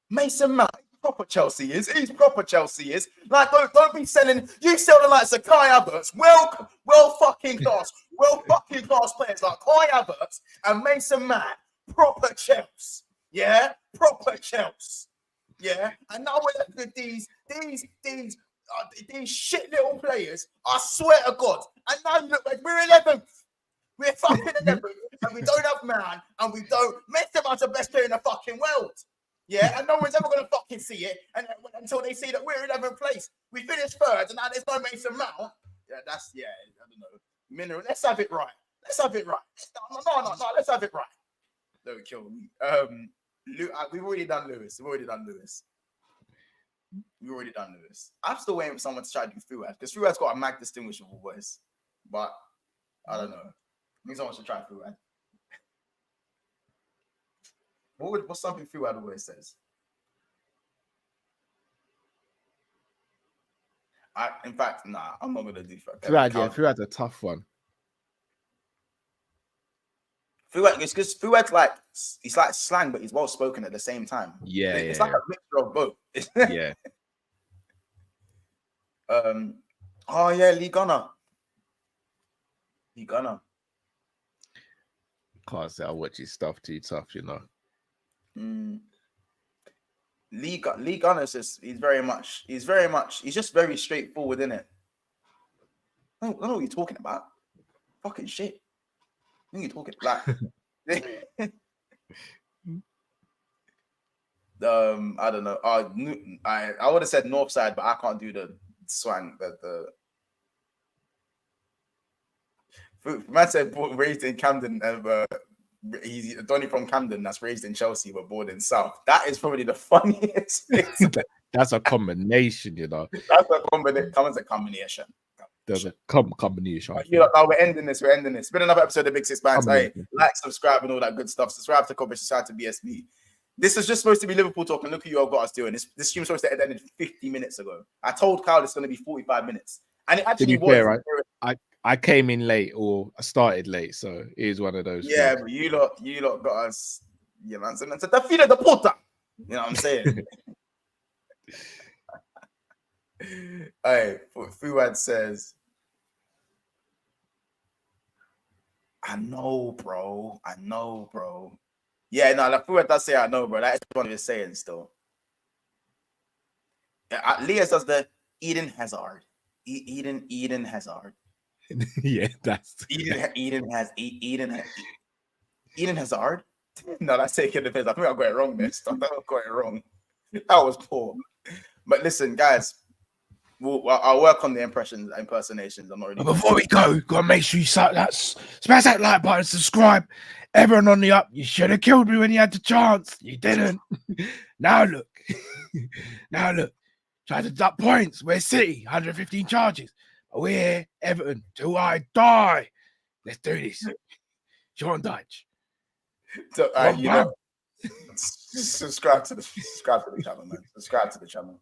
Mason Mount. Proper Chelsea is. He's proper Chelsea is. Like, don't be selling. You sell the likes of Kai Havertz. Well fucking class. Well fucking class players like Kai Havertz and Mason Mount. Proper Chelsea. Yeah? Proper Chelsea. Yeah? And now we're looking at these shit little players. I swear to God. And now you look like we're 11th. We're fucking 11th. And we don't have man. And we don't. Mason Mount's the best player in the fucking world. Yeah, and no one's ever going to fucking see it until they see that we're in 11th place. We finished third, and now there's no Mason Mount. Yeah, I don't know. Mineral, let's have it right. Let's have it right. No, let's have it right. Don't kill me. We've already done Lewis. I'm still waiting for someone to try to do Fuad, because Fuad's got a mad distinguishable voice. But, I don't know. I think someone should try Fuad. What's something Fuad always says? In fact, nah, I'm not gonna do Fuad. Fuad's a tough one. Fuad, it's because Fuad's like he's like slang, but he's well spoken at the same time. Yeah, it's like a mixture of both. Yeah. Oh yeah, Lee Gunner. Can't say I watch his stuff too tough, you know. Lee Gunner is he's just very straightforward, isn't it? I don't know what you're talking about. Fucking shit. I think you're talking like I don't know. I would have said North Side, but I can't do the swang that the man said raised in Camden. He's Donny from Camden that's raised in Chelsea but born in South. That is probably the funniest thing. That's a combination, you know. That's a combination. There's a combination. We're ending this. It's been another episode of Big Six Bands. Hey, like, subscribe, and all that good stuff. Subscribe to Coverage, subscribe to BSB. This is just supposed to be Liverpool talk, and look who you all got us doing. This stream was supposed to end 50 minutes ago. I told Kyle it's going to be 45 minutes. And it actually was. Fair, right? I came in late, or I started late, so it is one of those. Yeah, things. But you lot got us. You know what I'm saying? It's a defeat of the puta. You know what I'm saying? Hey, Fuad says, I know, bro. Yeah, no, like Fuad does say I know, bro. That's what he's saying still. Yeah, Leah does the Eden Hazard. Eden Hazard. Yeah, that's Eden Hazard. No, that's taking the piss. I think I got it wrong, man. I got it wrong. That was poor. But listen, guys, I'll work on the impersonations. I'm not really. Before we go, gotta make sure you smash that like button, subscribe. Everyone on the up, you should have killed me when you had the chance. You didn't. Now look. Try to duck points. We're City, 115 charges. We're here, Everton, till I die. Let's do this. Sean Dutch. So, subscribe to the channel, man. Subscribe to the channel.